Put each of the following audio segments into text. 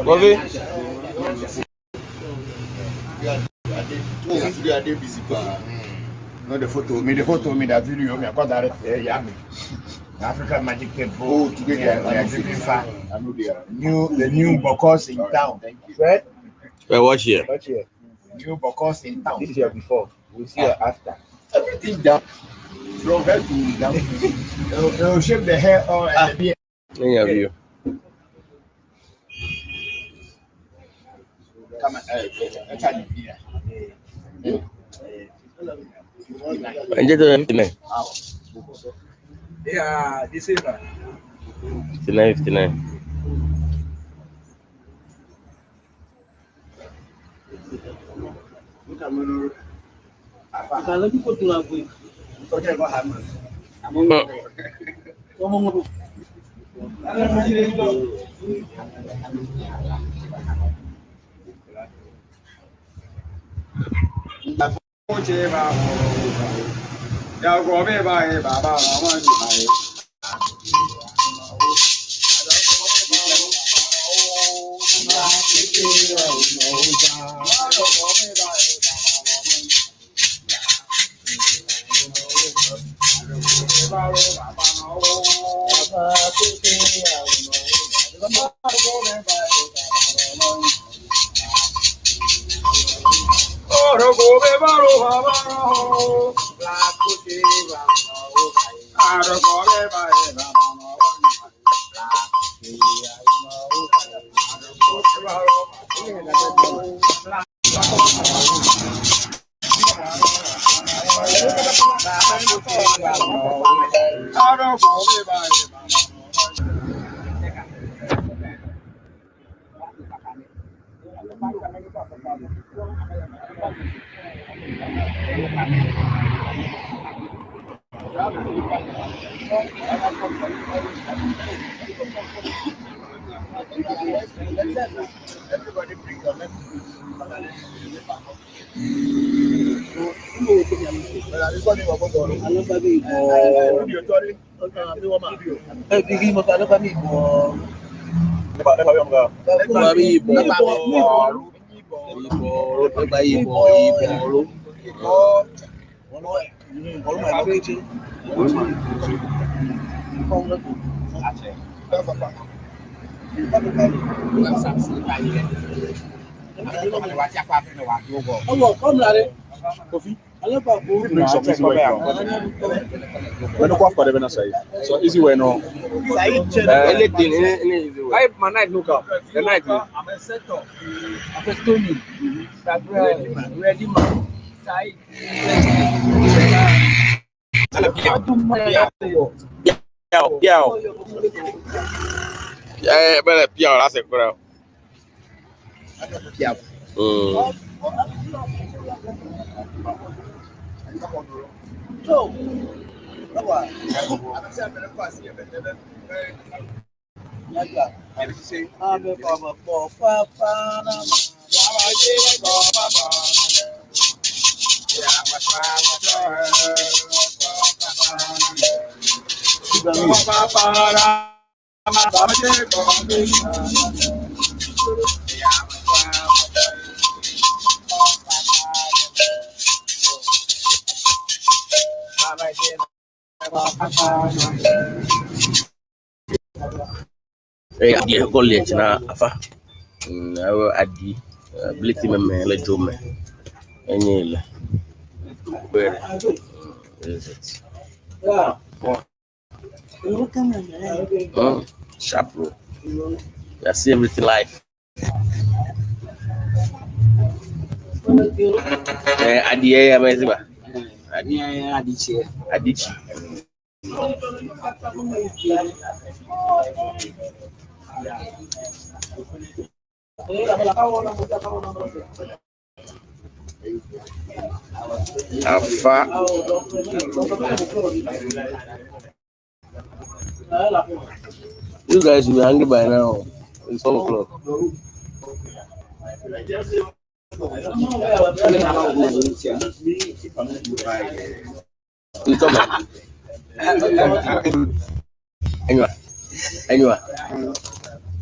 Bobby. No, the photo, me that video, me I got that. Yeah, African Magic Table. Oh, today they are giving fun. I know they are the new Bokors in town. Right? Well, watch here. Watch here. New Bokors in town. This is here before. We'll see her after. Everything down. From head to down. They'll shape the hair or and the beard. Any of you? Come on, And just 59. Yeah, this is 59. Everybody bring your left. So easy way no. Anything easy way. I my night look up. The night. I'm a setter. I'm a Tony. Ready man. Side. Yo. Yeah, better piao. That's a crowd. Yeah. Yeah, college na afa. I adi ability me le jome. Enyele. Where is it? Yeah. Sharp bro. I see everything live. Adi amazing ba? Adichi. Afa. You guys will be hungry by now. It's 4 o'clock. You come on. Anyway.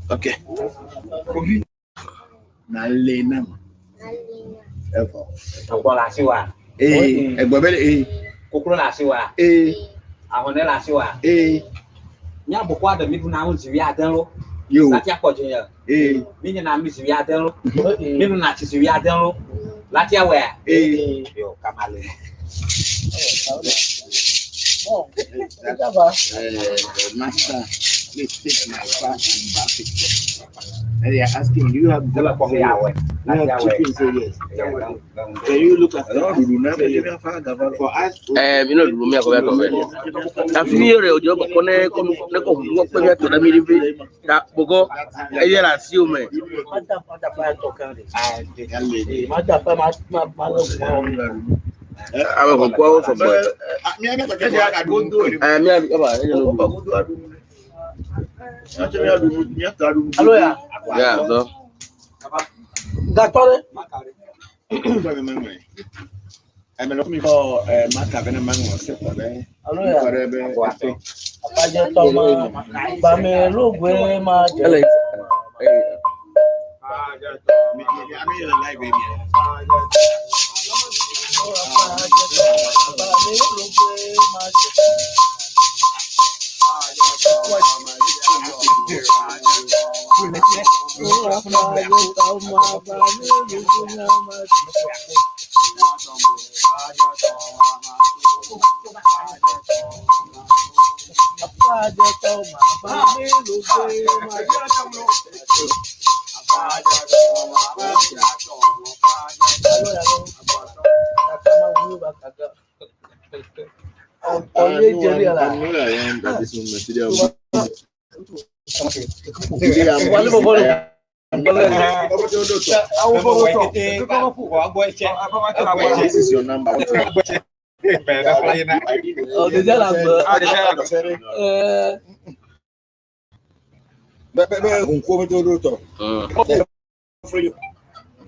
Okay. Na lena. Evo. Ọ̀pọ̀ la sí wa. Ẹ̀gbọ́n bẹ́ẹ̀ Kókóró la sí wa. Àwọn ẹ̀ la sí wa. Ní àbùkù àdàn mi dùn náà ń zìwí àdánwó. Yo. Láti àpọ̀jù yẹn. Mi nyẹ náà mi zìwí àdánwó. Mi nù náà ti zìwí àdánwó. Láti àwẹ̀. Yo, kàmá lè. Master, please take my fast and back picture. And they are asking, do you have chicken? Say yes. Can you look at that? For us, You know, Lumia go back over. A few years ago, Bokone to the middle that Boko, I hear assume. I will go for Hello, yeah. Yeah, so. Gatore. I'm looking for Macavana Mango. Hello, yeah. Apaje toma. Bame logwe ma. This is your number. Oh, déjà là. On come to do to. For you.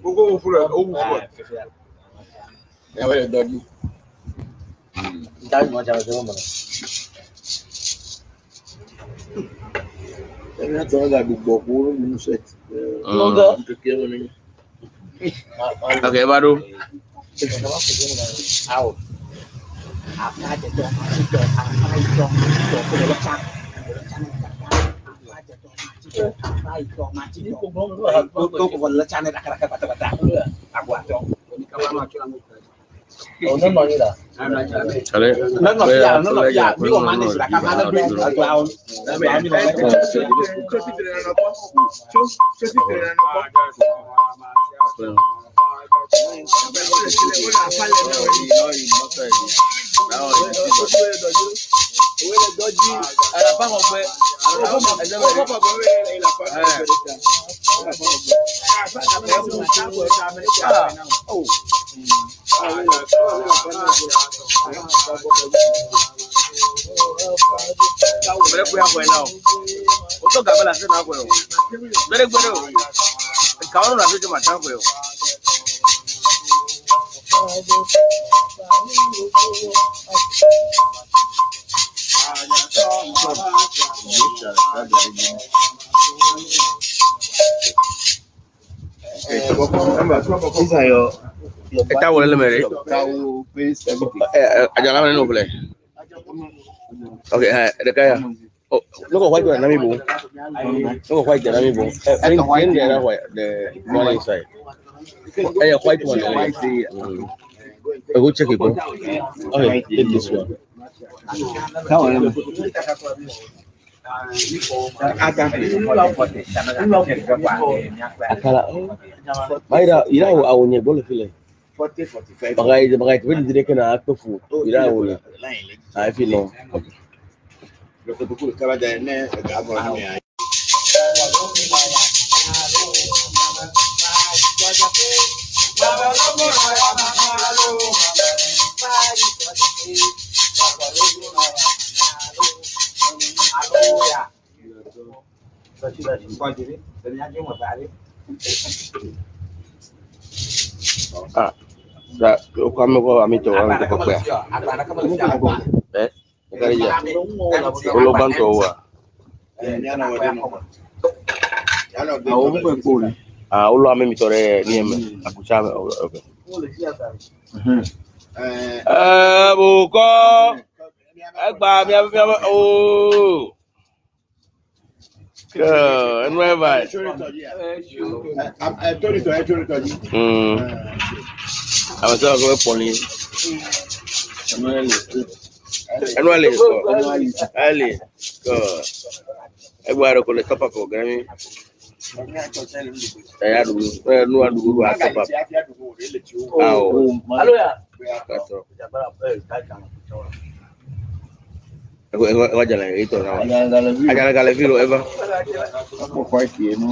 Go for it. Yeah, well done. Dai mo jago mo. Ela toda do Bokor no set. Okay, Vodu. Ao. Apa aja dong, These are your Está bueno, Mary. cow paste everything. Ajangan no boleh. Okay, ada kaya. Oh, look white one, nami bu. Look white, nami bu. Bring the white, the one inside. White one. Go check it, bro. Okay, take this one. Baira, ira awonye boleh file. 40-45. Bagai tu dia kena aku food. Ira awonye. I feel no. Kami ko amito ang kapwa. Karija. Olo banto wa. Olo ame mitore nieme akuchame. Okay. Bokor. Agba mi oh. Good. And where by? I told you to. I was talking about pony. Annually. Good. Everybody call it top up for Grammy. I do. No one do what top up. Oh, what jalan itu nama? Jalan kali biru apa? White ini.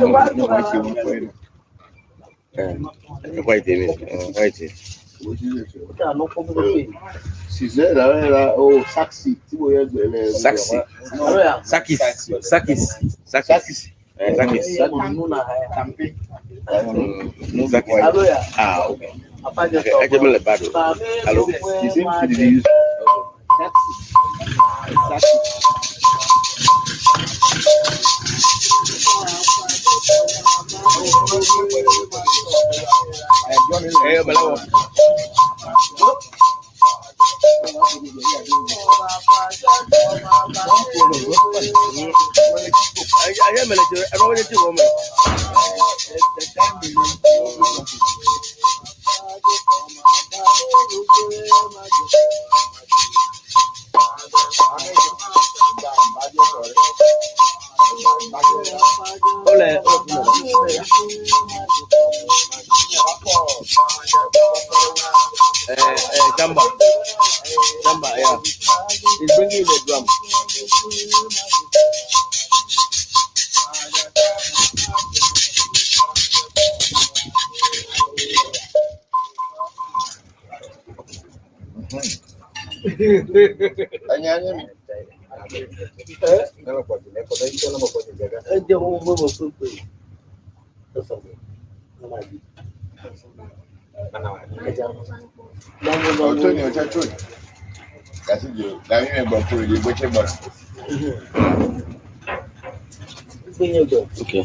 Jamba, yeah. He's bringing the drum. Okay.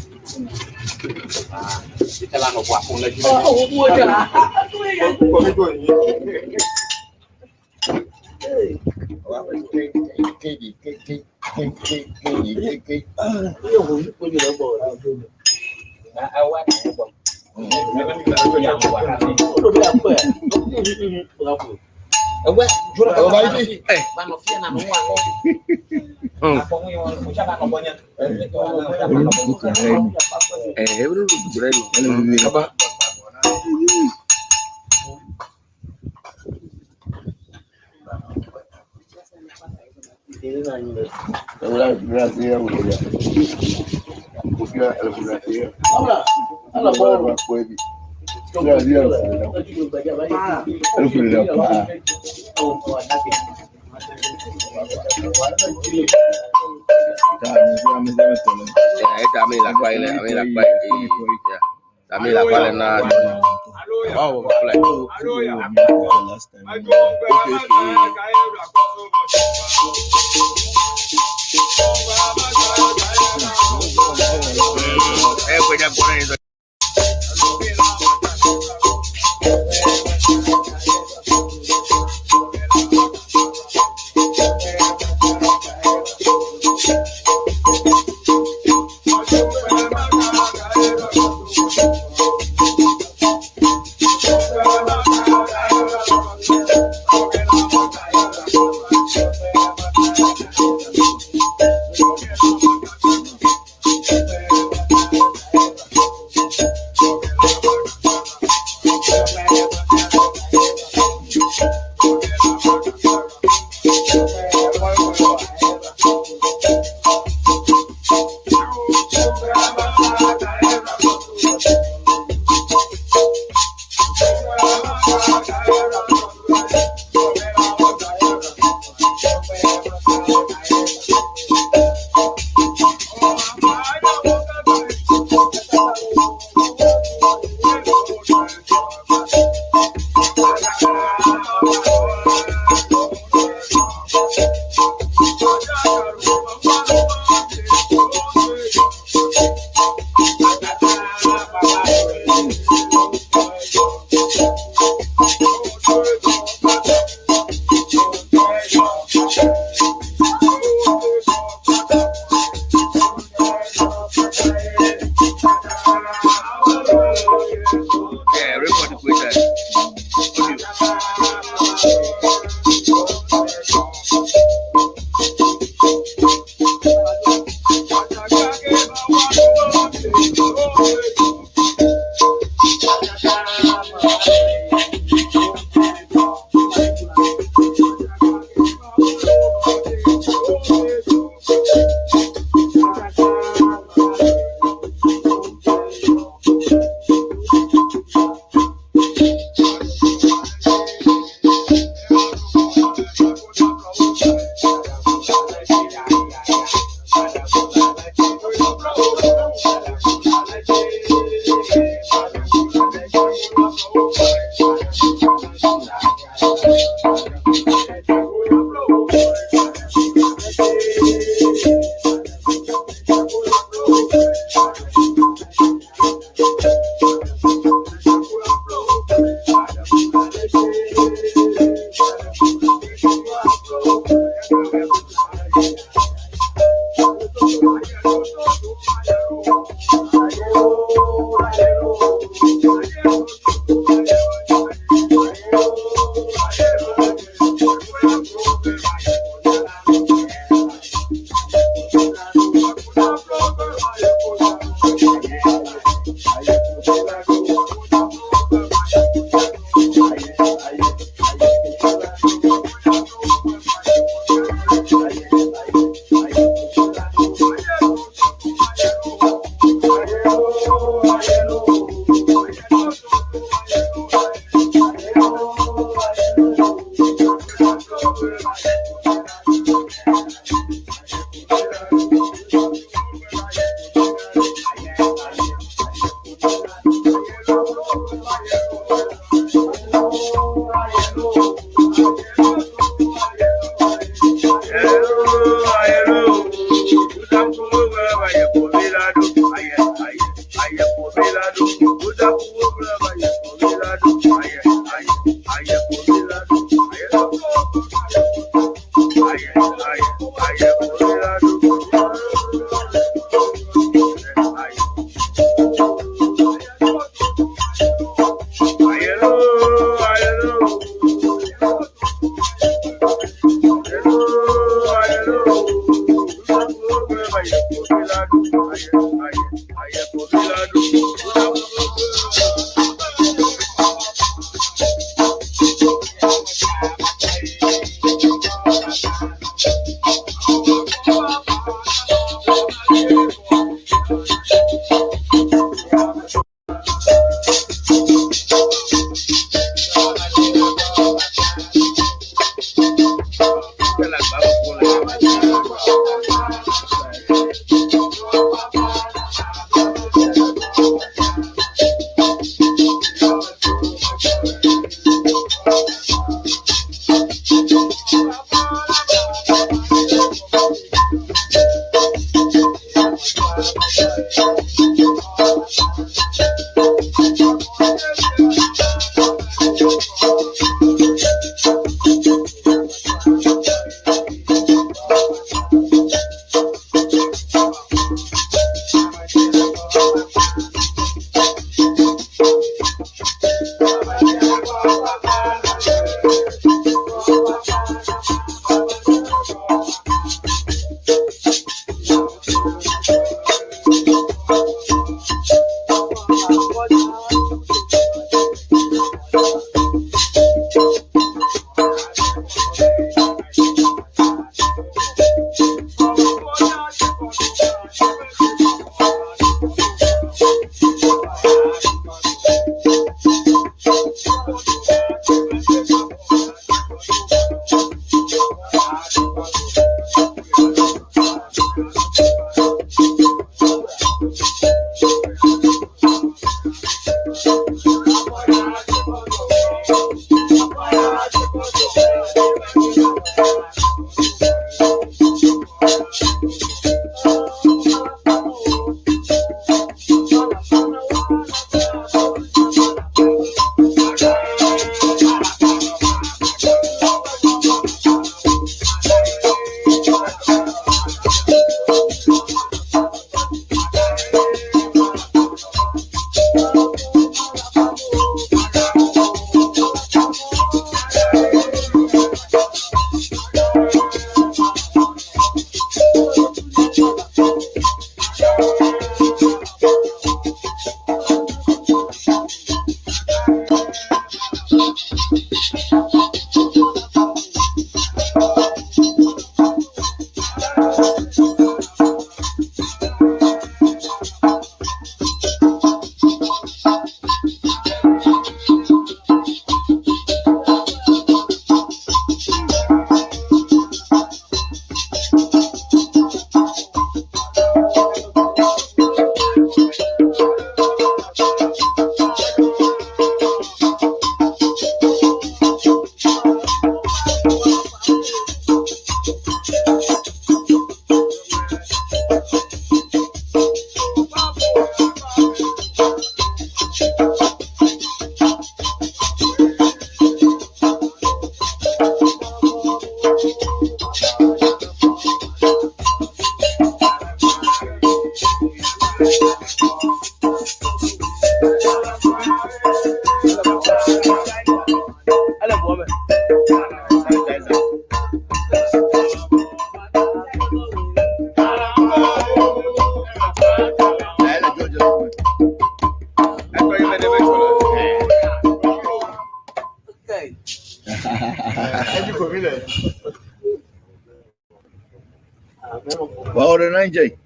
Wow, the 9J.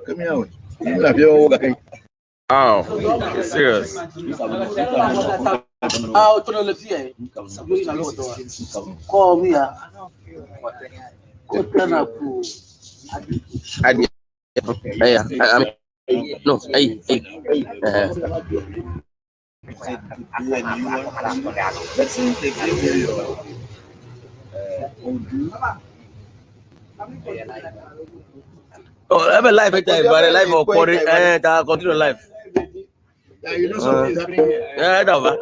Come here. La veo Oh, it's serious. Ah, tu non le fie. Saburi na lodo. Ko mi ya. Ko tana ku. I Hey, no, hey. Let's say they give you your Oh, I have a life time, but a life of continue life. yeah, you know something is happening here. Yeah, no,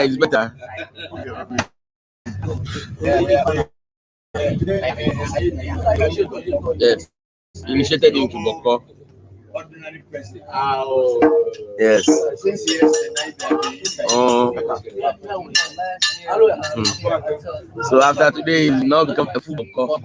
it's better. Yes, initiated into Bokor. Ordinary person. Yes. Since yesterday, So after today, he's now become a full Bokor.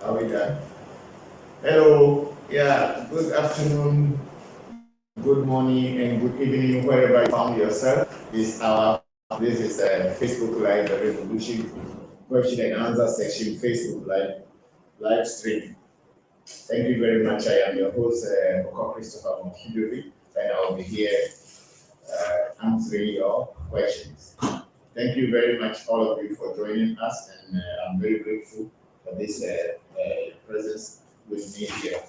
Are we done? Hello. Yeah. Good afternoon, good morning, and good evening, wherever you found yourself. This is a Facebook Live, the Revolution question and answer section, Facebook live stream. Thank you very much. I am your host, Bokor Christopher Voncujovi, and I will be here answering your questions. Thank you very much, all of you, for joining us, and I'm very grateful for this presence with me here.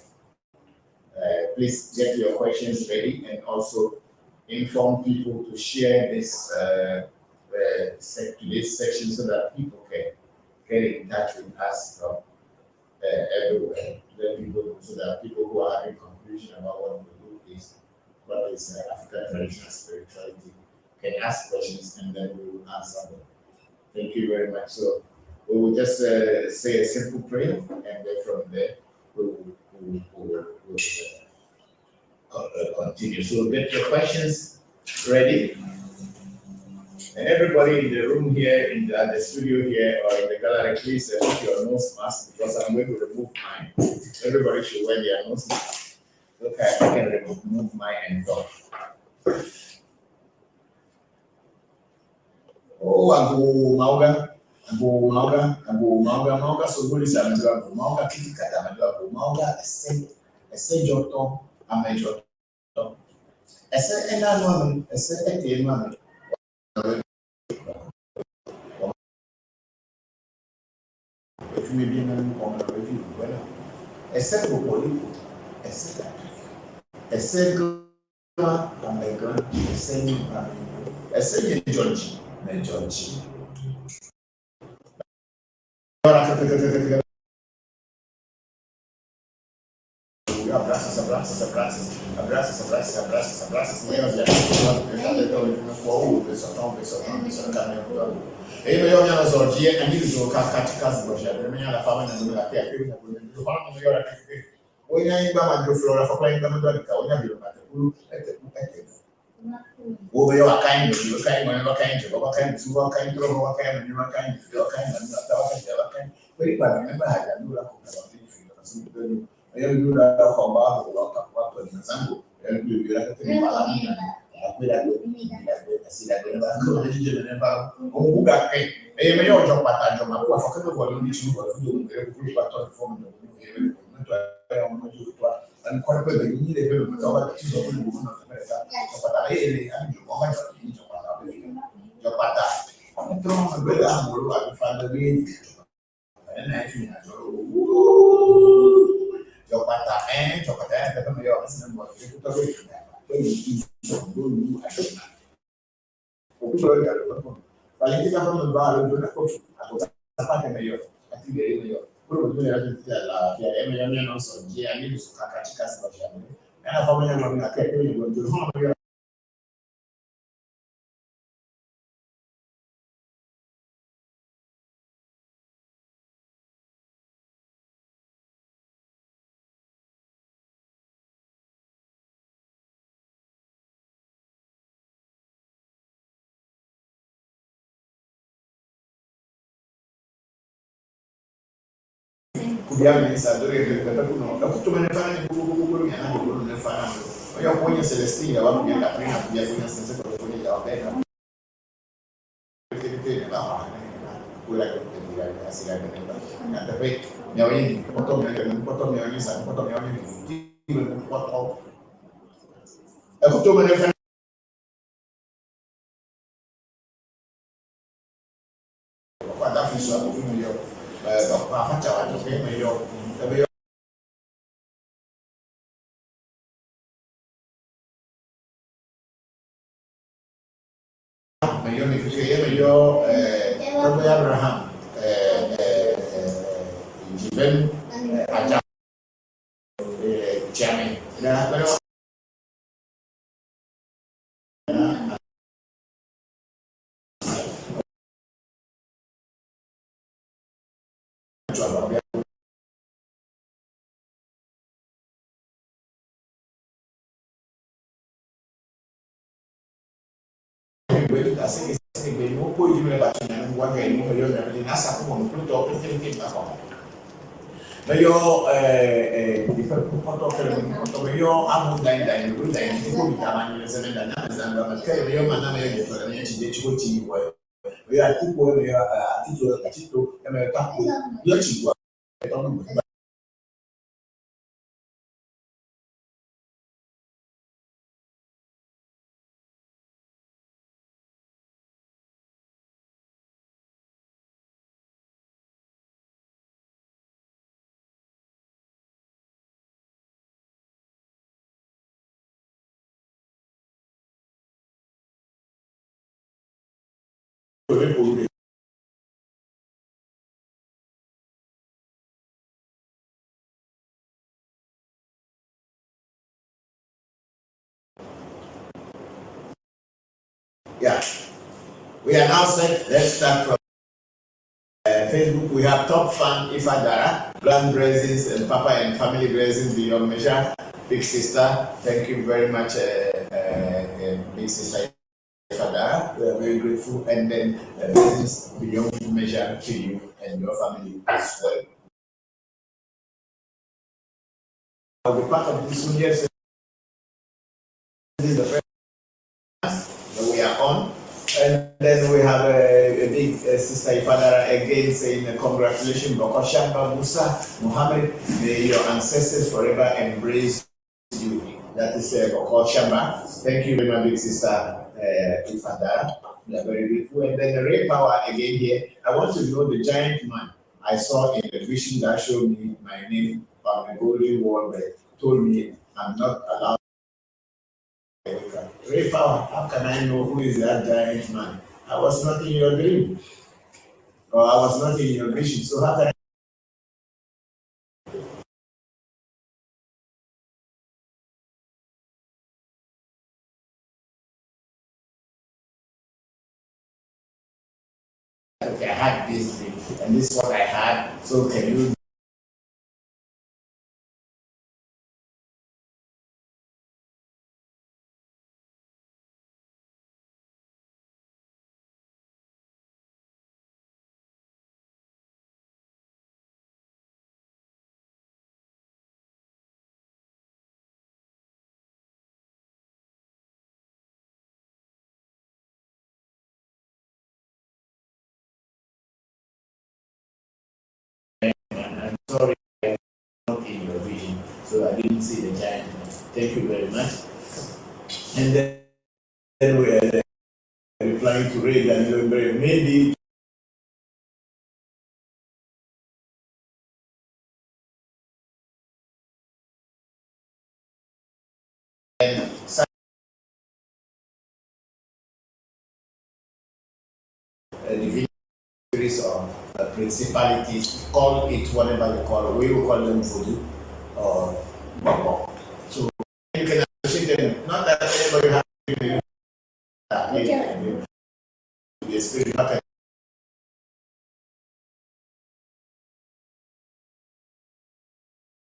Please get your questions ready and also inform people to share this today's section so that people can get in touch with us from everywhere. Let people know so that people who are having confusion about what we do is what is African traditional spirituality can ask questions and then we will answer them. Thank you very much. So we will just say a simple prayer and then from there we will continue. So get your questions ready. And everybody in the room here, in the studio here, or in the gallery, please put your nose mask because I'm going to remove mine. Everybody should wear their nose mask. Okay, I can remove mine and go. Oh, Mauga, so good is a Mauga, Kitikata, Mauga, a Sejoto, a Major. A second woman, a second woman. If you be on a review, a second political, a second, a second, a second judge, a judge. Abraços, e melhor minha zordia, a nível do caticas do Jair, minha da fama na até aqui, do fala melhor aqui. Hoje ainda mais do flora, foi ainda muito ali, hoje abriu na tudo, o meu acaim, o caim, o acaim, o acaim, o acaim, o acaim, o acaim, o acaim, o acaim, foi para mim, mas já não lá com o eu não dá o barro, o capô, o zango, eu não vira que tem para mim, a cuidar do cidadão, a gente não vai o lugar que é melhor já para já uma coisa, porque eu vou ali no time, eu vou para todo fome, eu não é uma coisa, a qual coisa que me deve eu estava precisando de uma coisa, para ele, a gente vai já para então uma coisa amor, a falta de Jopata, tapi melhor assim, não pode ter tudo isso. Foi isso, do acho. O que foi, cara? Falei que estava no bar, eu não posso. Agora, a parte é melhor. Aqui é melhor. Por outro lado, a gente lá, que é melhor não só de amigos, cacaticas, para já. Ela vai me chamar na quer que eu vou ter Kubiame sadore ke kuno akutume ne fana ni buru ya na buru ne fana oyo kwenye Celestine ya wapi ya Katrina kuja kwenye sense kwa kwenye ya wapenda kete ba kula ke ya asira ke na tape ya wengi poto me wengi sana poto me wengi poto akutume ne fana kwa dafu swa kwa vimo yo kwa hata watu kema yo yo Rabbi Abraham Jiven aja Jami na assim que bem não pode me levar na linguagem não melhor na nessa como no produto tem que estar com Yeah, we are now set. Let's start from Facebook. We have top fan Ifadara, grand blessings and Papa and family blessings beyond measure. Big sister, thank you very much, big sister Ifadara. We are very grateful, and then blessings beyond measure to you and your family as well. I'll be part of this one. Yes, this is the first that we are on. And then we have a big sister Ifadara again saying congratulations, Bokor Shamba Musa Muhammad. May your ancestors forever embrace you. That is Bokor Shamba. Thank you very much, big sister Ifadara. We are very grateful. And then the Ray Power again here. I want to know the giant man I saw in the vision that showed me my name on the golden wall that told me I'm not allowed. Ray Power, how can I know who is that giant man? I was not in your dream, or I was not in your vision. So how can okay, I had this dream, and this is what I had. So can you? I'm sorry, I'm not in your vision, so I didn't see the giant man. Thank you very much. And then we are replying to Ray and maybe. Divinatories or principalities, call it whatever you call it. We will call them Vodu or Bokor. So you can associate them. Not that anybody has the spirit.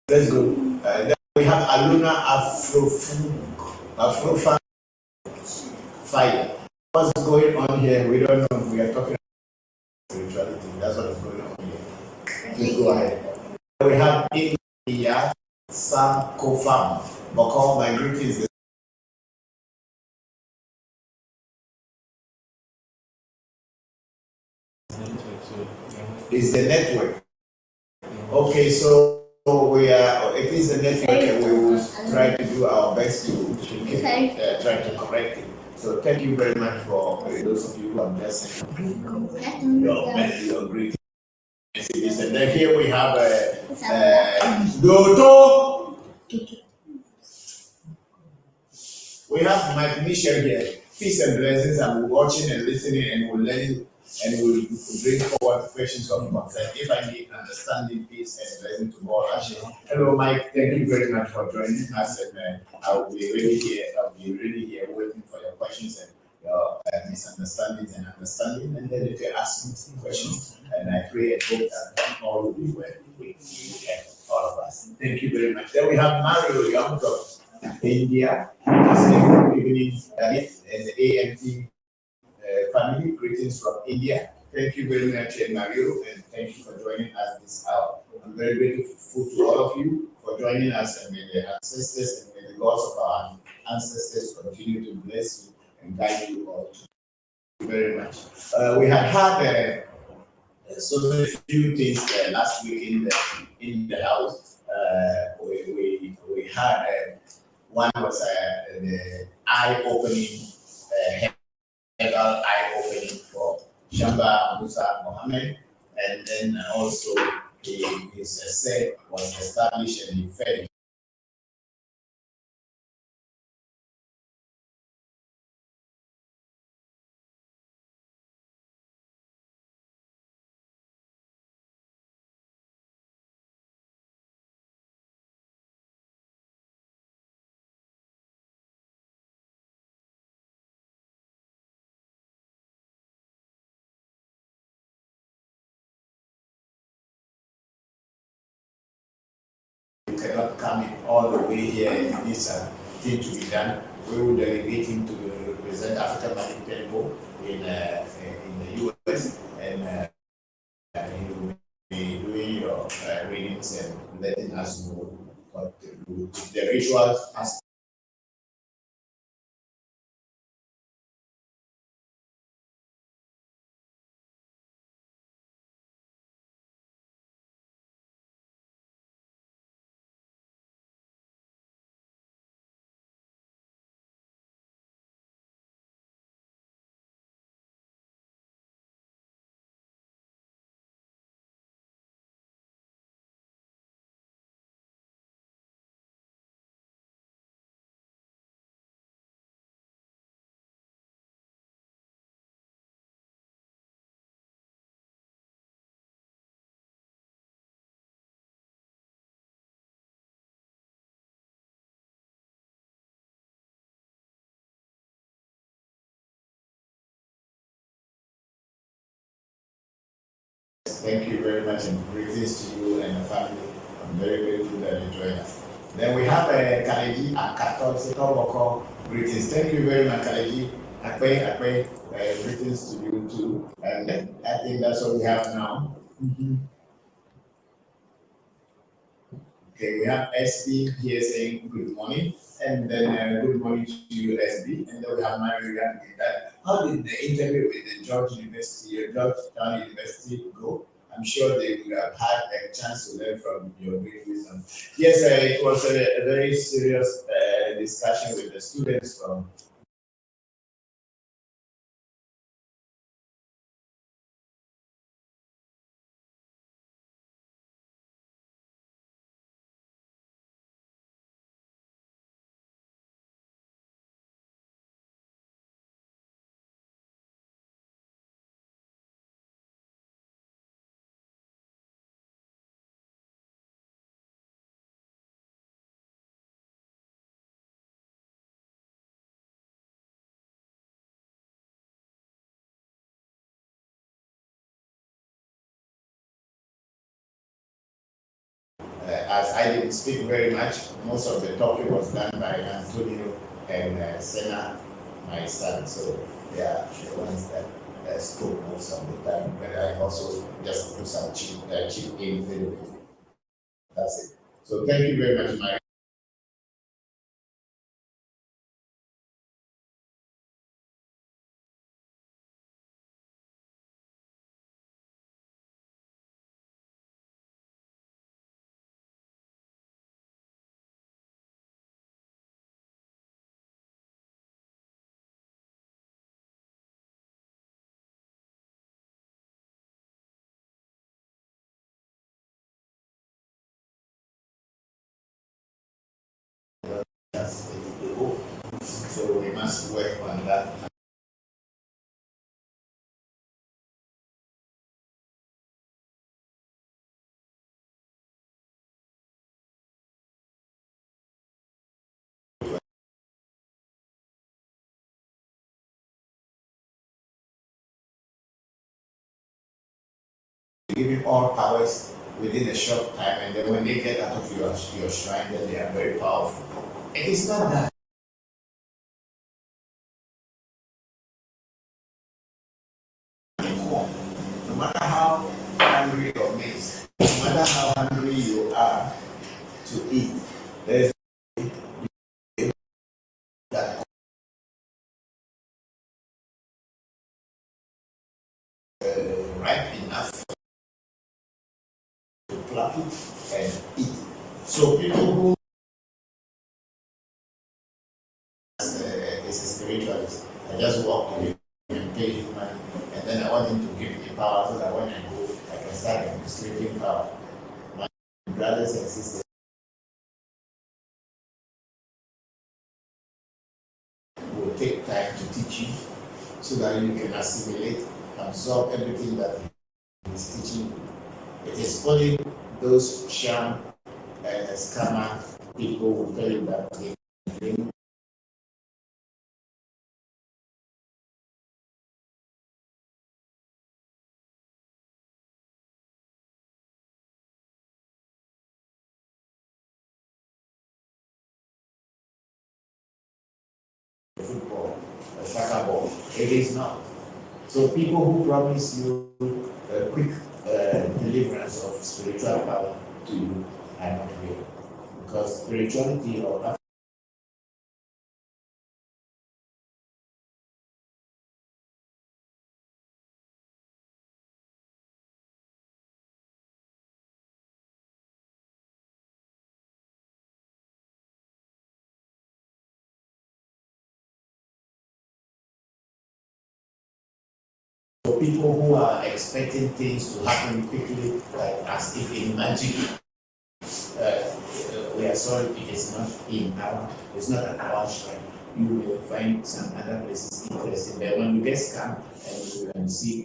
Let's go. Then we have Aluna Afro Fire. What's going on here? We don't know. We are talking about spirituality. That's what is going on here. Please go ahead. We have India Sam Kofam. Bokor, my greetings. Is the network. Okay, so we are. It is the network, and we will try to do our best to keep try to correct it. So thank you very much for those of you who have just your greetings. And then here we have Dodo. We have Mike Michel here. Peace and blessings. I'm watching and listening and we're learning and we'll bring forward questions of concern. If I need understanding, peace and blessing to all our share. Hello, Mike. Thank you very much for joining us. And I'll be really here. I'll be really here waiting for your questions and your misunderstandings and understanding. And then you can ask me some questions. And I pray and hope that all will be well with you and all of us. Thank you very much. Then we have Mario Young from India. Good evening, and the AMT family. Greetings from India. Thank you very much, Mario, and thank you for joining us this hour. I'm very grateful to all of you for joining us, and may the ancestors and may the gods of our ancestors continue to bless you and guide you all. Thank you very much. We had so many few things last week in the house. We had one was the eye-opening, eye-opening for Shamba Musa Mohammed, and then also his essay was established and he fed. You cannot come in all the way here. It needs a thing to be done. We will delegate him to represent African Magic Temple in the US, and he will be doing your readings and letting us know what to do. The rituals as thank you very much and greetings to you and the family. I'm very grateful that you joined us. Then we have Kaleji and Kato, Bokor. Greetings. Thank you very much, Kaleji. Akwe, greetings to you too. And I think that's what we have now. Okay, we have SB here saying good morning, and then good morning to you, SB. And then we have Maria. How did the interview with the Georgetown University go? I'm sure they would have had a chance to learn from your great wisdom. Yes, it was a very serious discussion with the students from as I didn't speak very much, most of the talking was done by Antonio and Senna, my son. So they are the ones that spoke most of the time. But I also just put some chip in a little bit. That's it. So thank you very much, Mike. That's the goal. So we must work on that. Giving all powers within a short time, and then when they get out of your shrine, then they are very powerful. It is not that. No matter how angry or amazed, no matter matter how hungry you are to eat, there's that ripe enough to pluck it and eat. So people who is a spiritualist, I just walk to him and pay him money, and then I want him to give me power so that when I go, I can start administrating power. My brothers and sisters will take time to teach you so that you can assimilate, absorb everything that he is teaching you. It is only those sham and scammer people will tell you that they bring football, a soccer ball. It is not. So people who promise you a quick deliverance of spiritual power to you are not real. Because spirituality or for people who are expecting things to happen quickly, like as if in magic, we are sorry, it is not in our, it's not at our shrine. You will find some other places interesting. But when you get scammed and you can see,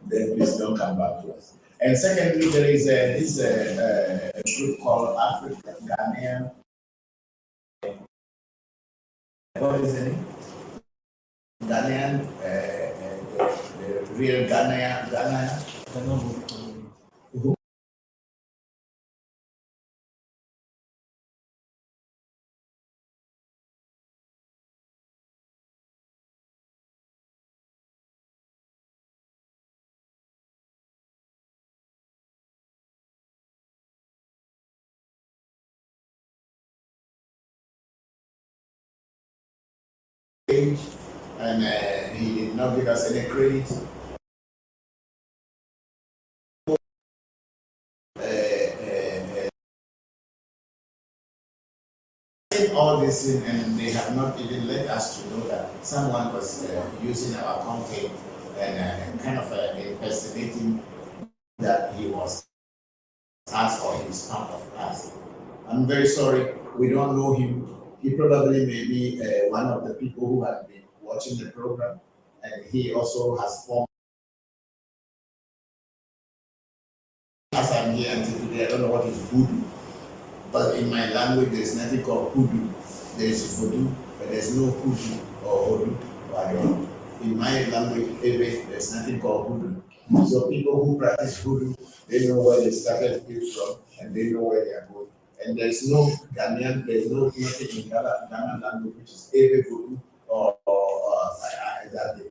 then please don't come back to us. And secondly, there is a group called African Ghanaian. What is the name? Ghanaian, the real Ghana. And he did not give us any credit. All this in, and they have not even let us to know that someone was using our content and kind of impersonating that he was us or he is part of us. I'm very sorry, we don't know him. He probably may be one of the people who have been watching the program, and he also has formed. As I'm here until today, I don't know what is voodoo, but in my language, there's nothing called hoodoo. There is voodoo, but there's no hoodoo or hoodoo, or I don't know. In my language, Ewe, there's nothing called hoodoo. So people who practice hoodoo, they know where they started it from, and they know where they are going. And there's no Ghanaian, there's no nothing in Ghana language which is Ewe Vodu or that.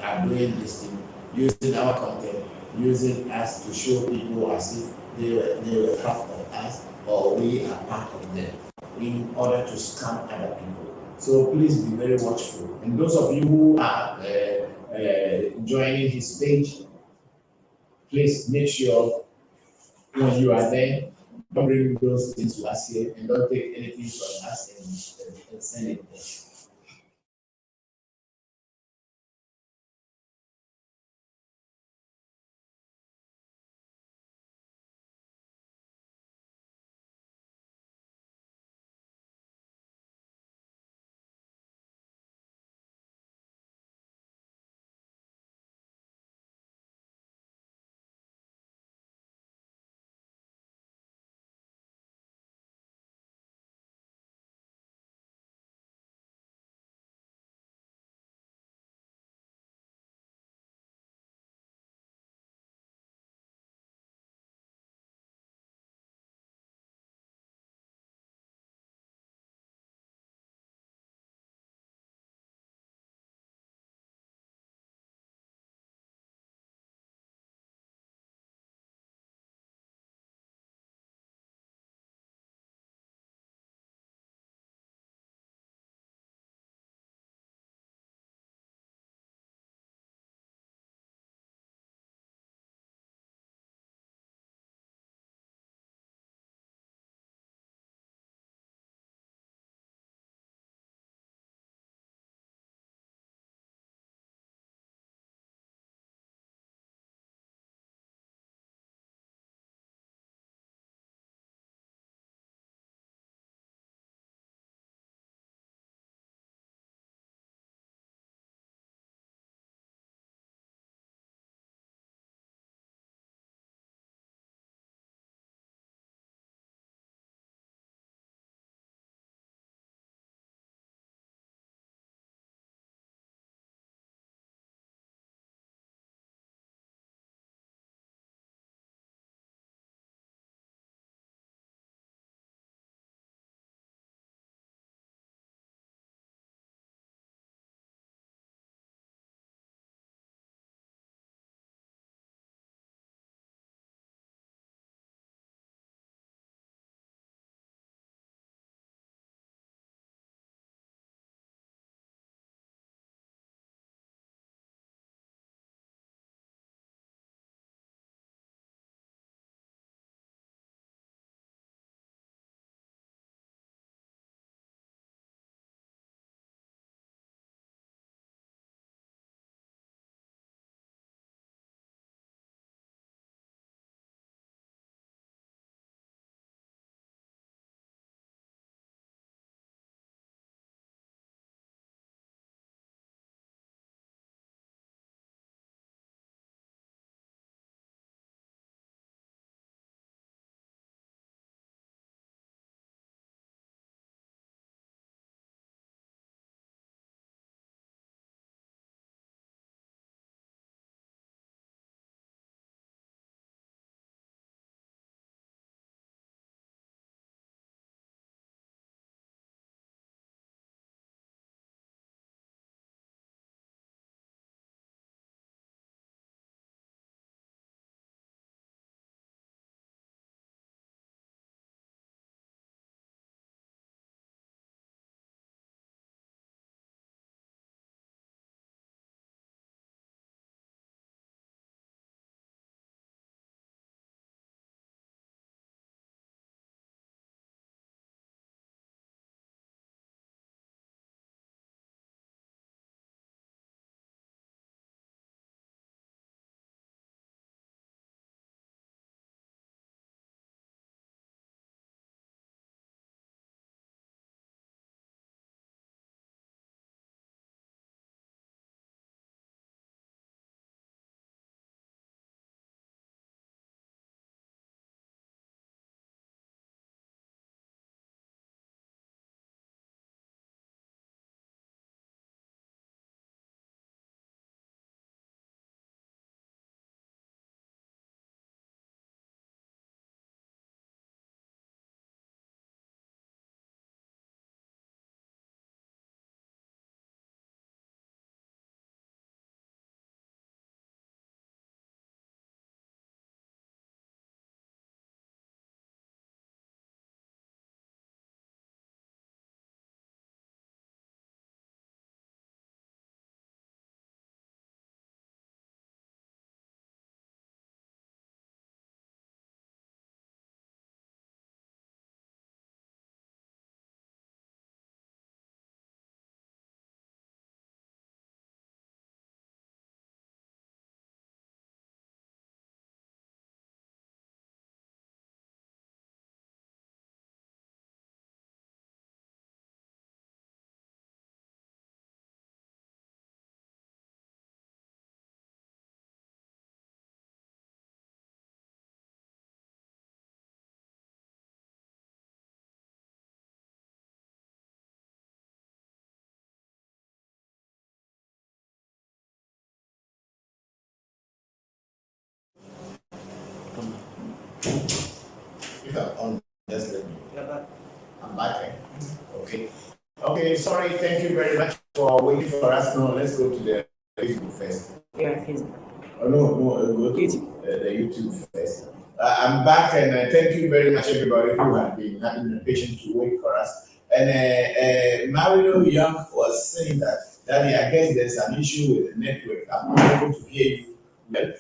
Are doing this thing, using our content, using us to show people as if they were part of us or we are part of them in order to scam other people. So please be very watchful. And those of you who are joining his page, please make sure when you are there, don't bring those things to us here and don't take anything from us and send it there. If I'm on, just let me. I'm back. Okay. Okay, sorry, thank you very much for waiting for us. No, let's go to the Facebook first. Yeah, Facebook. Oh, no, go to the YouTube first. I'm back, and thank you very much, everybody who have been having the patience to wait for us. And Mario Young was saying that I guess there's an issue with the network. I'm not able to hear you well.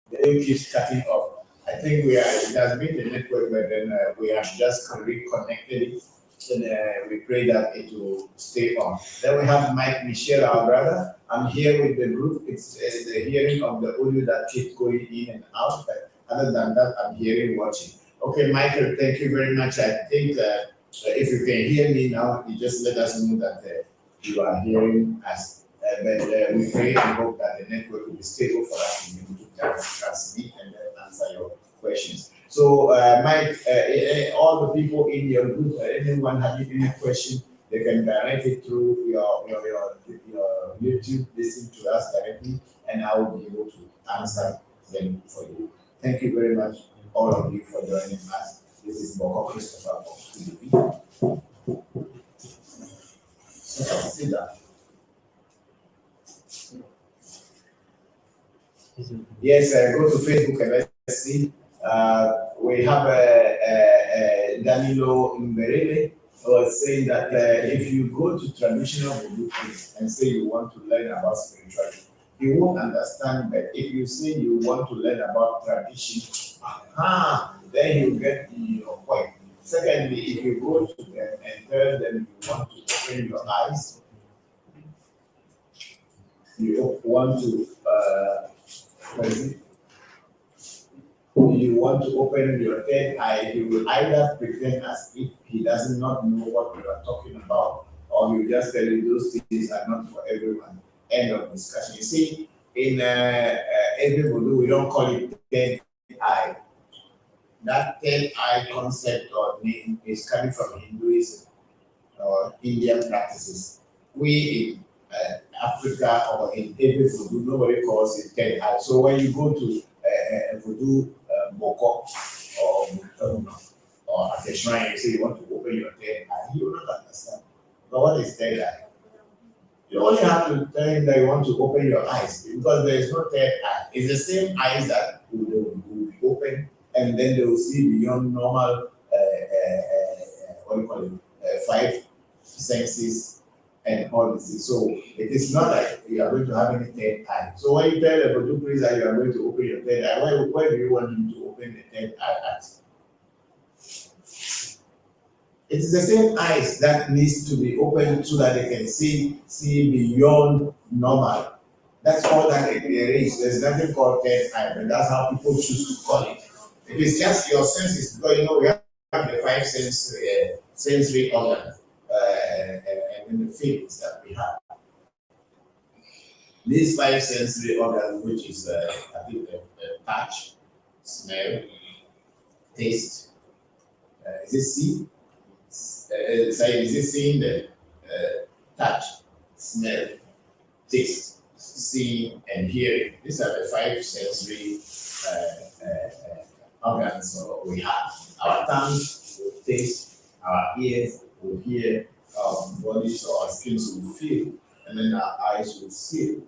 The audio keeps cutting off. I think it has been the network, but then we have just reconnected it. And we pray that it will stay on. Then we have Mike Michelle, our brother. I'm here with the group. It's the hearing of the audio that keeps going in and out. But other than that, I'm hearing, watching. Okay, Michael, thank you very much. I think if you can hear me now, you just let us know that you are hearing us. But we pray and hope that the network will be stable for us to be able to transmit and answer your questions. So, Mike, all the people in your group, anyone having any question, they can direct it through your YouTube, listen to us directly, and I will be able to answer them for you. Thank you very much, all of you, for joining us. This is Bokor Christopher Voncujovi. Sit down. Yes, go to Facebook and let's see. We have Danilo Mberele was saying that if you go to traditional Vodu and say you want to learn about spirituality, you won't understand. But if you say you want to learn about tradition, then you get your point. Secondly, if you go to them and tell them you want to open your eyes, you want to you want to open your third eye, he will either pretend as if he does not know what you are talking about, or he will just tell you those things are not for everyone. End of discussion. You see, in Ewe Vodu, we don't call it third eye. That third eye concept or name is coming from Hinduism or Indian practices. We in Africa or in Ewe Vodu, nobody calls it third eye. So when you go to Vodu Bokor or at the shrine, you say you want to open your third eye, he will not understand. But what is third eye? You only have to tell him that you want to open your eyes because there is no third eye. It's the same eyes that will be open and then they will see beyond normal, what do you call it, five senses and all this things. So it is not like you are going to have any third eye. So when you tell a Vodu priest that you are going to open your third eye, where do you want him to open the third eye at? It is the same eyes that needs to be opened so that they can see beyond normal. That's all that there is. There's nothing called third eye, but that's how people choose to call it. It is just your senses, because we have the five sensory organs and the feelings that we have. These five sensory organs, which is I think touch, smell, taste. Is it see? Is it seeing the touch, smell, taste, seeing, and hearing? These are the five sensory organs we have. Our tongues will taste, our ears will hear, our bodies or our skins will feel, and then our eyes will see.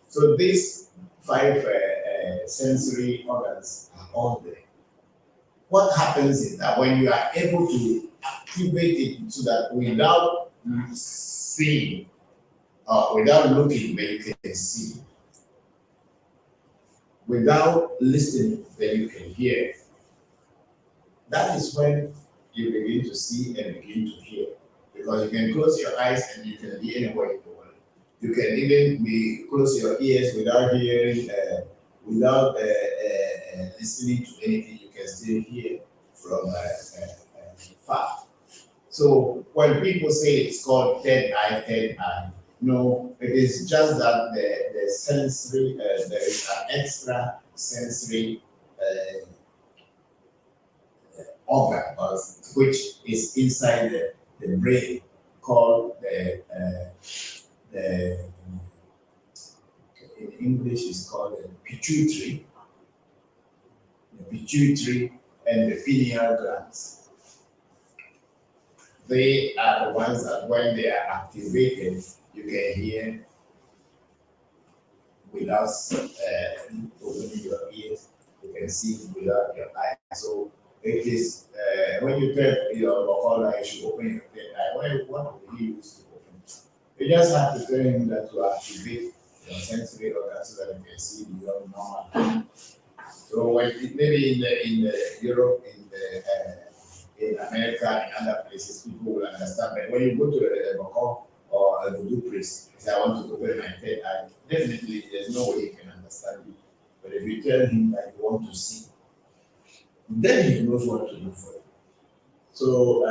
So these five sensory organs are all there. What happens is that when you are able to activate it so that without seeing or without looking, then you can see. Without listening, then you can hear. That is when you begin to see and begin to hear. Because you can close your eyes and you can be anywhere in the world. You can even close your ears without hearing, without listening to anything. You can still hear from far. So when people say it's called third eye, no, it is just that the sensory, there is an extra sensory organ, which is inside the brain, called the in English is called the pituitary. The pituitary, and the pineal glands. They are the ones that when they are activated, you can hear without opening your ears, you can see without your eyes. So it is when you tell your Bokor you should open your third eye. What will he use to open? You just have to tell him that to activate your sensory organs so that you can see beyond normal. So when maybe in the Europe, in America, and other places, people will understand. But when you go to a Bokor or a Vodu priest, say, I want to open my third eye, definitely there's no way he can understand you. But if you tell him that you want to see, then he knows what to do for you. So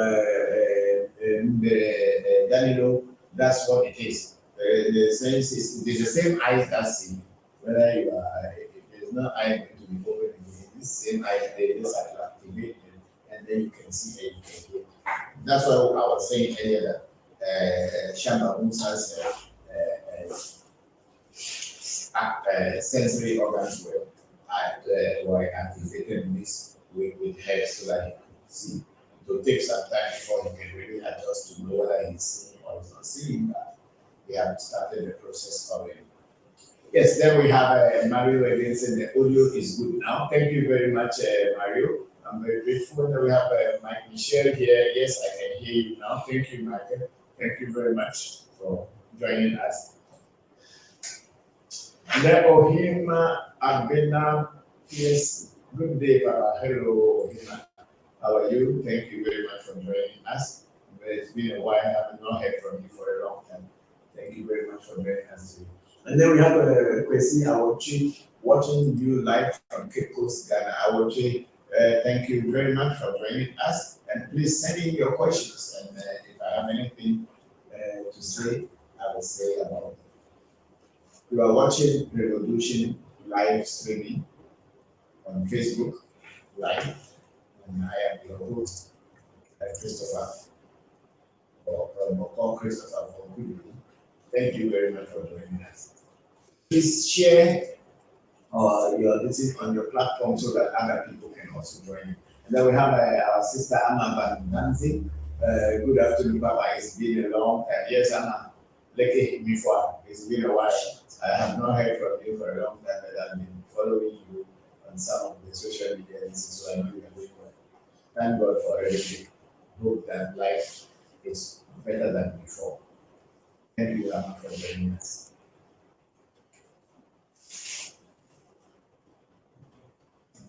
Danilo, that's what it is. The sense is it is the same eyes that see. Whether you are, there's no eye going to be open again. This same eye, they just have to activate them, and then you can see and you can hear. That's why I was saying earlier that Shamba Musa's sensory organs were activated in this with head so that he could see. It will take some time before he can really adjust to know whether he's seeing or he's not seeing that. We have started the process already. Yes, then we have Mario again saying the audio is good now. Thank you very much, Mario. I'm very grateful that we have Mike Michelle here. Yes, I can hear you now. Thank you, Michael. Thank you very much for joining us. And then Ohima Abena, yes, good day, Papa. Hello, Ohima. How are you? Thank you very much for joining us. It's been a while. I have not heard from you for a long time. Thank you very much for joining us today. And then we have Kwesi Awochi watching you live from Cape Coast, Ghana. Awochi, thank you very much for joining us. And please send in your questions. And if I have anything to say, I will say about it. You are watching Revolution live streaming on Facebook Live. And I am your host, Christopher, or Bokor Christopher Voncujovi. Thank you very much for joining us. Please share your listing on your platform so that other people can also join you. And then we have our sister Amma Van Danzig. Good afternoon, Papa. It's been a long time. Yes, Amma. Before. It's been a while. I have not heard from you for a long time, but I've been following you on some of the social media. So I know you are doing well. Thank God for everything. Hope that life is better than before. Thank you, Amma, for joining us.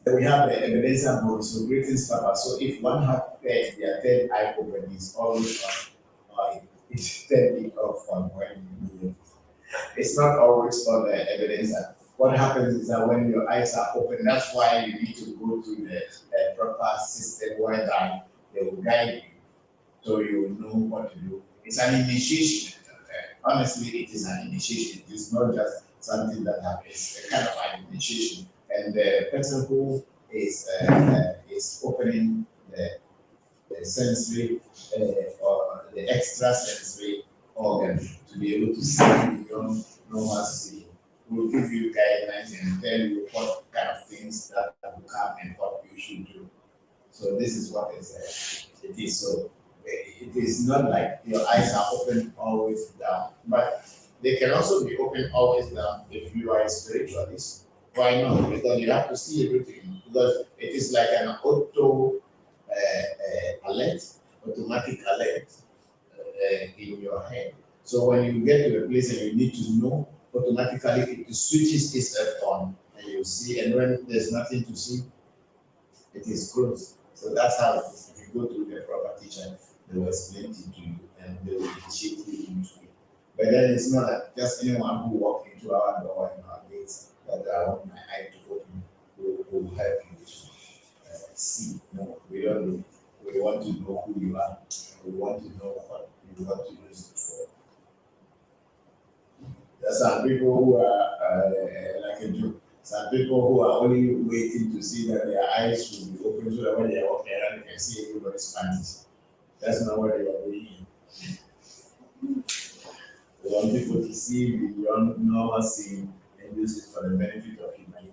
We have the Ebenezer board, so greetings, Papa. So if one has their third eye open, it's always on, it's turning off on when you do it. It's not always on the Ebenezer. What happens is that when your eyes are open, that's why you need to go to the proper system where they will guide you so you will know what to do. It's an initiation. Honestly, it is an initiation. It is not just something that happens. It's a kind of an initiation. And the person who is opening the sensory or the extra sensory organ to be able to see beyond normal seeing will give you guidelines and tell you what kind of things that will come and what you should do. So this is what it is. So it is not like your eyes are open always down, but they can also be open always down if you are a spiritualist. Why not? Because you have to see everything. Because it is like an automatic alert in your head. So when you get to a place and you need to know, automatically it switches itself on and you see. And when there's nothing to see, it is closed. So that's how it is. If you go to the proper teacher, they will explain it to you and they will initiate you into it. But then it's not like just anyone who walks into our door and our gates that I want my eye to open will help you to see. No, we don't know. We want to know who you are. We want to know what you want to use it for. There are some people who are like a Jew. Some people who are only waiting to see that their eyes will be open so that when they are walking around, they can see everybody's panties. That's not what they are doing. We want people to see beyond normal seeing and use it for the benefit of humanity.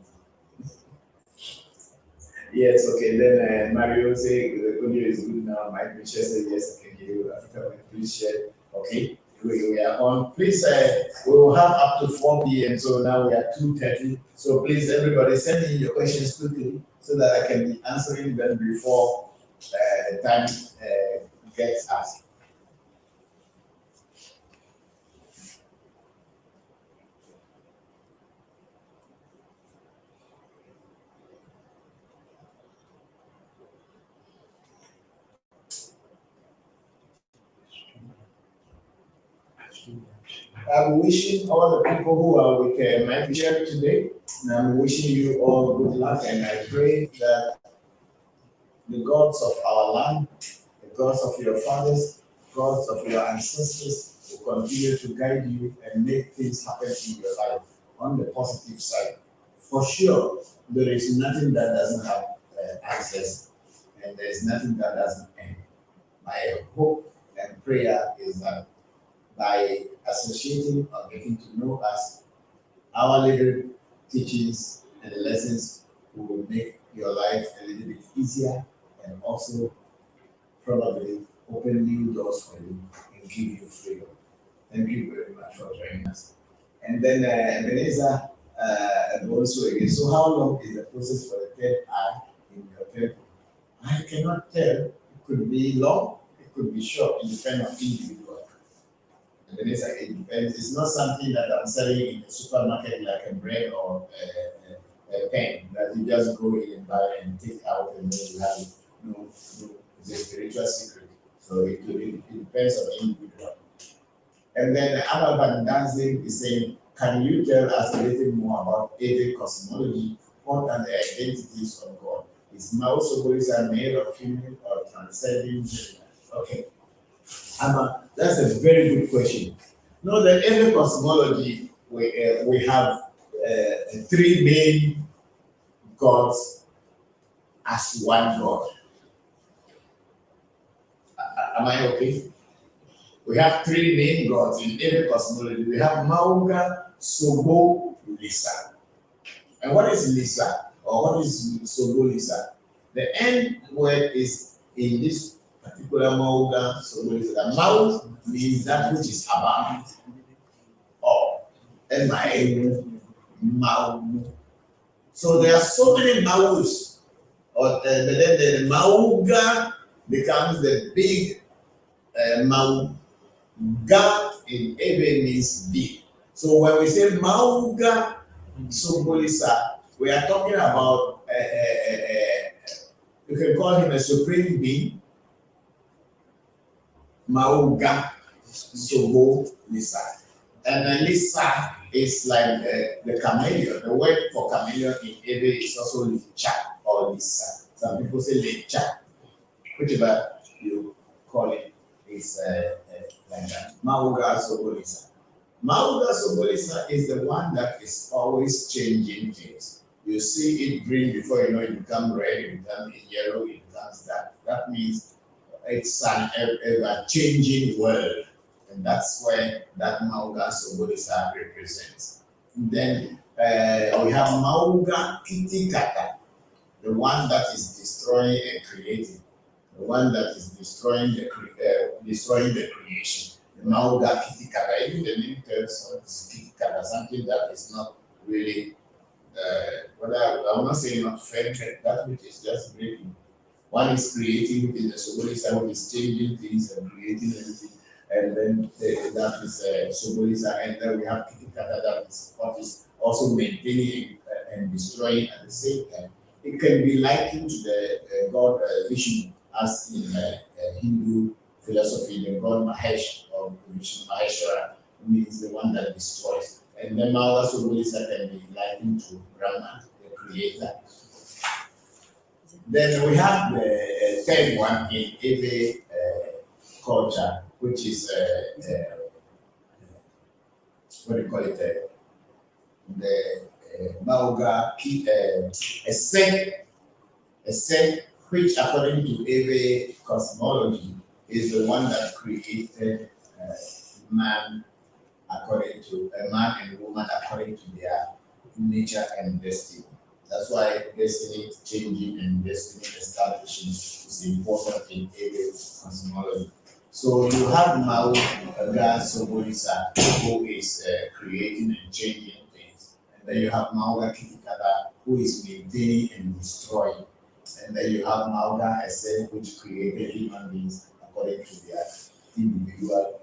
Yes, okay. Then Mario say the audio is good now. Mike Michelle said yes, okay, you Africa, please share. Okay, we are on. Please, we will have up to 4 p.m. So now we are 2:30. So please, everybody, send in your questions quickly so that I can be answering them before the time gets us. I'm wishing all the people who are with my vision today, and I'm wishing you all good luck, and I pray that the gods of our land, the gods of your fathers, gods of your ancestors will continue to guide you and make things happen in your life on the positive side. For sure, there is nothing that doesn't have access, and there is nothing that doesn't end. My hope and prayer is that by associating or getting to know us, our little teachings and lessons will make your life a little bit easier and also probably open new doors for you and give you freedom. Thank you very much for joining us. And then Ebenezer also again. So how long is the process for the third eye in your temple? I cannot tell. It could be long, it could be short. It depends on individual. Ebenezer, it depends. It's not something that I'm selling in the supermarket like a bread or a pen that you just go in and buy and take out and then you have it. No, it's a spiritual secret. So it depends on the individual. And then Amal Dancing is saying, can you tell us a little more about Ewe cosmology? What are the identities of God? Is Mausobolis male or female or transcending gender? Okay. That's a very good question. No, the Ewe cosmology, we have 3 main gods as one God. Am I okay? We have 3 main gods in Ewe cosmology. We have Mauga, Sobo, Lisa. And what is Lisa? Or what is Sobo, Lisa? The end word is in this particular Mauga, Sobo, Lisa. Mau means that which is above. Or M-I-A, Mau. So there are so many Maus. But then the Mauga becomes the big Mau. Ga in Ewe means big. So when we say Mauga Sobolisa, we are talking about, you can call him a supreme being, Mauga Sobolisa. And then Lisa is like the chameleon. The word for chameleon in Ewe is also Licha or Lisa. Some people say Licha, whichever you call it is like that. Mauga Sobolisa. Mauga Sobolisa is the one that is always changing things. You see it green before you know it becomes red, it becomes yellow, it becomes dark. That means it's an ever-changing world. And that's where that Mauga Sobolisa represents. And then we have Mauga Kitikata, the one that is destroying and creating. The one that is destroying the creation. The Mauga Kitikata, even the name tells us Kitikata, something that is not really, I'm not saying not fair, that which is just breaking. One is creating within the Sobolisa, one is changing things and creating everything. And then that is Sobolisa, and then we have Kitikata, that is what is also maintaining and destroying at the same time. It can be likened to the god Vishnu, as in Hindu philosophy, the god Mahesh or Vishnu Maheshwara means the one that destroys. And then Mauga Sobolisa can be likened to Brahman, the creator. Then we have the third one in Ewe culture, which is what do you call it? The Mauga a sect which, according to Ewe cosmology, is the one that created man according to a man and woman according to their nature and destiny. That's why destiny changing and destiny establishing is important in every cosmology. So you have now God Sobolisa who is creating and changing things. And then you have Mauga Kitikada who is maintaining and destroying. And then you have Mauga Esen which created human beings according to their individual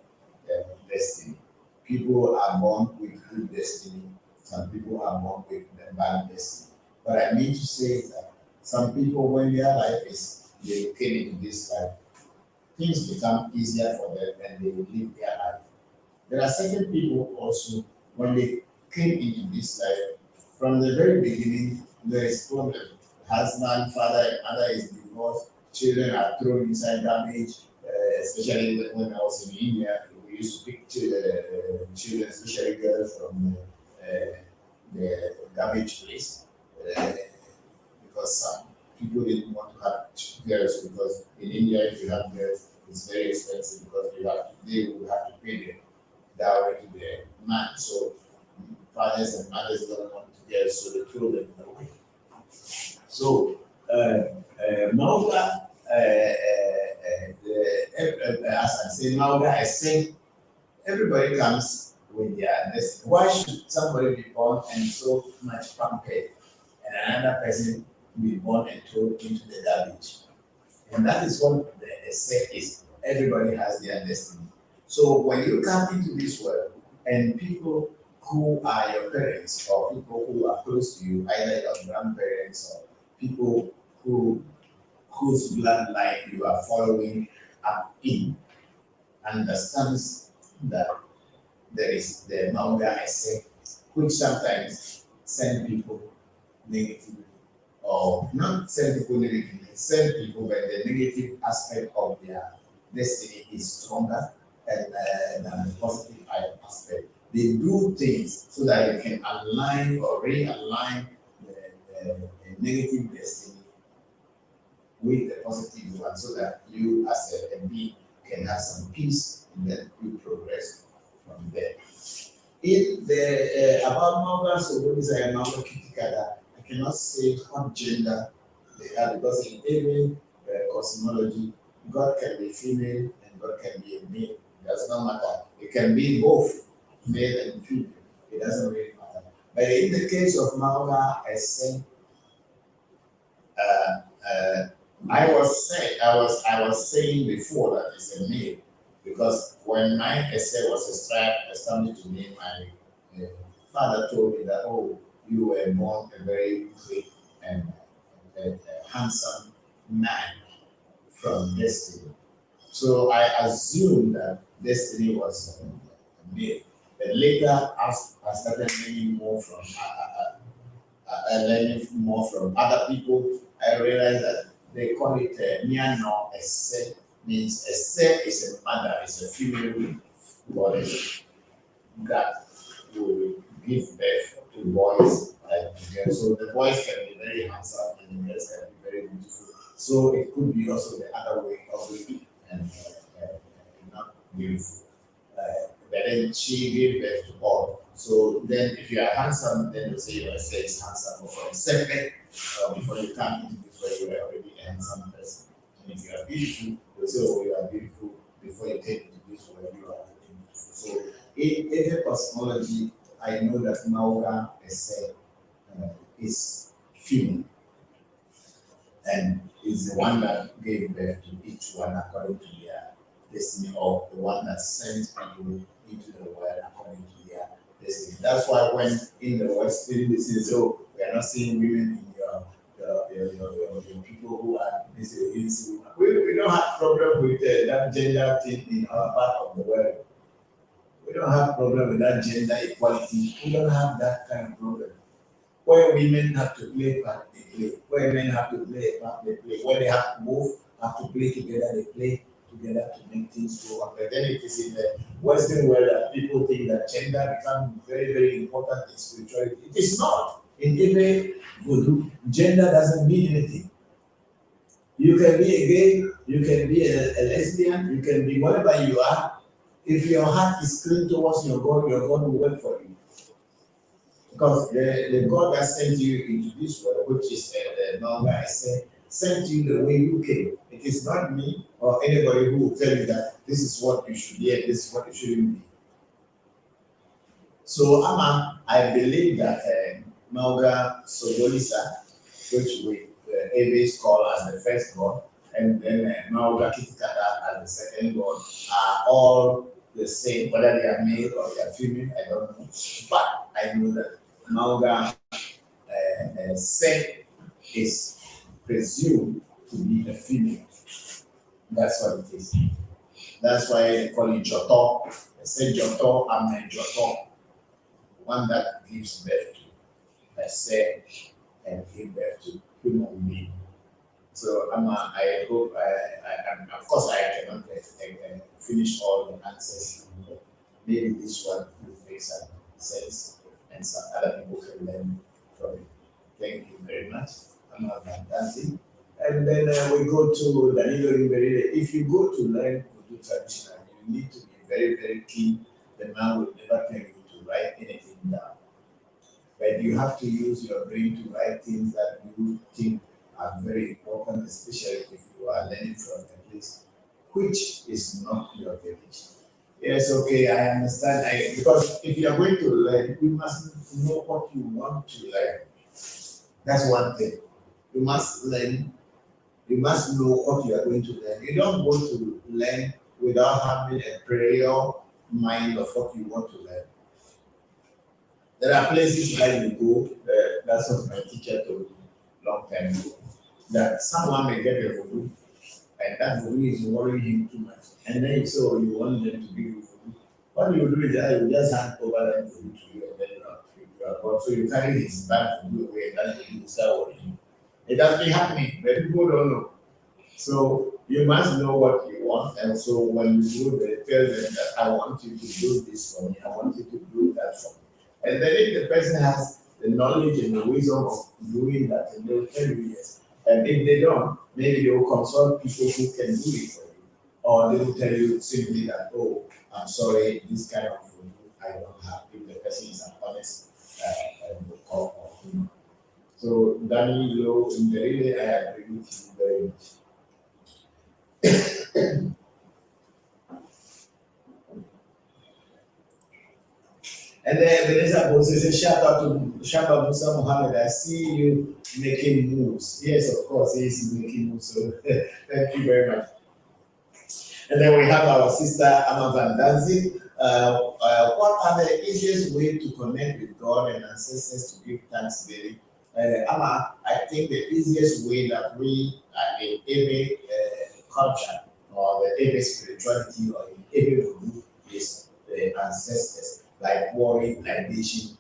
destiny. People are born with good destiny. Some people are born with the bad destiny. What I mean to say is that some people, when their life is, they came into this life, things become easier for them and they live their life. There are certain people also, when they came into this life, from the very beginning, there is problem. Husband, father, and mother is divorced, children are thrown inside garbage, especially when I was in India, we used to pick children, especially girls from the garbage place. Because some people didn't want to have girls because in India, if you have girls, it's very expensive because they will have to pay the dowry to the man. So fathers and mothers don't want girls, so they throw them away. So Mauga, as I say, Mauga, I say everybody comes with their destiny. Why should somebody be born and so much pampered? And another person be born and thrown into the garbage. And that is what the essay is. Everybody has their destiny. So when you come into this world and people who are your parents or people who are close to you, either your grandparents or people whose bloodline you are following up in, understands that there is the Mauga essay, which sometimes send people negatively, or not send people negatively, send people, but the negative aspect of their destiny is stronger than the positive aspect. They do things so that they can align or realign the negative destiny with the positive one, so that you as a being can have some peace and then you progress from there. In the about Mauga, so what is a Mauga Kitikada? I cannot say what gender they are because in every cosmology, God can be female and God can be a male. It does not matter. It can be both male and female. It doesn't really matter. But in the case of Mauga, I say, I was saying before that it's a male because when my essay was established to me, my father told me that, oh, you were born a very great and handsome man from destiny. So I assumed that destiny was male. But later, as I started learning more from other people, I realized that they call it Miano Ese, means Ese is a mother, is a female goddess that will give birth to boys and girls. So the boys can be very handsome and the girls can be very beautiful. So it could be also the other way of it and not beautiful. But then she gave birth to all. So then if you are handsome, then you say your essay is handsome. But for a second, before you come into this world, you are already a handsome person. And if you are beautiful, you say, oh, you are beautiful. Before you take into this world, you are beautiful. So in every cosmology, I know that Mauga essay is female. And is the one that gave birth to each one according to their destiny, or the one that sends people into the world according to their destiny. That's why when in the Western, this is so we are not seeing women in your people who are this women. We don't have problem with that gender thing in our part of the world. We don't have problem with that gender equality. We don't have that kind of problem. Where women have to play part, they play. Where men have to play a part, they play. Where they have to both have to play together, they play together to make things go on. But then it is in the Western world that people think that gender becomes very, very important in spirituality. It is not. In Ewe Vodu, gender doesn't mean anything. You can be a gay, you can be a lesbian, you can be whatever you are. If your heart is clean towards your God will work for you. Because the God that sent you into this world, which is the number I said, sent you the way you came. It is not me or anybody who will tell you that this is what you should be and this is what you shouldn't be. So I believe that Mauga Sodolisa, which we Ewe call as the first God, and then Mauga Kitikata as the second God, are all the same, whether they are male or they are female, I don't know. But I know that Mauga set is presumed to be a female. That's what it is. That's why they call it Joto. They say Joto, I'm a Joto. One that gives birth to a say and give birth to human being. So I hope of course I cannot finish all the answers. Maybe this one will make some sense and some other people can learn from it. Thank you very much. I'm not fantastic. And then we go to Danilo Imberide. If you go to learn Voodoo traditional, you need to be very, very keen. The man will never tell you to write anything down. But you have to use your brain to write things that you think are very important, especially if you are learning from a place which is not your village. Yes, okay, I understand. Because if you are going to learn, you must know what you want to learn. That's one thing. You must learn. You must know what you are going to learn. You don't go to learn without having a prayer mind of what you want to learn. There are places where you go, that's what my teacher told me long time ago, that someone may get a voodoo, and that voodoo is worrying him too much. And then so you want them to give you voodoo. What you do is that you just hand over that voodoo to you, and then you are gone. So you carry his bag voodoo away, and then you start worrying. It has been happening, but people don't know. So you must know what you want, and so when you go there, tell them that I want you to do this for me, I want you to do that for me. And then if the person has the knowledge and the wisdom of doing that, and they'll tell you yes. And if they don't, maybe they will consult people who can do it for you. Or they will tell you simply that, oh, I'm sorry, this kind of food I don't have. If the person is an honest or human. So Danny Low, in the relay, I agree with you very much. And then Vanessa Bose says, shout out to Shaba Musa Muhammad. I see you making moves. Yes, of course, he is making moves. So thank you very much. And then we have our sister Amma Van Danzig. What are the easiest way to connect with God and ancestors to give thanks daily? Amma, I think the easiest way that we in every culture or the every spirituality or in every group is the ancestors, like pouring libation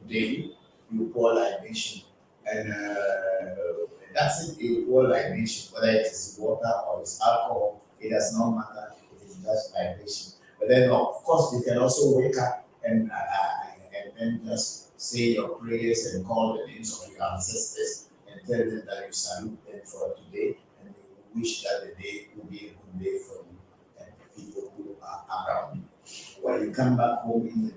daily. You pour libation, and that's it. You pour libation, whether it is water or it's alcohol, it does not matter. It is just libation. But then, of course, you can also wake up and then just say your prayers and call the names of your ancestors and tell them that you salute them for today and you wish that the day will be a good day for you and the people who are around you. When you come back home in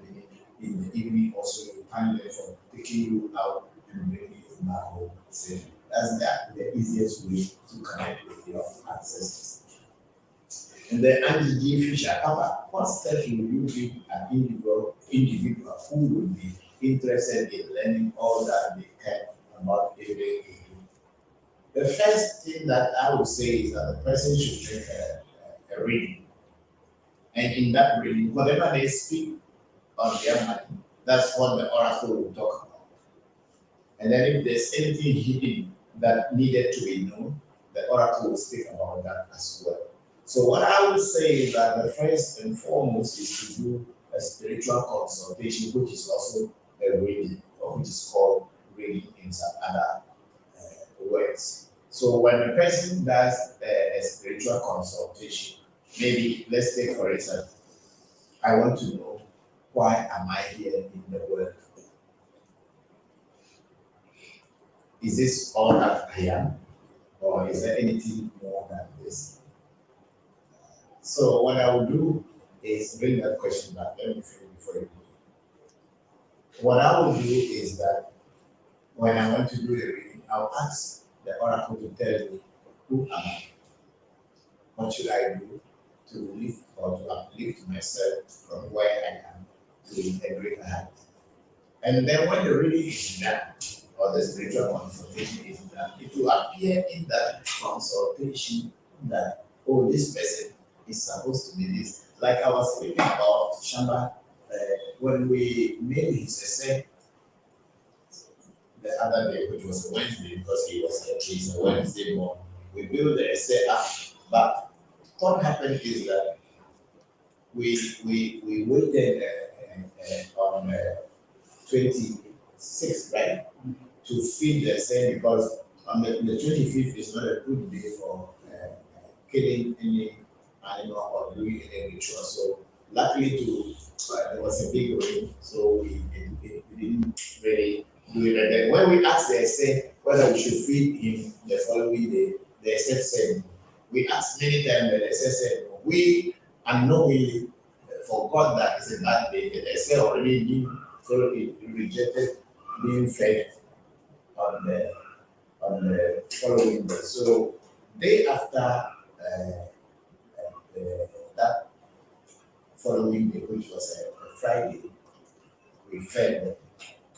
the evening, also you thank them for taking you out and bringing you back home safely. That's the easiest way to connect with your ancestors. And then Andy G. Fisher, Papa, what steps will you give an individual who would be interested in learning all that they can about everything? The first thing that I would say is that the person should take a reading. And in that reading, whatever they speak on their money, that's what the oracle will talk about. And then if there's anything hidden that needed to be known, the oracle will speak about that as well. So what I would say is that the first and foremost is to do a spiritual consultation, which is also a reading, or which is called reading in some other words. So when a person does a spiritual consultation, maybe let's take for instance, I want to know why am I here in the world? Is this all that I am? Or is there anything more than this? So what I will do is bring that question back. Let me finish before you do. what I will do is that when I want to do the reading, I'll ask the oracle to tell me who am I, what should I do to lift or to uplift myself from where I am to a greater height. And then when the reading is done, or the spiritual consultation is done, it will appear in that consultation that, oh, this person is supposed to be this. Like I was speaking about Shamba, when we made his essay the other day, which was a Wednesday, because he's a Wednesday born, we built the essay up. But what happened is that we waited on 26th, right, to feed the essay, because on the 25th is not a good day for killing any animal or doing any ritual. So luckily there was a big rain, so we didn't really do it. And then when we asked the essay whether we should feed him the following day, the essay said, we asked many times, but the essay said, we unknowingly forgot that it's a bad day. The essay already knew, so it rejected being fed on the following day. So day after that following day, which was a Friday, we fed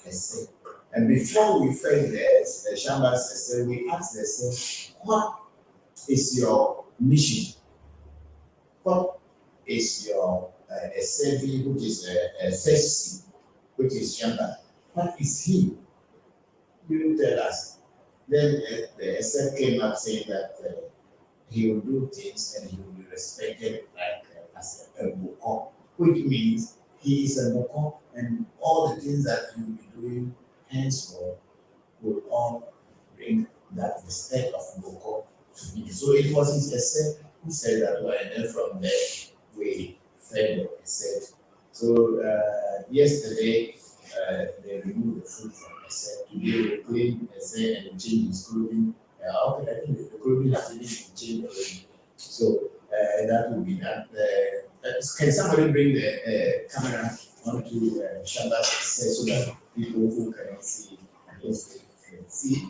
the essay. And before we fed the Shambha's essay, we asked the essay, what is your mission? What is your essay, which is a sesi, which is Shambha? What is he? You tell us. Then the essay came up saying that he will do things and he will be respected like as a Bokor, which means he is a Bokor, and all the things that he will be doing henceforth will all bring that respect of Bokor to him. So it was his essay who said that one, and then from there we fed the essay. So yesterday they removed the food from essay. Today we cleaned essay and changed his clothing. Okay, I think the clothing has been changed already. So that will be done. Can somebody bring the camera onto Shambha's essay so that people who cannot see can see?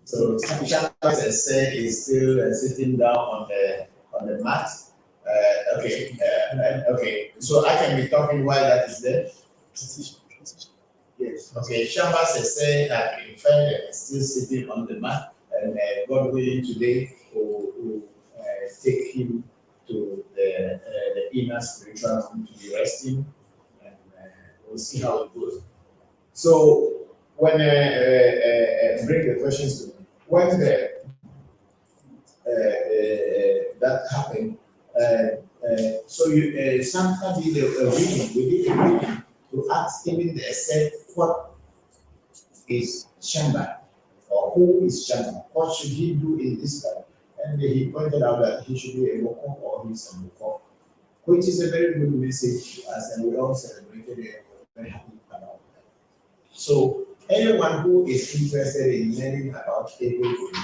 So Shambha's essay is still sitting down on the mat. Okay. So I can be talking while that is there. Yes. Okay. Shambha's essay has been fed and is still sitting on the mat, and God willing, today will take him to the inner spiritual room to be resting, and we'll see how it goes. So when bring the questions to me, when that happened, so you sometimes did a reading. We did a reading to ask even the essay, what is Shambha, or who is Shambha? What should he do in this life? And he pointed out that he should be a Bokor, or he's a Bokor, which is a very good message to us, and we all celebrated it. We're very happy about that. So anyone who is interested in learning about Ewe Vodu,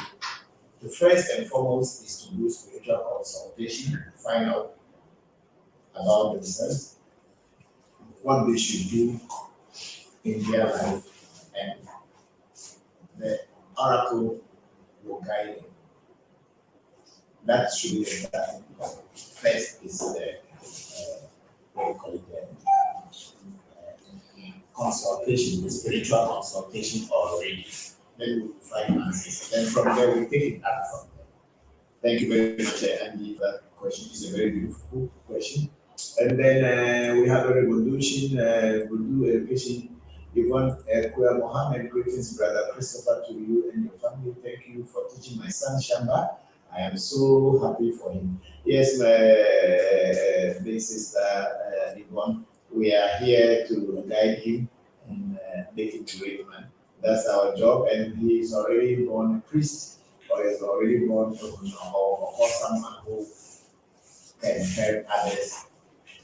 the first and foremost is to do spiritual consultation to find out about themselves, what they should do in their life, and the oracle will guide them. That should be the starting point. First is the what we call it, consultation, the spiritual consultation already. Then we will find answers. Then from there we take it up from there. Thank you very much, Andy. That question is a very beautiful question. And then we have a revolution, Vodu education. Yvonne Kuya Mohammed, greetings, Brother Christopher, to you and your family. Thank you for teaching my son Shambha. I am so happy for him. Yes, my big sister Yvonne, we are here to guide him and make him great man. That's our job, and he is already born a priest, or is already born or someone who can help others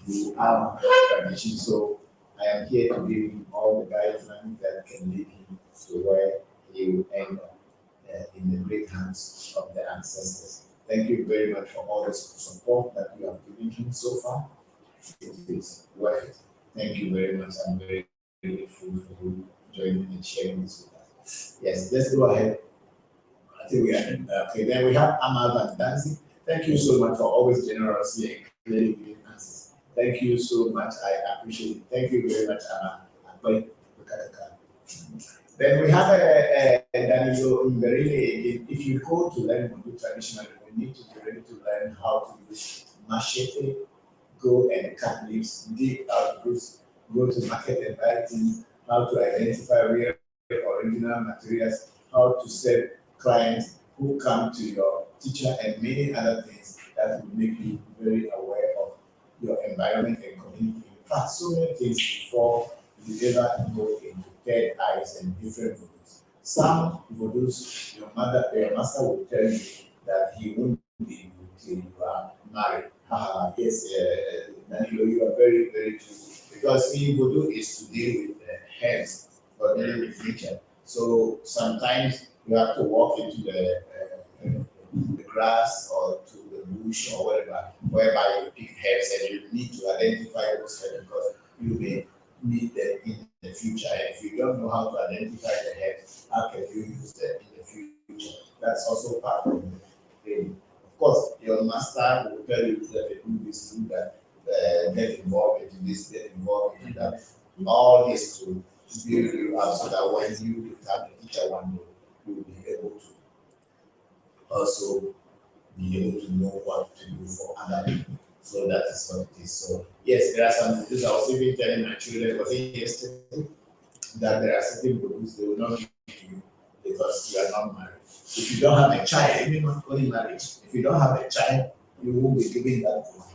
through our tradition. So I am here to give him all the guidelines that can lead him ancestors. Thank you very much for all the support that you have given him so far. It is worth it. Thank you very much. I'm very grateful for you joining and sharing this with us. Yes, let's go ahead. I think we are okay. Then we have Amal Van Danzig. Thank you so much for always generously and clearly giving answers. Thank you so much. I appreciate it. Thank you very much, Amal. Then we have Danilo Mberile. If you go to learn Vodu traditionally, you need to be ready to learn how to use machete, go and cut leaves, dig out roots, go to market and buy things, how to identify real original materials, how to serve clients who come to your teacher, and many other things that will make you very aware of your environment and community. In fact, so many things before you ever go into third eyes and different vodus. Some vodus, your master will tell you that he won't be until you are married. Yes, Danilo, you are very, very true. Because see, voodoo is to deal with herbs or dealing with nature. So sometimes you have to walk into the grass or to the bush or whatever, whereby you pick herbs and you need to identify those herbs because you may need them in the future. And if you don't know how to identify the herbs, how can you use them in the future? That's also part of the training. Of course, your master will tell you that do this, do that, get involved into this, get involved into that. All this to build you up so that when you become a teacher one day, you will be able to also be able to know what to do for other people. So that is what it is. So yes, there are some things I was even telling my children, was it yesterday, that there are certain books they will not give you because you are not married. If you don't have a child, even not only marriage, if you don't have a child, you won't be giving that book.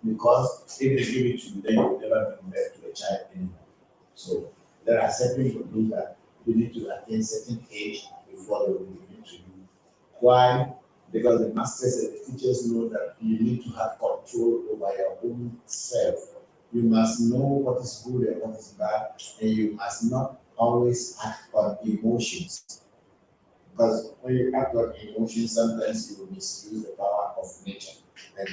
Because if they give it to you, then you will never be married to a child anymore. So there are certain books that you need to attain certain age before they will give it to you. Why? Because the masters and the teachers know that you need to have control over your own self. You must know what is good and what is bad, and you must not always act on emotions. Because when you act on emotions, sometimes you will misuse the power of nature. And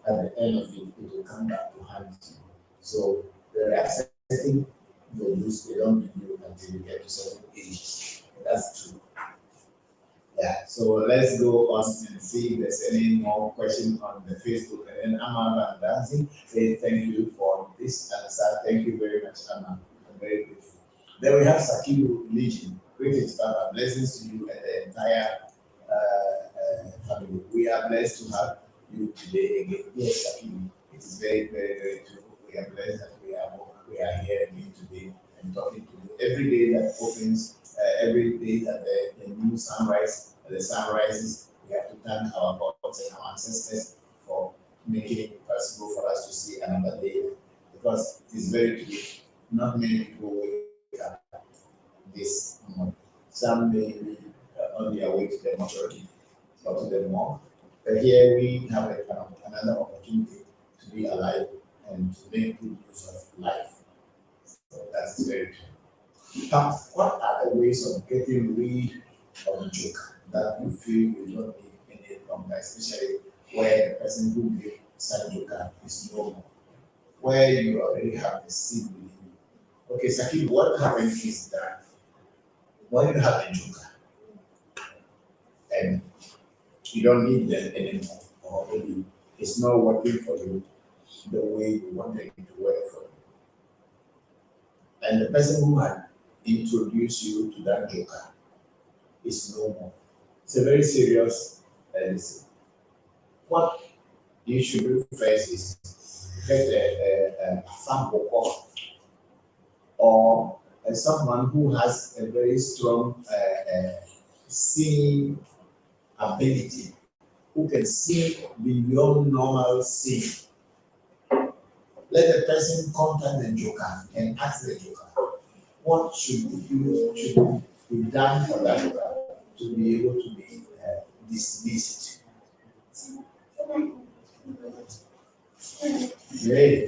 at the end of it, it will come back to haunt you. So there are certain values they don't give you until you get to certain age. That's true. Yeah, so let's go on and see if there's any more questions on the Facebook. And then Amma Van Dancing say thank you for this answer. Thank you very much, Amma. I'm very grateful. Then we have Sakibu Legion. Greetings, Papa. Blessings to you and the entire family. We are blessed to have you today again. Yes, Sakibu. It is very, very, very true. We are blessed that we are here again today and talking to you. Every day that opens, every day that the new the sun rises, we have to thank our gods and our ancestors for making it possible for us to see another day. Because it is very true, not many people wake up this morning. Some may be on their way to the mortuary or to the morgue. But here we have another opportunity to be alive and to make good use of life. So that's very true. Now, what are the ways of getting rid of the joke that you feel you don't need any longer, especially where the person who gave such joker is no more, where you already have the seed within you? Okay, Saki, what happens is that when you have a joker and you don't need them anymore, or maybe it's not working for you the way you wanted it to work for you, and the person who had introduced you to that joker is no more. It's a very serious lesson. What you should do first is get a Bokor or someone who has a very strong seeing ability, who can see beyond normal seeing. Let the person contact the joker and ask the joker, what should be done for that joker to be able to be dismissed? Yeah.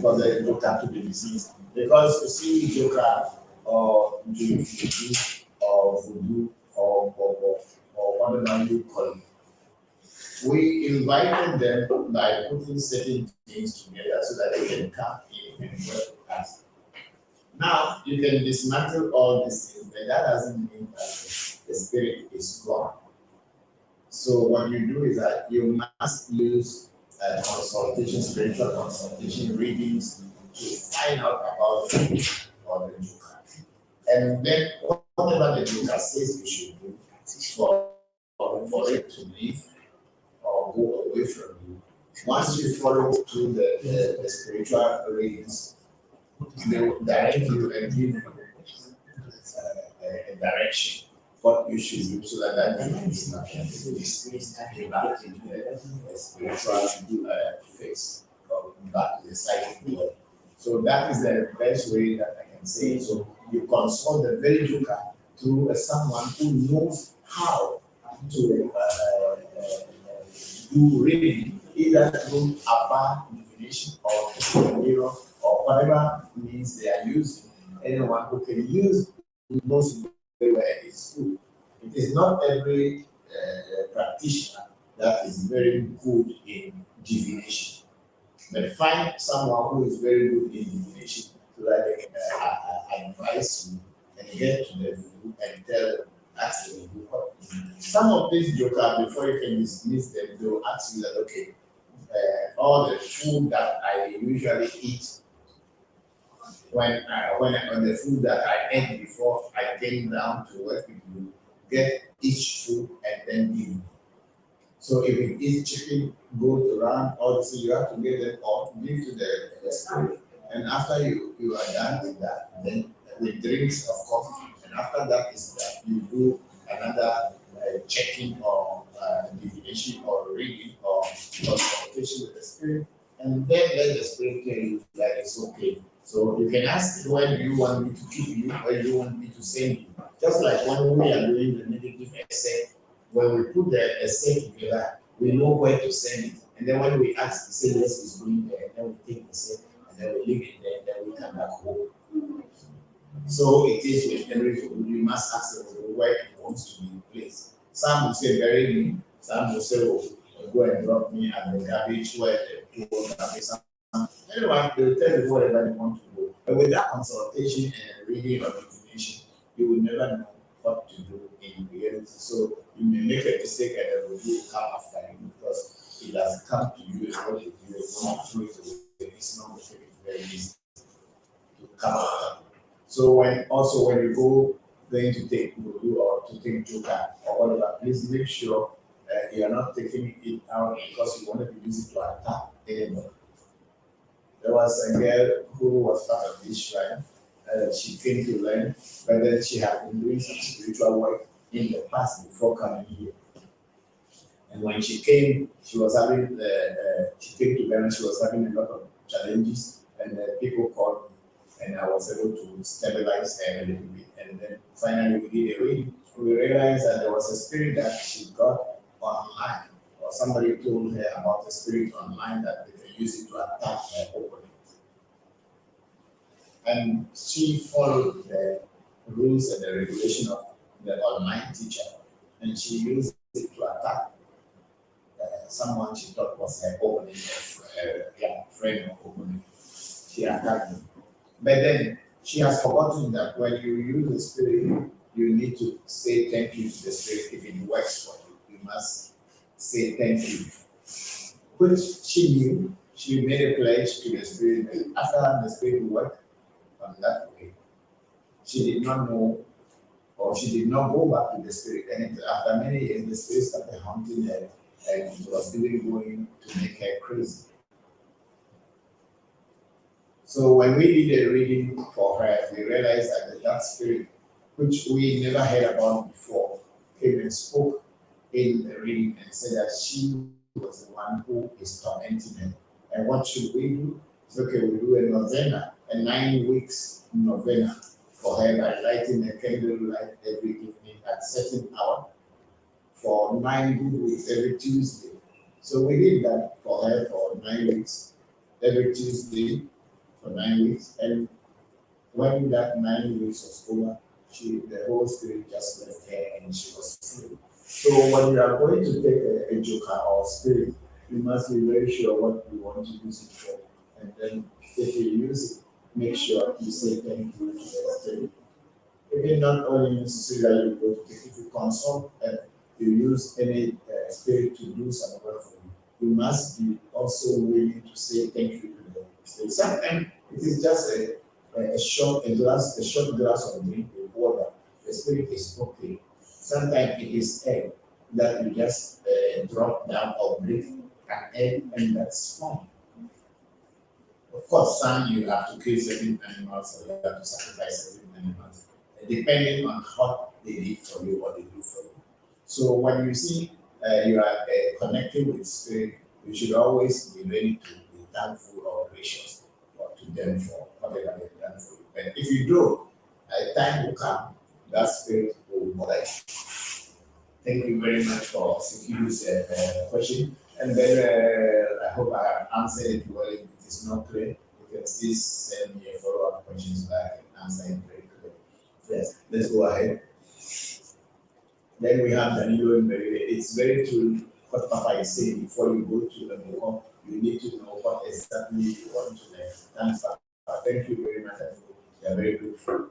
For the joker to be dismissed. Because you see joker or juju or voodoo or ordinary colleague. We invited them by putting certain things together so that they can come in and work with us. Now, you can dismantle all these things, but that doesn't mean that the spirit is gone. So what you do is that you must use consultation, spiritual consultation, readings to find out about the or the Juka. And then whatever the Juka says you should do for it to leave or go away from you. Once you follow through the spiritual readings, they will direct you and give you a direction what you should do so that demon is not dismissed back into the spiritual phase or back to the psychic world. So that is the best way that I can say. So you consult the very joker through someone who knows how to do reading, either through Abba divination or mirror or whatever means they are using. Anyone who can use knows very well is good. It is not every practitioner that is very good in divination. But find someone who is very good in divination so that they can advise you and get to the view and tell them, ask them what. Some of these jokers, before you can dismiss them, they will ask you that, okay, all the food that I usually eat when the food that I ate before I came down to work with you, get each food and then give. So if it is chicken, goat, ram, all this, you have to get them all, give to the spirit. And after you are done with that, then with drinks, of course, and after that is that you do another checking or divination or reading or consultation with the spirit, and then let the spirit tell you that it's okay. So you can ask, when do you want me to keep you, where do you want me to send you? Just like when we are doing the negative essay, when we put the essay together, we know where to send it. And then when we ask, we say, yes, it's going there, and then we take the essay, and then we leave it there, and then we come back home. So it is with every food. You must ask them where it wants to be placed. Some will say, bury me. Some will say, oh, go and drop me at the garbage where the poor garbage. Anyway, they'll tell you wherever they want to go. But with that consultation and reading of information, you will never know what to do in reality. So you may make a mistake and the review will come after you because it has come to you as what you do. It's not through it away. It's not very easy to come after. So when you go going to take Vodu or to take Joker or whatever, please make sure you are not taking it out because you want to use it to attack anybody. There was a girl who was part of this shrine. She came to learn, but then she had been doing some spiritual work in the past before coming here. And when she came, she was having she came to learn. She was having a lot of challenges, and people called me, and I was able to stabilize her a little bit. And then finally, we did a reading. We realized that there was a spirit that she got online, or somebody told her about the spirit online that they can use it to attack her opponent. And she followed the rules and the regulation of the online teacher, and she used it to attack someone she thought was her opponent, friend or opponent. She attacked him. But then she has forgotten that when you use the spirit, you need to say thank you to the spirit if it works for you. You must say thank you. Which she knew. She made a pledge to the spirit. After the spirit worked on that way, she did not know, or she did not go back to the spirit. And after many years, the spirit started haunting her, and it was even going to make her crazy. So when we did a reading for her, we realized that spirit, which we never heard about before, came and spoke in the reading and said that she was the one who is tormenting her. And what should we do? It's okay, we do a novena, a 9 weeks novena for her by lighting a candle light every evening at certain hour for 9 good weeks every Tuesday. So we did that for her for 9 weeks, every Tuesday for 9 weeks. And when that 9 weeks was over, the whole spirit just left her and she was free. So when you are going to take a joker or spirit, you must be very sure what you want to use it for. And then if you use it, make sure you say thank you to the spirit. Even not only necessarily that you go to take, if you consult and you use any spirit to do some work for you, you must be also willing to say thank you to the spirit. Sometimes it is just a short glass of drink with water. The spirit is okay. Sometimes it is egg that you just drop down or break an egg, and that's fine. Of course, some you have to kill certain animals or you have to sacrifice certain animals, depending on what they did for you or they do for you. So when you see you are connecting with spirit, you should always be ready to be thankful or gracious or to them for whatever they've done for you. But if you do, a time will come, that spirit will bother you. Thank you very much for Sekiru's question. And then I hope I have answered it well. If it is not clear, you can still send me a follow-up questions back and answer it very clearly. Yes, let's go ahead. Then we have Danilo in Berry. It's very true what Papa is saying. Before you go to the Bokor, you need to know what exactly you want to learn. Thanks, Papa. Thank you very much. You are very grateful.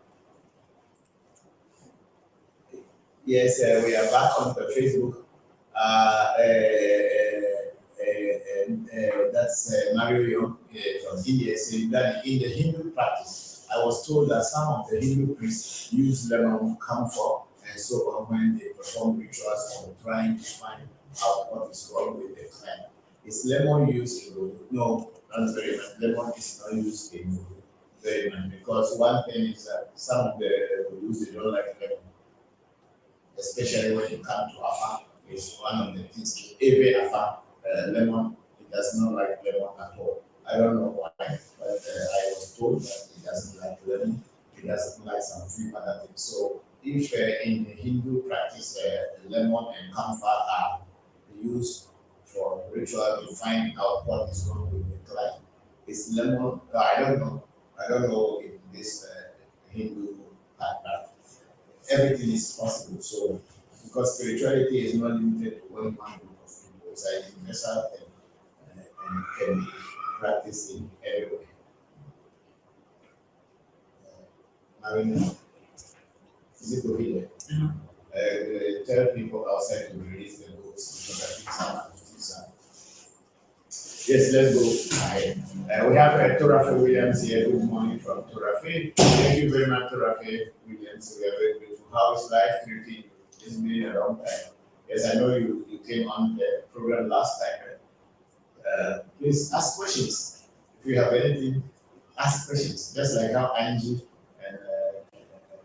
Yes, we are back on the Facebook. That's Mario Young from India saying that in the Hindu practice, I was told that some of the Hindu priests use lemon camphor and so on when they perform rituals or trying to find out what is wrong with the client. Is lemon used in voodoo? No, not very much. Lemon is not used in voodoo very much because one thing is that some of the voodoos they don't like lemon, especially when you come to Afa. It's one of the things to Ewe Afa, lemon, it does not like lemon at all. I don't know why, but I was told that it doesn't like lemon, it doesn't like some few other things. So if in the Hindu practice, lemon and camphor are used for ritual to find out what is wrong with the client, is lemon, I don't know. I don't know in this Hindu practice. Everything is possible. So, because spirituality is not limited to only one group of people, it's like universal and can be practiced in everywhere. Marina, is it prohibited? Tell people outside to release the books because I think some have to some. Yes, let's go ahead. We have Torafe Williams here. Good morning from Torafe. Thank you very much, Torafe Williams. We are very grateful. How is life treating you? It's been a long time. Yes, I know you came on the program last time. Please ask questions. If you have anything, ask questions. Just like how Angie and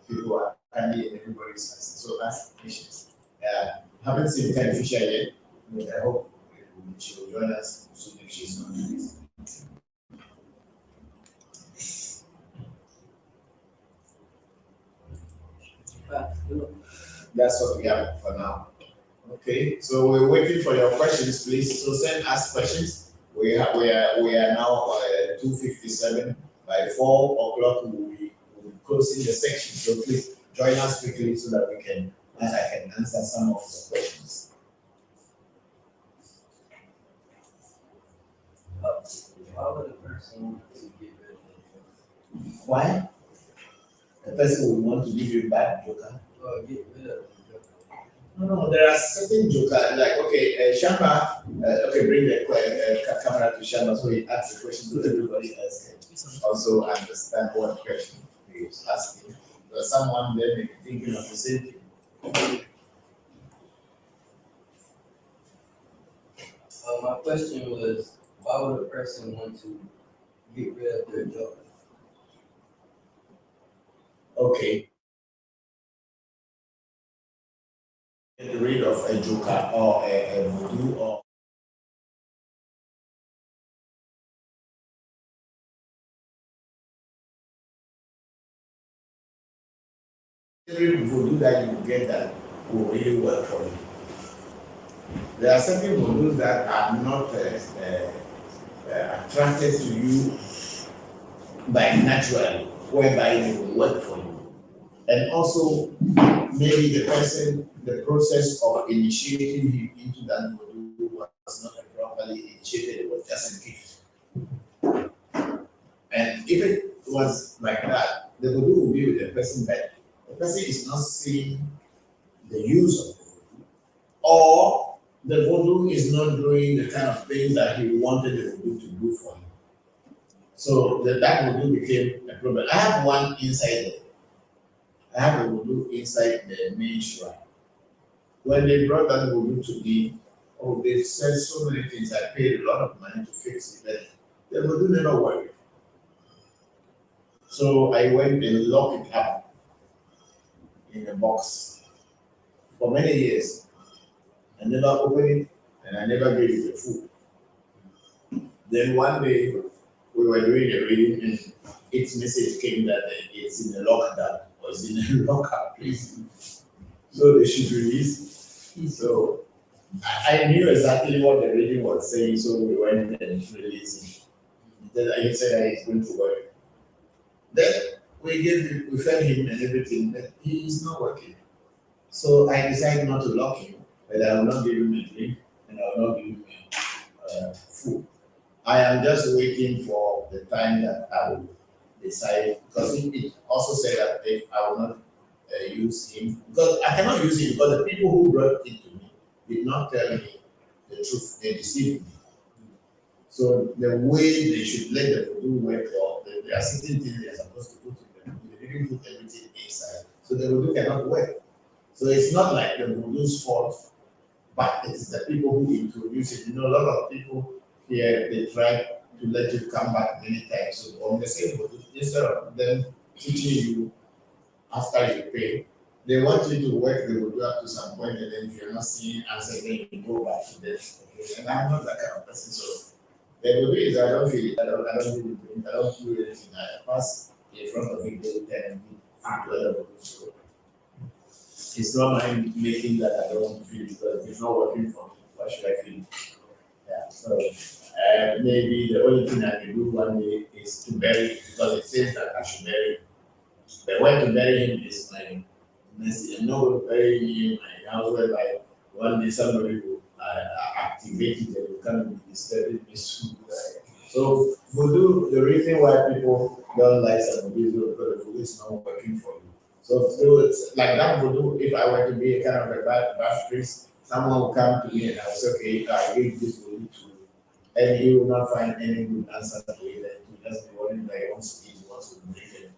people are kindly and everybody's asking. So ask questions. Haven't seen Ken Fisher yet, but I hope she will join us soon if she's not busy. That's what we have for now. Okay, so we're waiting for your questions, please. So send us questions. We are now 2:57. By 4 o'clock we'll be closing the section. So please join us quickly so that I can answer some of the questions. Why would a person want to get rid of it? Why? The person will want to give you back joker. Or get rid of it. No, there are certain joker like Shamba. Okay, bring the camera to Shamba so he asks the question so everybody else can also understand what question he is asking. Because someone there may be thinking of the same thing. My question was, why would a person want to get rid of their joker? Okay. Get rid of a joker or a voodoo or every voodoo that you get that will really work for you. There are certain voodoos that are not attracted to you by naturally, whereby they will work for you. And also, maybe the process of initiating him into that Vodu was not properly initiated, it was just a gift. And if it was like that, the Vodu will be with the person, but the person is not seeing the use of the Vodu, or the Vodu is not doing the kind of things that he wanted the Vodu to do for him. So that Vodu became a problem. I have one inside there. I have a Vodu inside the main shrine. When they brought that Vodu to me, oh, they said so many things. I paid a lot of money to fix it, but the Vodu never worked. So I went and locked it up in a box for many years. I never opened it and I never gave it the food. Then one day we were doing a reading and its message came that it's in the lockdown or it's in the lockup, please. So they should release. So I knew exactly what the reading was saying, so we went and released it. Then he said that he's going to work. Then we fed him and everything, but he is not working. So I decided not to lock him, but I will not give him a drink and I will not give him food. I am just waiting for the time that I will decide, because it also said that if I will not use him, because I cannot use him because the people who brought it to me did not tell me the truth, they deceived me. So the way they should let the Vodu work, or there are certain things they are supposed to put in them, they didn't put everything inside. So the Vodu cannot work. So it's not like the Vodu's fault, but it's the people who introduce it. You know, a lot of people here, they try to let you come back many times. So on the same Vodu, instead of them teaching you after you pay, they want you to work the Vodu up to some point, and then if you're not seeing answer, then you go back to this. Okay? And I'm not that kind of person. So the Vodu is, I don't feel it, I don't do it, I don't do anything. I pass in front of it, they tell me to other Vodu. So it's not my making that I don't want to feel it, because if it's not working for me, why should I feel it? Yeah, so maybe the only thing I can do one day is to bury it, because it says that I should bury it. But when to bury him is my message. I'm not going to bury him in my house whereby one day somebody will activate it and will come and be disturbing me soon. So Vodu, the reason why people don't like some Vodu is because the Vodu is not working for you. So it's like that Vodu, if I were to be a kind of a bad priest, someone will come to me and I'll say, okay, I gave this Vodu to you, and he will not find any good answer to it, and he will just be wondering that he wants to eat, he wants to drink it.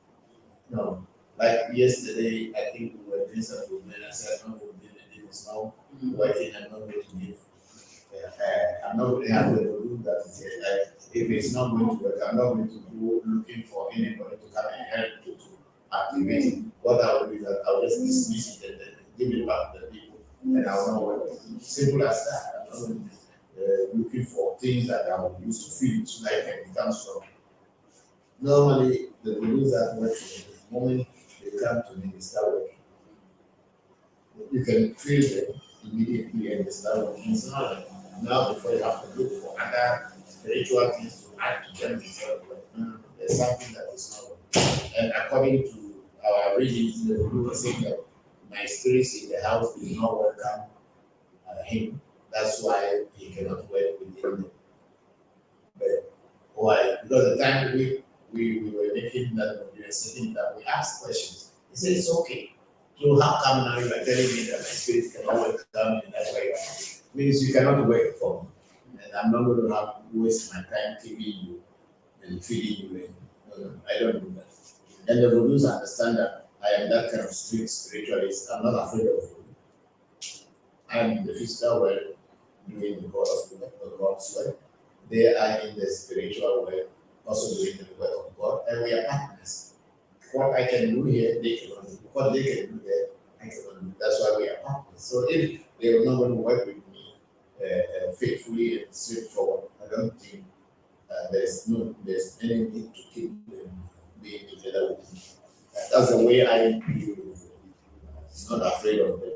No. Like yesterday, I think we were doing some food, and I said, I'm not going to give it, it is now working, I'm not going to give. I'm not going to have the Vodu that is here. Like, if it's not going to work, I'm not going to go looking for anybody to come and help to activate it. What I will do is that I'll just dismiss it and then give it back to the people, and I will not work. Simple as that. I'm not going to looking for things that I will use to feed it so that I can become strong. Normally, the Vodus that work for me, the moment they come to me, they start working. You can feel them immediately and they start working. It's not like now before you have to look for other spiritual things to add to them before you work. There's something that is not working. And according to our readings, the Vodu was saying that my spirits in the house do not welcome him. That's why he cannot work with him. But why? Because the time we were making that, we were sitting that we asked questions. He said, it's okay. So how come now you are telling me that my spirit cannot work down in that way? Means you cannot work for me. And I'm not going to have to waste my time keeping you and feeding you. No, I don't do that. And the Vodus understand that I am that kind of strict spiritualist. I'm not afraid of Vodu. I'm in the physical world doing the God's work. They are in the spiritual world, also doing the work of God, and we are partners. What I can do here, they cannot do. What they can do there, I cannot do. That's why we are partners. So if they are not going to work with me faithfully and straightforward, I don't think there's any need to keep them being together with me. That's the way I deal with them. I'm not afraid of them.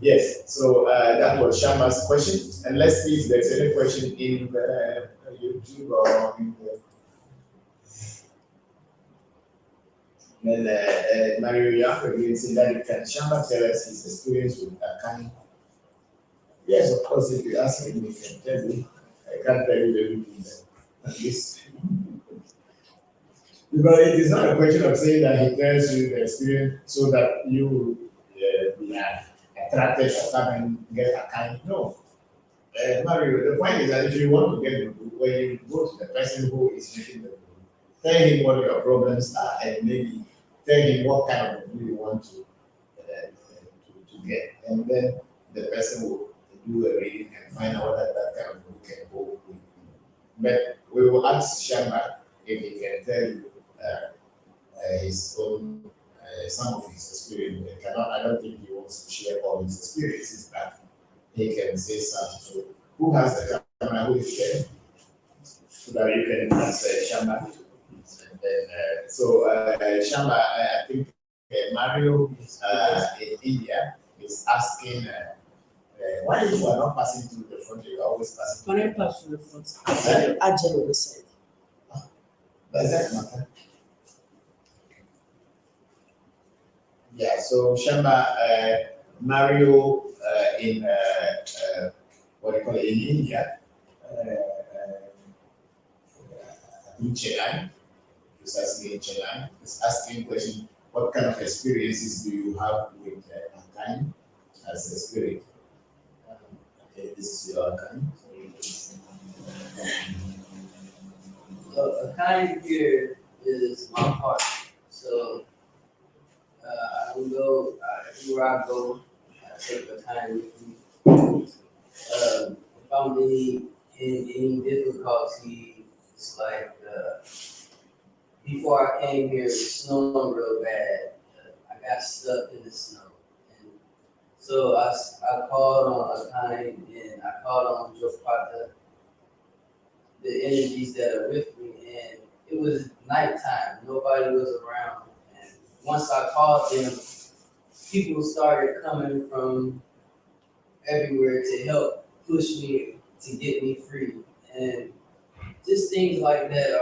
Yes, so that was Shama's question. And let's see if there's any question in the YouTube or in the. Then Mario Young again said that can Shamba tell us his experience with Akani? Yes, of course, if you ask him, he can tell you. I can't tell you everything there. At least. Because it is not a question of saying that he tells you the experience so that you be attracted to come and get Akani. No. Mario, the point is that if you want to get the book, when you go to the person who is making the book, tell him what your problems are and maybe tell him what kind of book you want to get. And then the person will do a reading and find out whether that kind of book can go with you. But we will ask Shamba if he can tell you his own, some of his experience. I don't think he wants to share all his experiences, but he can say something. So who has the camera? Who is there? So that you can ask Shamba. And then, Shamba, I think Mario in India is asking, why you are not passing through the front, you are always passing When I pass through the front, I generally say, does that matter? Yeah, so Shamba, Mario in what do you call it, in India, in Chennai, precisely in Chennai, is asking question, what kind of experiences do you have with Akani as a spirit? This is your Akani. A kind here is my heart. So I will go everywhere I go. I take the time with me. If I'm in any difficulty, it's like before I came here, it was snowing real bad. I got stuck in the snow, and so I called on Akani and I called on Jopata, the energies that are with me, and it was nighttime. Nobody was around, and once I called them, people started coming from everywhere to help push me to get me free, and just things like that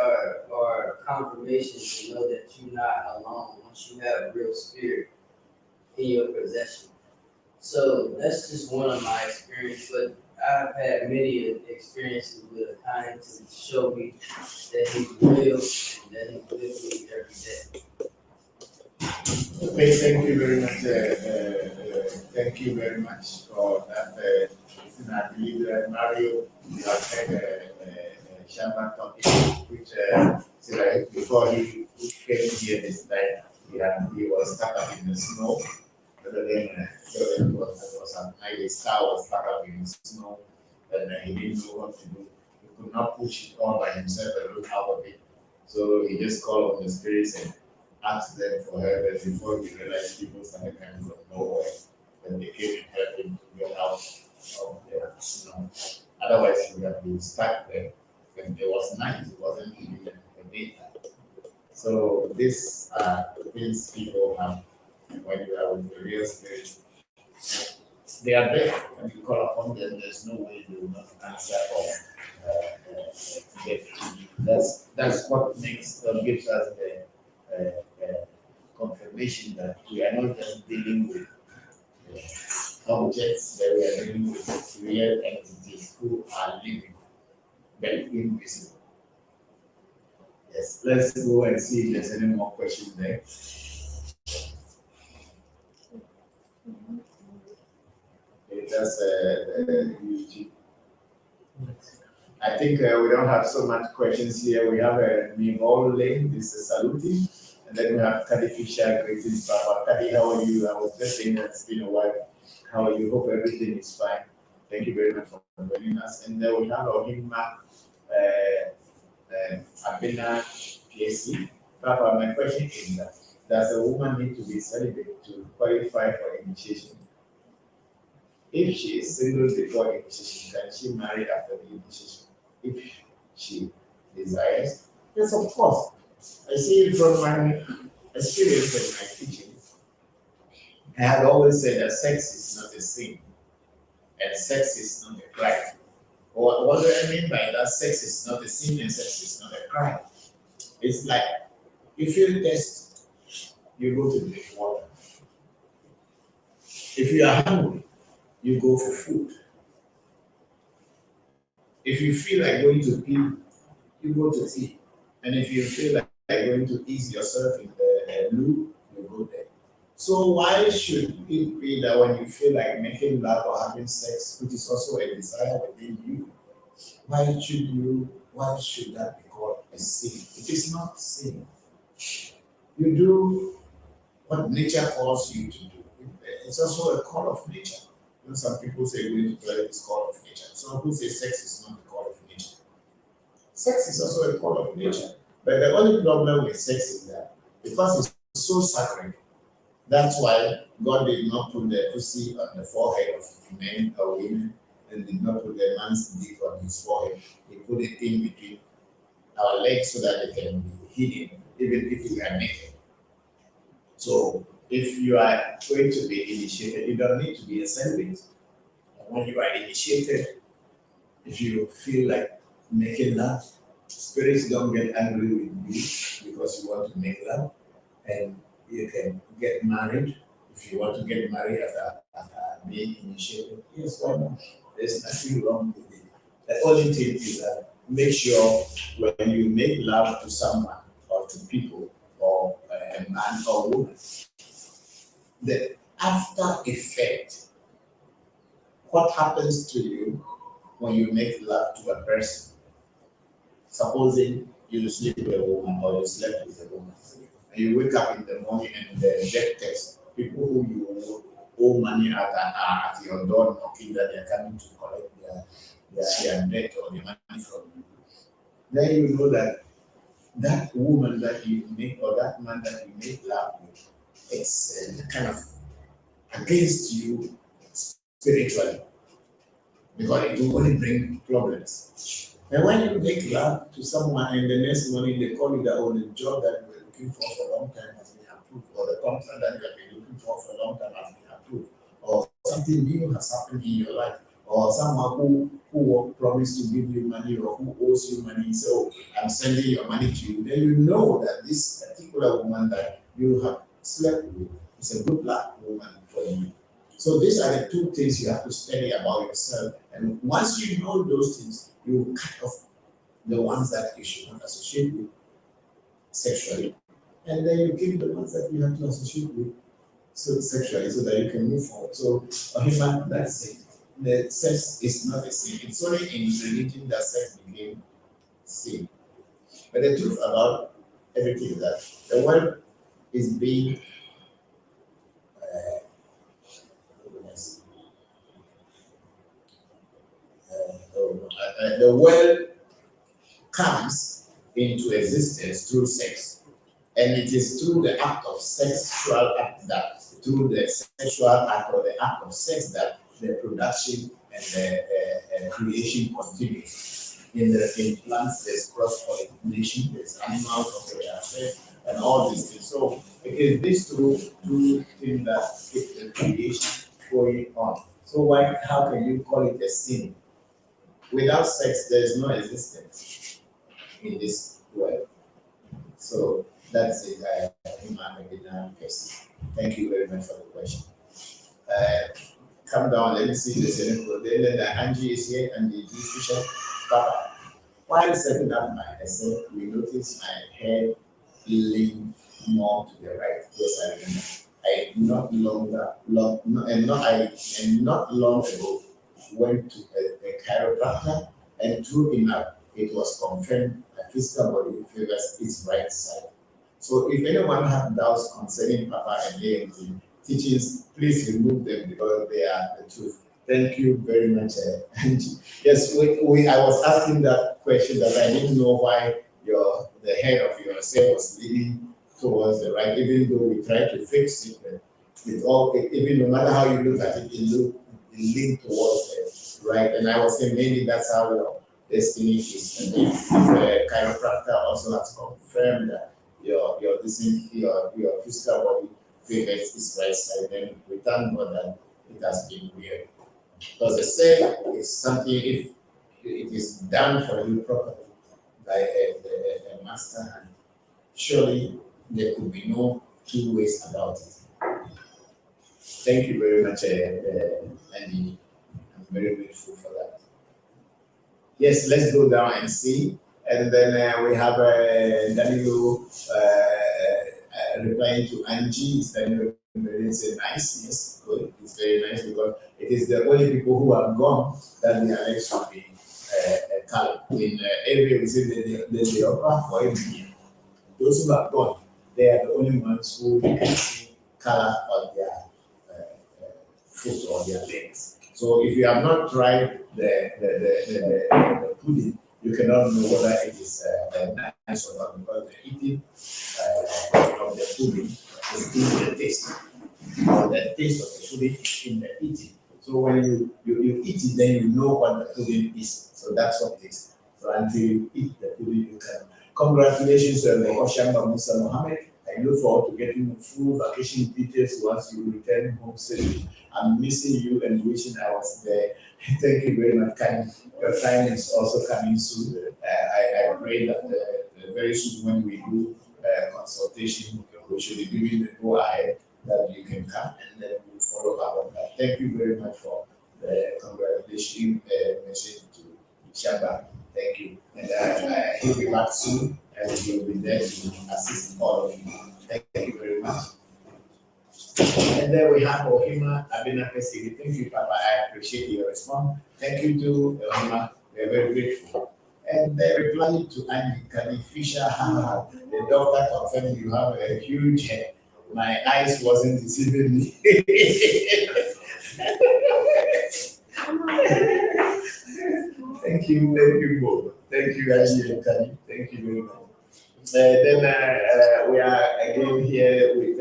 are confirmation to know that you're not alone once you have real spirit in your possession. So that's just one of my experiences, but I've had many experiences with a kind to show me that he's real and that he's with me every day. Okay, thank you very much. Thank you very much for that. And I believe that Mario, you have heard Shamba talking, which before he came here this night, he was stuck up in the snow. But then there was some his car was stuck up in the snow, and he didn't know what to do. He could not push it on by himself and look out of it. So he just called on the spirits and asked them for help. And before he realized, people started coming from nowhere, and they came and helped him to get out of the snow. Otherwise, he would have been stuck there. When there was night, it wasn't even a daytime. So these are things people have when you are with the real spirit. They are there. When you call upon them, there's no way they will not answer or get to you. That's what gives us the confirmation that we are not just dealing with objects, that we are dealing with real entities who are living, but invisible. Yes, let's go and see if there's any more questions there. Okay, that's I think we don't have so much questions here. We have a Mingol Lane, this is saluting, and then we have Kadi Fisher, greetings, Papa. Kadi, how are you? I was just saying that it's been a while. How are you? Hope everything is fine. Thank you very much for joining us. And then we have Ohima Abena PSC. Papa, my question is that does a woman need to be celibate to qualify for initiation? If she is single before initiation, can she marry after the initiation? If she desires? Yes, of course. I see it from my experience and my teaching. I had always said that sex is not a sin, and sex is not a crime. What do I mean by that? Sex is not a sin and sex is not a crime. It's like you feel test you go to drink water. If you are hungry, you go for food. If you feel like going to pee, you go to pee. And if you feel like going to ease yourself in the loo, you go there. So why should it be that when you feel like making love or having sex, which is also a desire within you, why should that be called a sin? It is not sin. You do what nature calls you to do. It's also a call of nature. Some people say going to toilet is call of nature. Some people say sex is not a call of nature. Sex is also a call of nature. But the only problem with sex is that because it's so sacred, that's why God did not put the pussy on the forehead of men or women and did not put the man's dick on his forehead. He put it in between our legs so that they can be hidden, even if we are naked. So if you are going to be initiated, you don't need to be a celibate. When you are initiated, if you feel like making love, spirits don't get angry with you because you want to make love, and you can get married. If you want to get married after being initiated, yes, why not? There's nothing wrong with it. The only thing is that make sure when you make love to someone or to people or a man or woman, the after effect, what happens to you when you make love to a person? Supposing you sleep with a woman or you slept with a woman, and you wake up in the morning and the death test, people who you owe money are at your door knocking that they're coming to collect their debt or the money from you. Then you know that that woman that you make or that man that you make love with, it's kind of against you spiritually because it will only bring problems. And when you make love to someone and the next morning they call you that the job that you were looking for a long time has been approved, or the contract that you have been looking for a long time has been approved, or something new has happened in your life, or someone who promised to give you money or who owes you money, so I'm sending your money to you, then you know that this particular woman that you have slept with is a good luck woman for you. So these are the two things you have to study about yourself. And once you know those things, you cut off the ones that you should not associate with sexually. And then you keep the ones that you have to associate with sexually so that you can move forward. So, Ohima, that's it. The sex is not a sin. It's only in religion that sex became sin. But the truth about everything is that the world is being the world comes into existence through sex, and it is through the act of sexual act that through the sexual act or the act of sex that the production and the creation continues. In plants, there's cross pollination, there's animals of the affair, and all these things. So it is these two things that keep the creation going on. So how can you call it a sin? Without sex, there is no existence in this world. So that's it. Thank you very much for the question. Come down, let me see the cynical. Then Angie is here and the G Fisher. Papa, while setting up my essay, we noticed my head leaning more to the right. Yes, I remember. I not long ago went to a chiropractor, and true enough, it was confirmed that physical body favors its right side. So if anyone has doubts concerning Papa and AMT teachings, please remove them because they are the truth. Thank you very much, Angie. Yes, I was asking that question that I didn't know why the head of your cell was leaning towards the right, even though we tried to fix it. Even no matter how you look at it, it leaned towards the right. And I was saying maybe that's how your destiny is. And if the chiropractor also has confirmed that your physical body favors its right side, then we thank God that it has been weird. Because the cell is something, if it is done for you properly by a master hand, surely there could be no two ways about it. Thank you very much, Andy. I'm very grateful for that. Yes, let's go down and see. And then we have Danilo replying to Angie. Is Danilo very say nice? Yes, good. It's very nice because it is the only people who have gone that the election will be colored. In every we say the upper for every year. Those who have gone, they are the only ones who can see color on their foot or their legs. So if you have not tried the pudding, you cannot know whether it is nice or not because the eating of the pudding is in the taste. Or the taste of the pudding is in the eating. So when you eat it, then you know what the pudding is. So that's what it is. So until you eat the pudding, you can. Congratulations to Oshamba Musa Mohammed. I look forward to getting full vacation details once you return home safely. I'm missing you and wishing I was there. Thank you very much, Kanye. Your time is also coming soon. I pray that very soon when we do consultation, we should be giving the go ahead that you can come and then we follow up on that. Thank you very much for the congratulation message to Shamba. Thank you. And he'll be back soon and he'll be there to assist all of you. Thank you very much. And then we have Ohima Abinakesi. Thank you, Papa. I appreciate your response. Thank you to Ohima. We are very grateful. And replying to Andy Kadi Fisher, the doctor confirmed you have a huge head. My eyes wasn't deceiving me. Thank you both. Thank you, Andy and Kadi. Thank you very much. Then we are again here with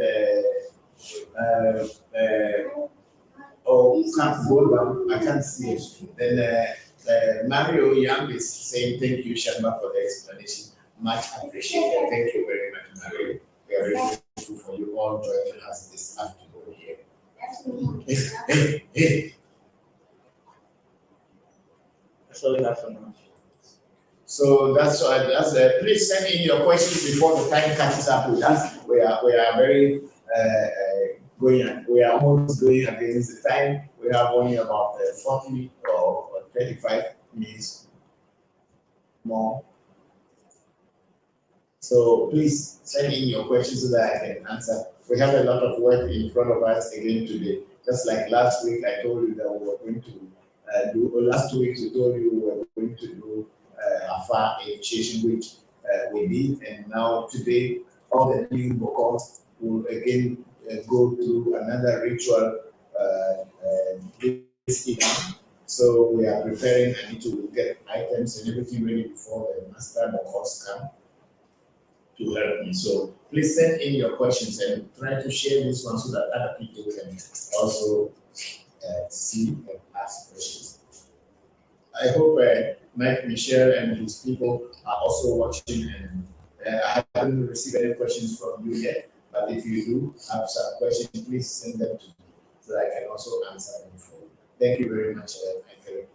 can't go down. I can't see it. Then Mario Young is saying thank you, Sharma, for the explanation. Much appreciated. Thank you very much, Mario. We are very grateful for you all joining us this afternoon here. That's all we have for now. So that's why. Please send in your questions before the time catches up with us. We are very going. We are almost going against the time. We have only about 40 or 35 minutes more. So please send in your questions so that I can answer. We have a lot of work in front of us again today. Just like last week, I told you that we were going to last 2 weeks, we told you we were going to do a far initiation, which we did. And now today, all the new Bokors will again go through another ritual this evening. So we are preparing. I need to get items and everything ready before the master Bokors come to help me. So please send in your questions and try to share this one so that other people can also see and ask questions. I hope Mike Michelle and his people are also watching, and I haven't received any questions from you yet, but if you do have some questions, please send them to me so that I can also answer them for you. Thank you very much, Michael.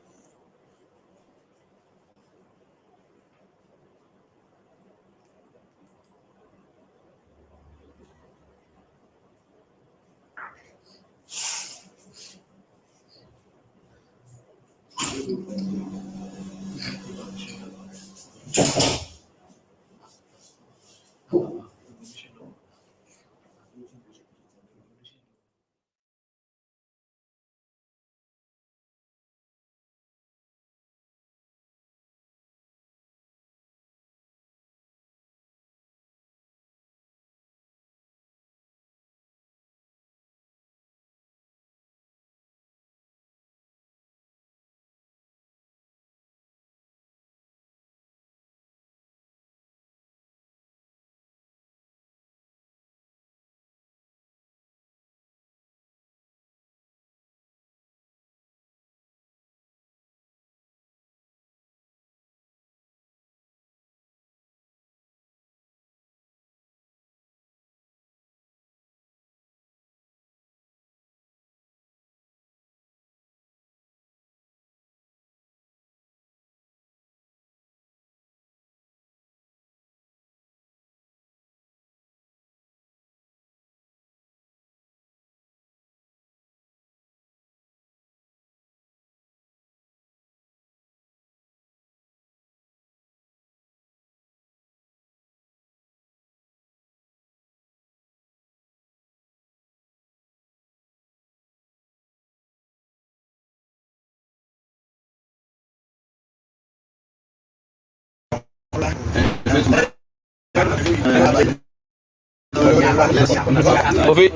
Coffee.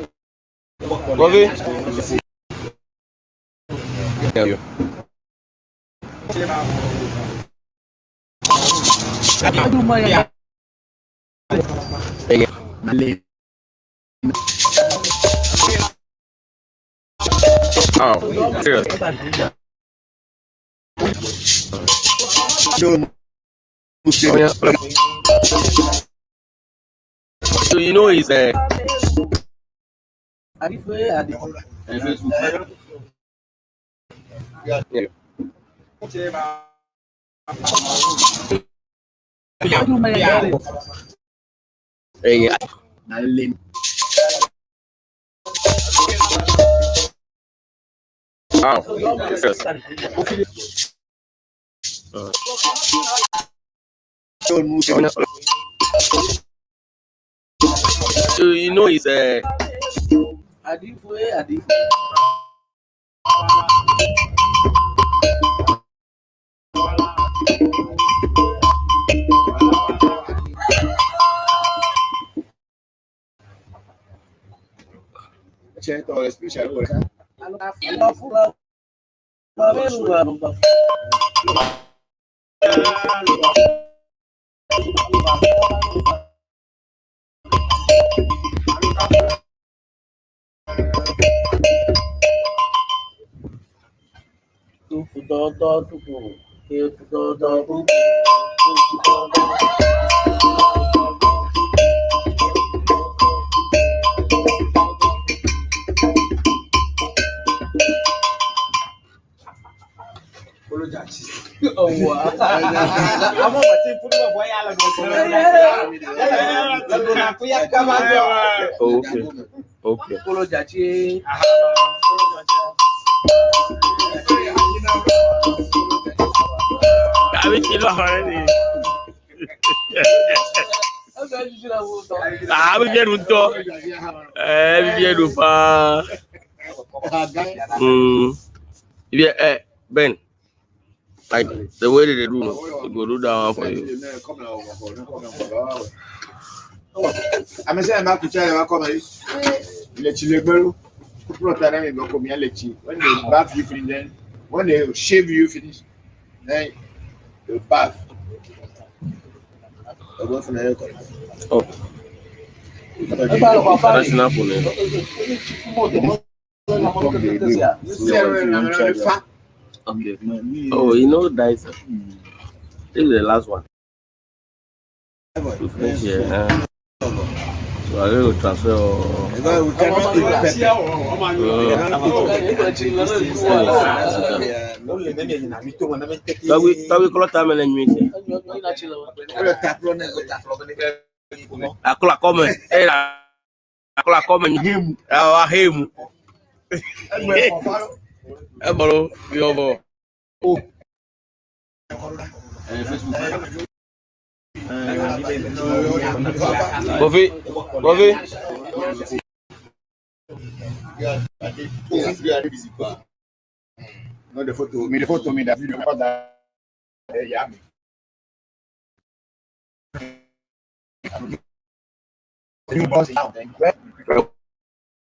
Yeah. Oh, serious. So you know it's yeah. Oh, serious. So you know it's Oh wow. okay. Yeah, Ben. Like the way that they do, it will do that one for you. I'm saying I'm to tell you, come let you go. When they bath you finish, then when they shave you finish, then you bath. Oh, that's enough for me. Okay. Oh, you know that is this is the last one. To finish here. So I will transfer. We call time and meeting. I call a comment. I call a comment. Him. Him. Hello, you over. Coffee. No, the photo, me, the video, that. Yeah.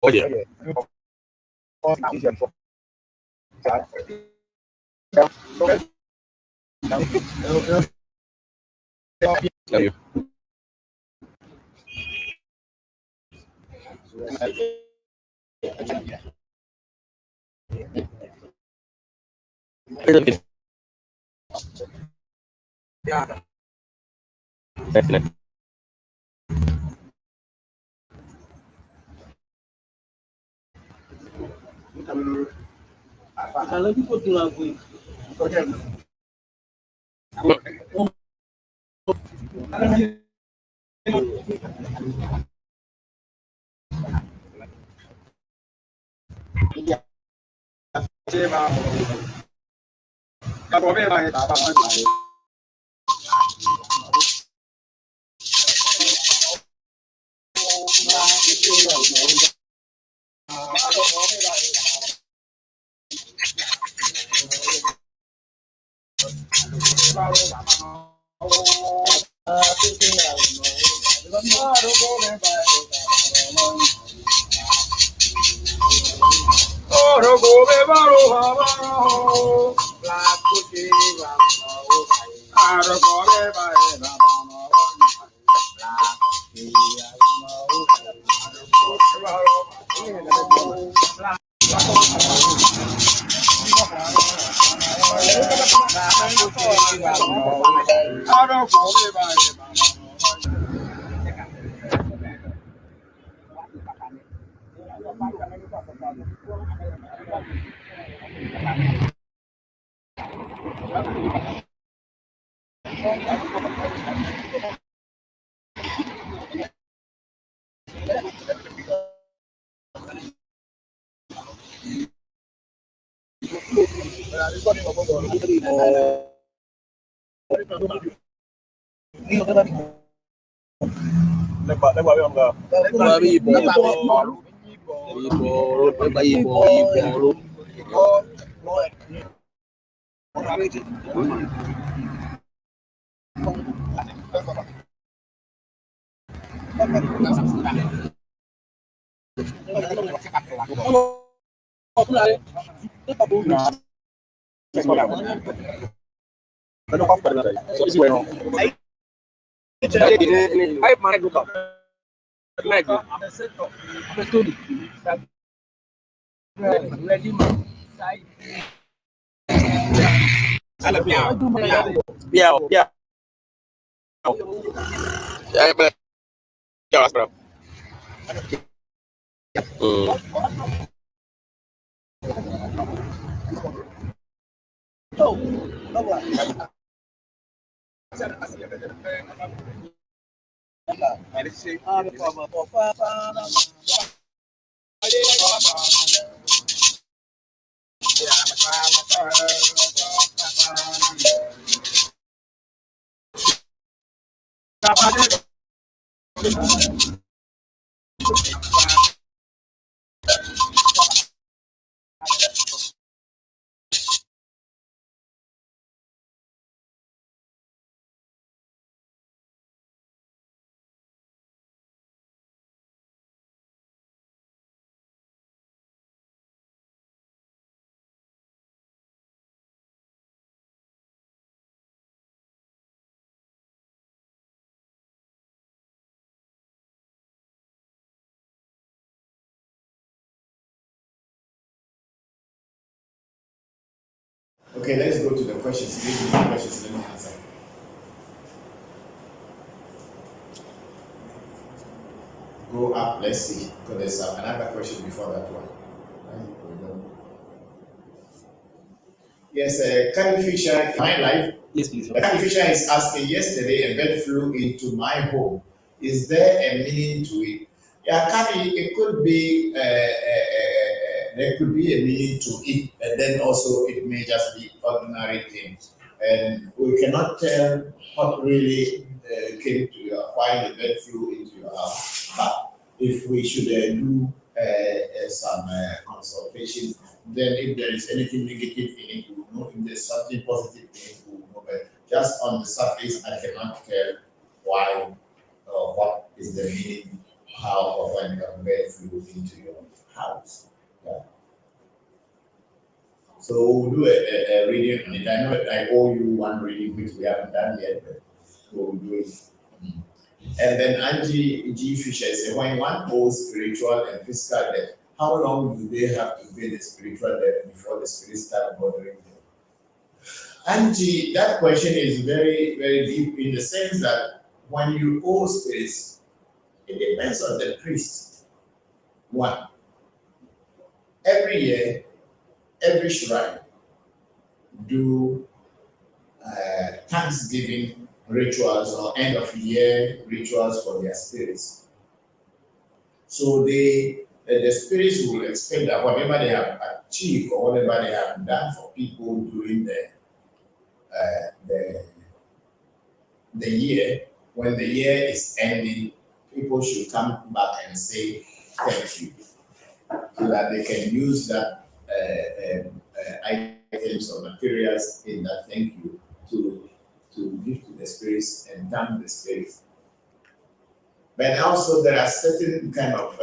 Oh, yeah. Definitely. Okay, let's go to the questions. These are the questions. Let me answer. Go up. Let's see, because there's another question before that one. Yes, Carrie Fisher, my life. Yes, please. Carrie Fisher is asking, yesterday a bird flew into my home. Is there a meaning to it? Yeah, Carrie, it could be, there could be a meaning to it, and then also it may just be ordinary things. And we cannot tell what really came to your, why the bird flew into your house. But if we should do some consultation, then if there is anything negative in it, we will know. If there's something positive in it, we will know. But just on the surface, I cannot tell why or what is the meaning, how or when your bird flew into your house. Yeah. So we'll do a reading on it. I know I owe you one reading, which we haven't done yet, but we'll do it. And then Angie G. Fisher said, when one owes spiritual and physical debt, how long do they have to pay the spiritual debt before the spirit start bothering them? Angie, that question is very, very deep in the sense that when you owe spirits, it depends on the priest. One, every year, every shrine do Thanksgiving rituals or end of year rituals for their spirits. So the spirits will expect that whatever they have achieved or whatever they have done for people during the year, when the year is ending, people should come back and say thank you, so that they can use that items or materials in that thank you to to give to the spirits and thank the spirits. But also there are certain kind of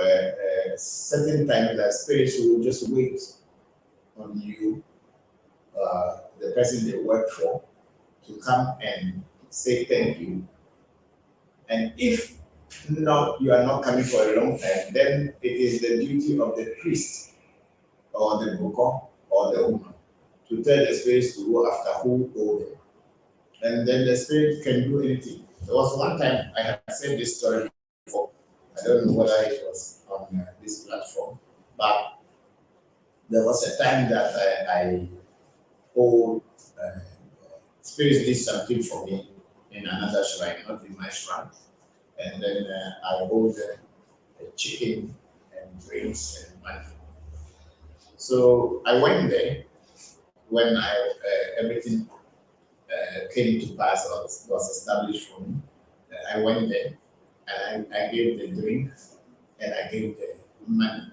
certain times that spirits will just wait on you, the person they work for, to come and say thank you. And if not, you are not coming for a long time, then it is the duty of the priest or the bokor or the woman to tell the spirits to go after who owe them. And then the spirit can do anything. There was one time I had said this story before. I don't know whether it was on this platform, but there was a time that I owed spirits did something for me in another shrine, not in my shrine. And then I owed them a chicken and drinks and money. So I went there when everything came to pass or was established for me. I went there and I gave the drink and I gave the money.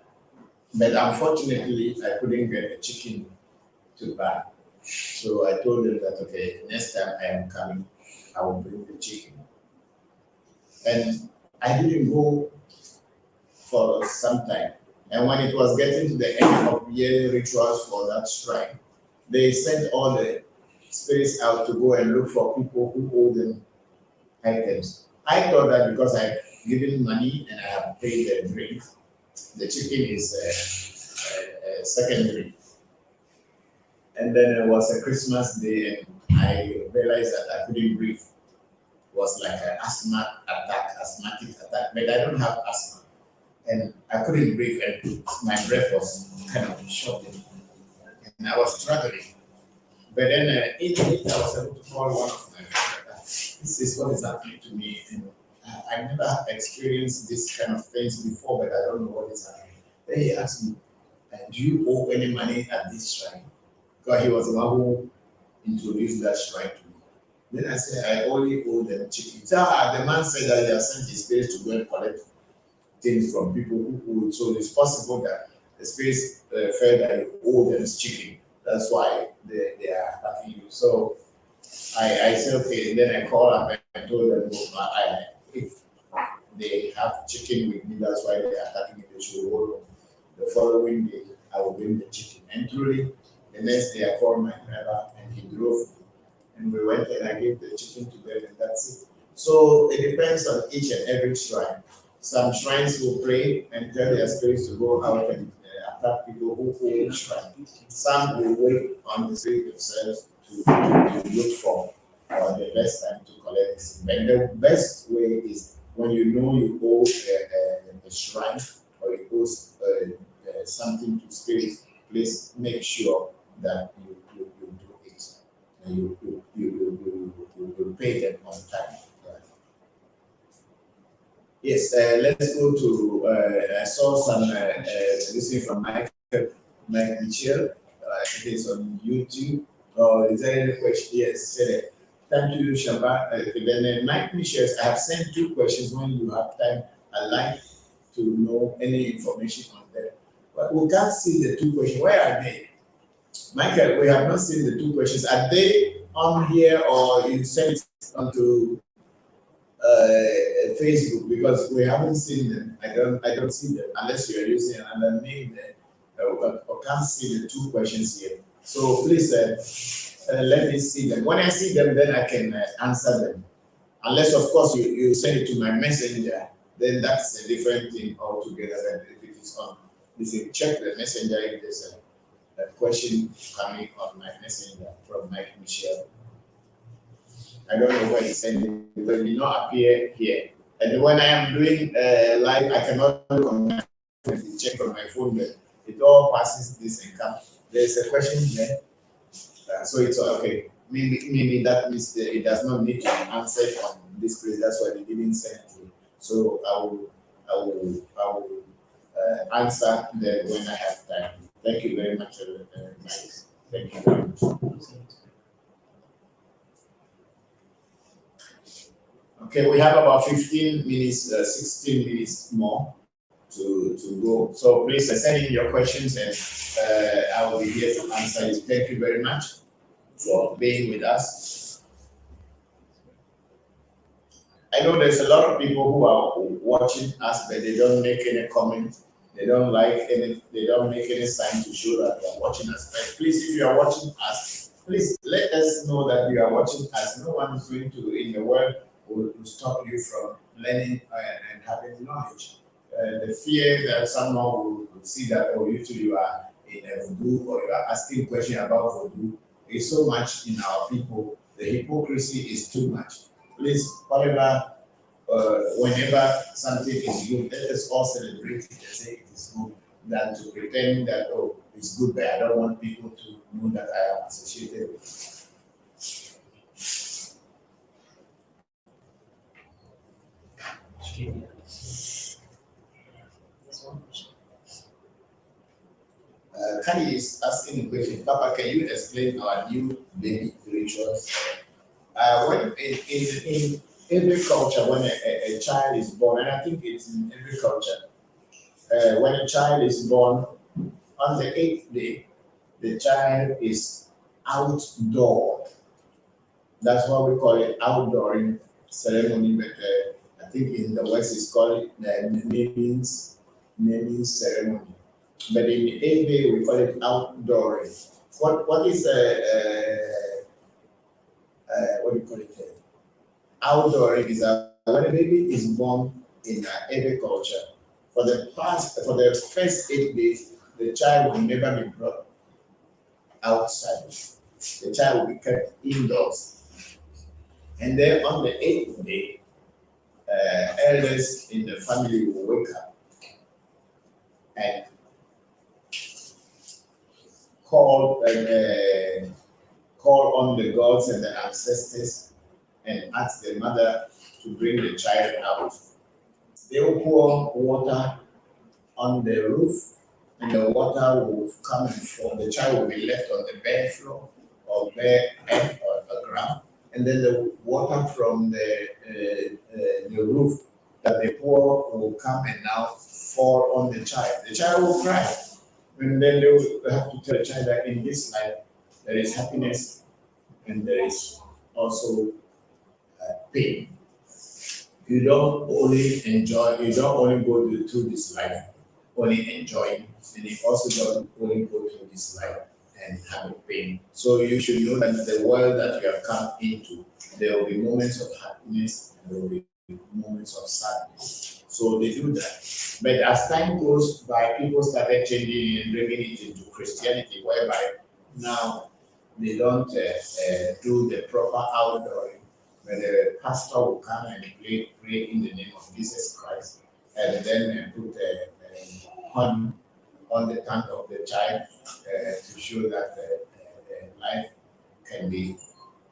But unfortunately, I couldn't get the chicken to buy. So I told them that, okay, next time I am coming, I will bring the chicken. And I didn't go for some time. And when it was getting to the end of year rituals for that shrine, they sent all the spirits out to go and look for people who owe them items. I thought that because I've given money and I have paid the drinks, the chicken is secondary. And then it was a Christmas day and I realized that I couldn't breathe. It was like an asthmatic attack, but I don't have asthma. And I couldn't breathe and my breath was kind of short and I was struggling. But then in it, I was able to call one of my friends. This is what is happening to me. And I never experienced this kind of things before, but I don't know what is happening. Then he asked me, do you owe any money at this shrine? Because he was the one who introduced that shrine to me. Then I said, I only owe them chicken. The man said that he has sent his spirits to go and collect things from people who owe it. So it's possible that the spirits felt that you owe them chicken. That's why they are attacking you. So I said, okay, and then I called up and told them, if they have chicken with me, that's why they are attacking me, they should hold on. The following day, I will bring the chicken. And truly, the next day I called my driver and he drove me. And we went and I gave the chicken to them and that's it. So it depends on each and every shrine. Some shrines will pray and tell their spirits to go out and attack people who owe shrine. Some will wait on the spirit themselves to look for the best time to collect this. But the best way is when you know you owe a shrine or you owe something to spirits, please make sure that you do it and you pay them on time. Yes, let's go to, I saw some listening from Mike Michel. It is on YouTube. Is there any question? Yes, thank you, Shaba. Then Mike Michel, I have sent 2 questions. When you have time, I'd like to know any information on them. But we can't see the 2 questions. Where are they? Michael, we have not seen the 2 questions. Are they on here or you sent it onto Facebook? Because we haven't seen them. I don't see them unless you are using another name there. I can't see the 2 questions here. So please let me see them. When I see them, then I can answer them. Unless, of course, you send it to my messenger, then that's a different thing altogether. Than if it is on, listen, check the messenger if there's a question coming on my messenger from Mike Michel. I don't know where he sent it because it did not appear here. And when I am doing live, I cannot look on my phone, check on my phone, but it all passes this and comes. There's a question there. So it's okay. Maybe that means it does not need to be answered on this place. That's why they didn't send it. So I will answer them when I have time. Thank you very much, Mike. Thank you very much. Okay, we have about 15 minutes, 16 minutes more to go. So please send in your questions and I will be here to answer you. Thank you very much for being with us. I know there's a lot of people who are watching us, but they don't make any comment. They don't like any. They don't make any sign to show that they are watching us. But please, if you are watching us, please let us know that you are watching us. No one is going to in the world will stop you from learning and having knowledge. The fear that someone will see that, oh, you are in a voodoo or you are asking questions about voodoo is so much in our people. The hypocrisy is too much. Please, whatever, whenever something is good, let us all celebrate it and say it is good, than to pretend that, oh, it's good, but I don't want people to know that I am associated with it. Kanye is asking a question. Papa, can you explain our new baby rituals? When in every culture, when a child is born, and I think it's in every culture, when a child is born, on the 8th day, the child is outdoor. That's why we call it outdooring ceremony, but I think in the West it's called the naming ceremony. But in the 8th day, we call it outdooring. What is what do you call it? Outdooring is when a baby is born in every culture. For the first 8 days, the child will never be brought outside. The child will be kept indoors. And then on the 8th day, elders in the family will wake up and call on the gods and the ancestors and ask the mother to bring the child out. They will pour water on the roof, and the water will come and fall. The child will be left on the bare floor or bare earth or the ground, and then the water from the roof that they pour will come and now fall on the child. The child will cry, and then they will have to tell the child that in this life there is happiness and there is also pain. You don't only enjoy, you don't only go through this life only enjoying, and you also don't only go through this life and having pain. So you should know that the world that you have come into, there will be moments of happiness and there will be moments of sadness. So they do that. But as time goes by, people started changing and bringing it into Christianity, whereby now they don't do the proper outdooring, where the pastor will come and pray in the name of Jesus Christ, and then put honey on the tongue of the child to show that life can be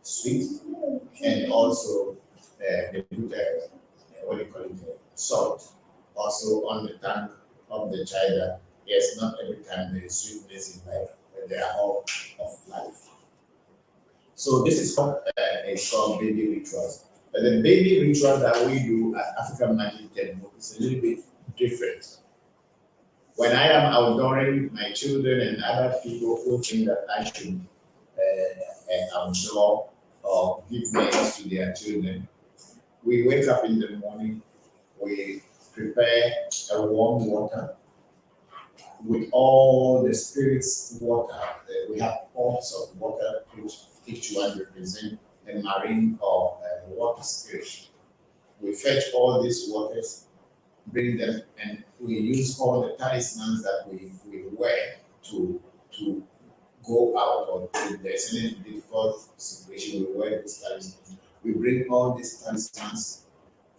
sweet, and also they put what do you call it, salt also on the tongue of the child. That yes, not every time there is sweetness in life, but there are all of life. So this is what is called baby rituals. But the baby ritual that we do at African Magic Temple is a little bit different. When I am outdooring my children and other people who think that I should outdoor or give names to their children, we wake up in the morning, we prepare a warm water with all the spirits water. We have pots of water which each one represent a marine or water spirit. We fetch all these waters, bring them, and we use all the talismans that we wear to go out, or if there's any difficult situation, we wear these talismans. We bring all these talismans,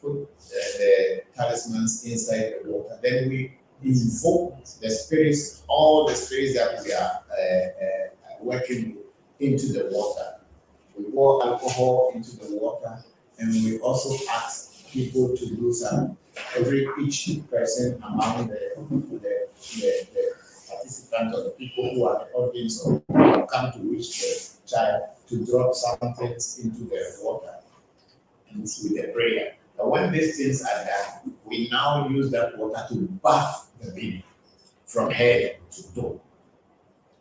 put the talismans inside the water. Then we invoke the spirits, all the spirits that we are working with, into the water. We pour alcohol into the water, and we also ask people to do some. Each person among the participants or the people who are the audience or come to reach the child to drop some things into the water, and with the prayer. But when these things are done, we now use that water to bath the baby from head to toe.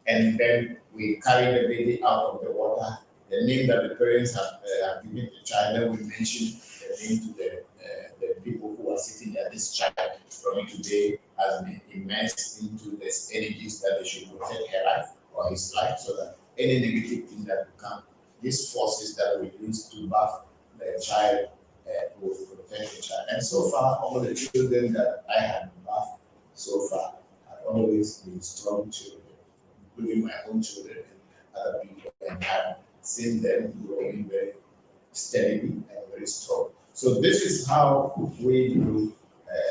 And then we carry the baby out of the water, the name that the parents have given the child, then we mention the name to the people who are sitting there. This child from today has been immersed into this energies that they should protect her life or his life, so that any negative thing that will come, these forces that we use to buff the child will protect the child. And so far, all the children that I have buffed so far have always been strong children, including my own children and other people, and have seen them growing very steadily and very strong. So this is how we do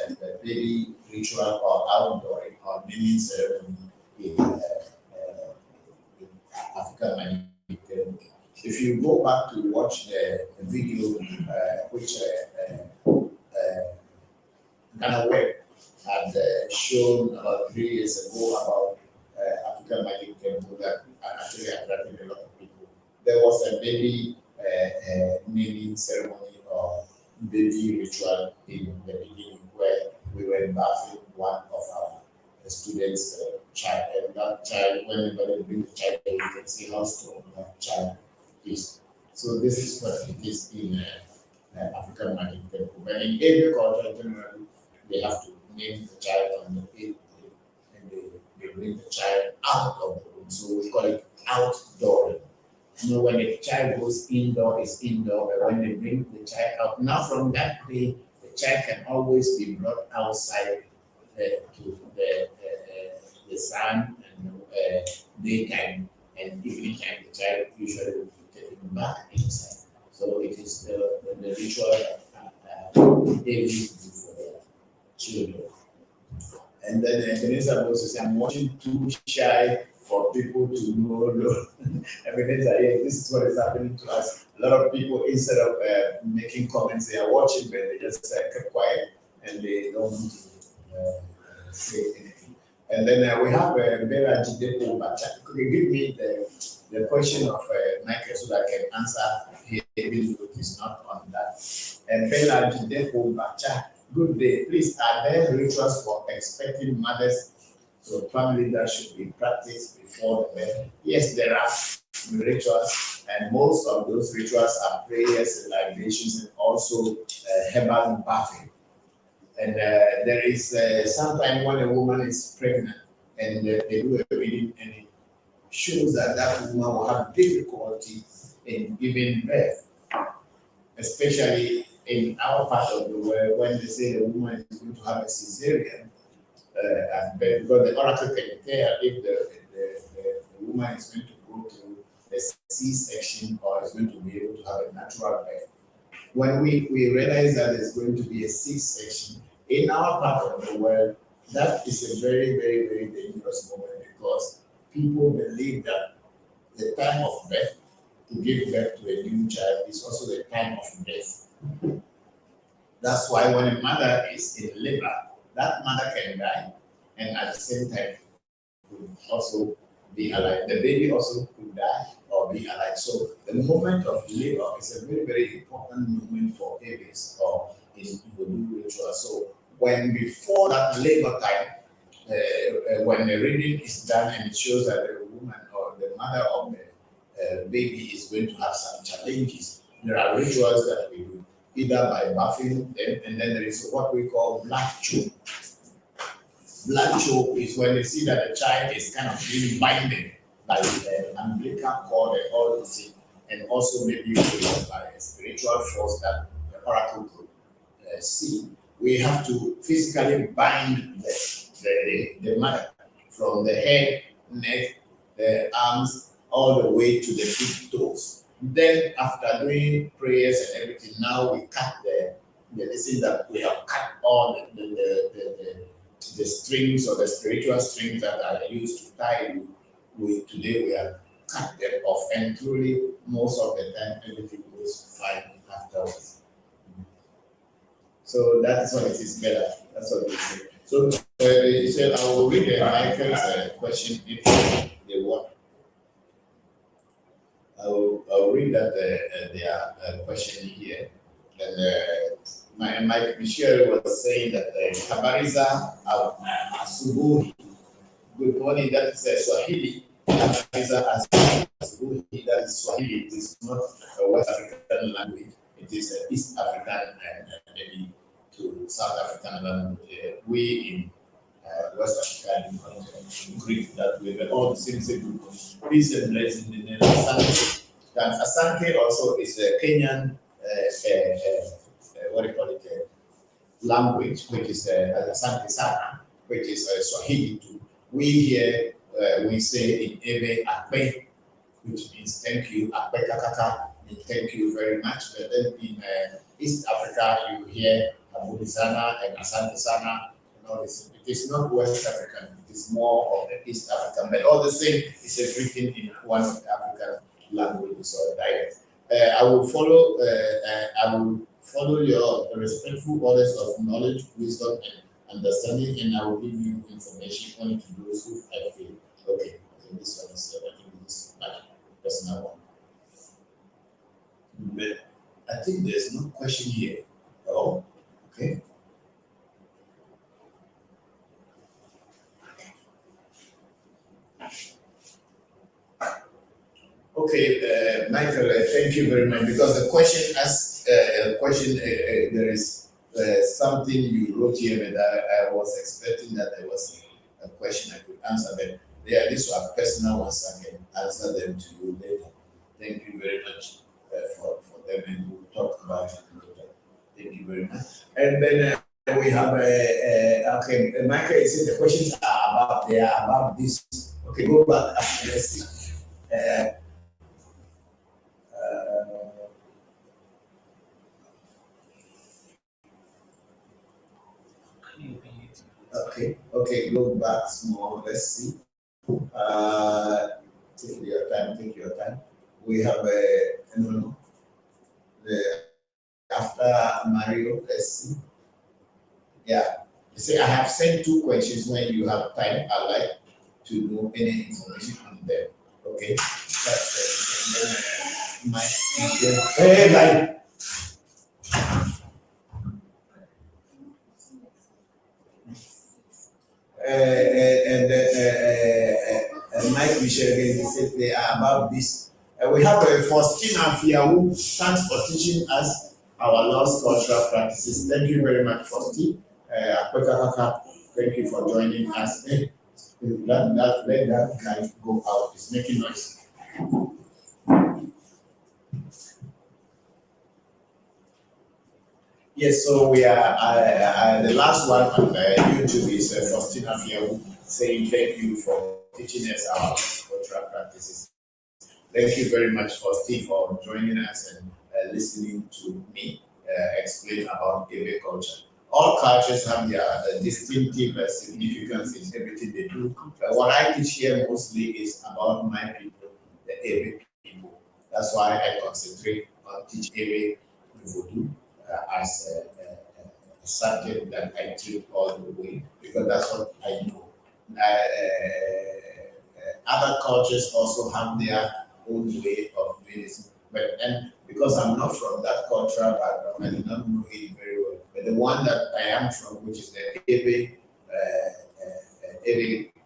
the baby ritual or outdooring or naming ceremony in African American. If you go back to watch the video which Ghana Web had shown about 3 years ago about African Magic Temple that actually attracted a lot of people. There was a baby naming ceremony or baby ritual in the beginning where we were bathing one of our students' child, and that child, whenever they bring the child, we can see how strong that child is. So this is what it is in African Magic Temple. But in every culture, generally, they have to name the child on the 8th day, and they bring the child out of the room. So we call it outdooring. You know, when the child goes indoor, it's indoor, but when they bring the child out, now from that day, the child can always be brought outside to the sun and daytime and evening time. The child usually will be taken back inside. So it is the ritual that they do for their children. And then the minister also says, I'm watching too shy for people to know. Ebenezer, yes, this is what is happening to us. A lot of people, instead of making comments, they are watching, but they just keep quiet and they don't want to say anything. And then we have Bella Jidepo Bacha. Could you give me the question of Michael so that I can answer here, even though it is not on that? And Bella Jidepo Bacha, good day. Please, are there rituals for expecting mothers? So family that should be practiced before the birth? Yes, there are rituals, and most of those rituals are prayers and libations and also herbal bathing. And there is sometime when a woman is pregnant and they do a reading and it shows that that woman will have difficulty in giving birth, especially in our part of the world when they say the woman is going to have a cesarean. Because the oracle can tell if the woman is going to go through a C-section or is going to be able to have a natural birth. When we realize that there's going to be a C-section in our part of the world, that is a very, very, very dangerous moment because people believe that the time of birth, to give birth to a new child, is also the time of death. That's why when a mother is in labor, that mother can die, and at the same time could also be alive. The baby also could die or be alive. So the moment of labor is a very, very important moment for babies or in Vodu ritual. So when before that labor time, when the reading is done and it shows that the woman or the mother of the baby is going to have some challenges, there are rituals that we do, either by bathing them, and then there is what we call black choke. Black choke is when they see that the child is kind of being binded by the umbilical cord and all those things, and also maybe by a spiritual force that the oracle could see. We have to physically bind the mother from the head, neck, the arms, all the way to the big toes. Then after doing prayers and everything, now we cut the listen that we have cut all the strings or the spiritual strings that are used to tie you. Today we have cut them off, and truly most of the time everything goes fine afterwards. So that's what it is better. That's what it is. So he said, I will read Michael's question if they want. I'll read that their question here. And Mike Michelle was saying that Habariza Asubuhi. Good morning, that is Swahili. Habariza Asubuhi, that is Swahili. It is not a West African language. it is East African and maybe to South African language. We in West Africa Greek that we were all the same group. Peace and blessing in the name of Asante. That Asante also is a Kenyan, what do you call it, language, which is Asante Sana, which is Swahili too. We here, we say in Ewe Akpe, which means thank you, Akpe Kakaka, means thank you very much. But then in East Africa, you hear Abudi Sana and Asante Sana. It is not West African, it is more of the East African, but all the same, it's written in one of the African languages or dialects. I will follow your respectful orders of knowledge, wisdom, and understanding, and I will give you information only to those who I feel. Okay, this one is I think this is my personal one. But I think there's no question here. Oh, okay. Okay, Michael, thank you very much. Because the question asked, there is something you wrote here, but I was expecting that there was a question I could answer. But yeah, these were personal ones. I can answer them to you later. Thank you very much for them, and we'll talk about it later. Thank you very much. And then we have okay, Michael, you said the questions are about this. Okay, go back. Let's see. Okay, go back small. Let's see. Take your time. We have no. After Mario, let's see. Yeah. You see, I have sent 2 questions. When you have time, I'd like to know any information on them. Okay. That's my hey, and Mike Michel again, he said they are about this. We have Faustina Fia who thanks for teaching us our lost cultural practices. Thank you very much, Faustina. Thank you for joining us. Let that guy go out. It's making noise. Yes, so we are the last one on YouTube is Faustina Fia saying thank you for teaching us our cultural practices. Thank you very much, Faustina, for joining us and listening to me explain about Ewe culture. All cultures have their distinctive significance in everything they do. What I teach here mostly is about my people, the Ewe people. That's why I concentrate on teach Ewe Vodu as a subject that I treat all the way, because that's what I know. Other cultures also have their own way of doing it. And because I'm not from that cultural background, I do not know it very well. But the one that I am from, which is the Ewe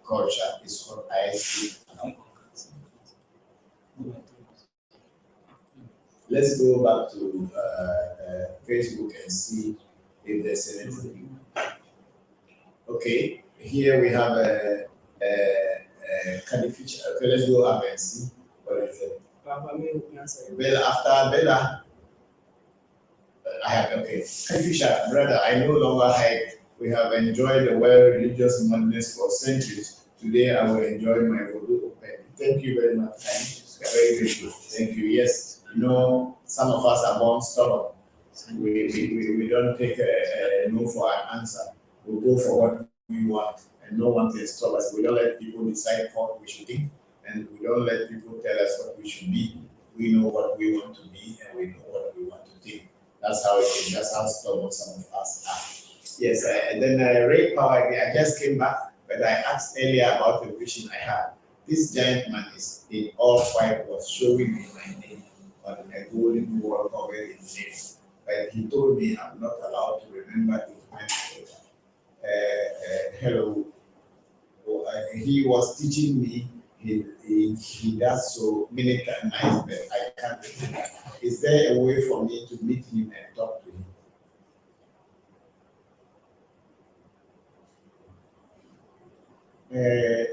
culture, is what I speak about. Let's go back to Facebook and see if there's anything. Okay, here we have a feature. Okay, let's go up and see what is it. Bella, after Bella, I have, okay. Fisher, brother, I no longer hide. We have enjoyed the world religious madness for centuries. Today I will enjoy my Vodu open. Thank you very much. Very grateful. Thank you. Yes, you know, some of us are born stubborn. We don't take a no for an answer. We go for what we want, and no one can stop us. We don't let people decide what we should think, and we don't let people tell us what we should be. We know what we want to be, and we know what we want to think. That's how it is. That's how stubborn some of us are. Yes, and then Ray Power, I just came back, but I asked earlier about the vision I had. This giant man is in all white was showing me my name on a golden wall covered in names. But he told me I'm not allowed to remember it. Hello. He was teaching me he does so many times, but I can't remember. Is there a way for me to meet him and talk to him?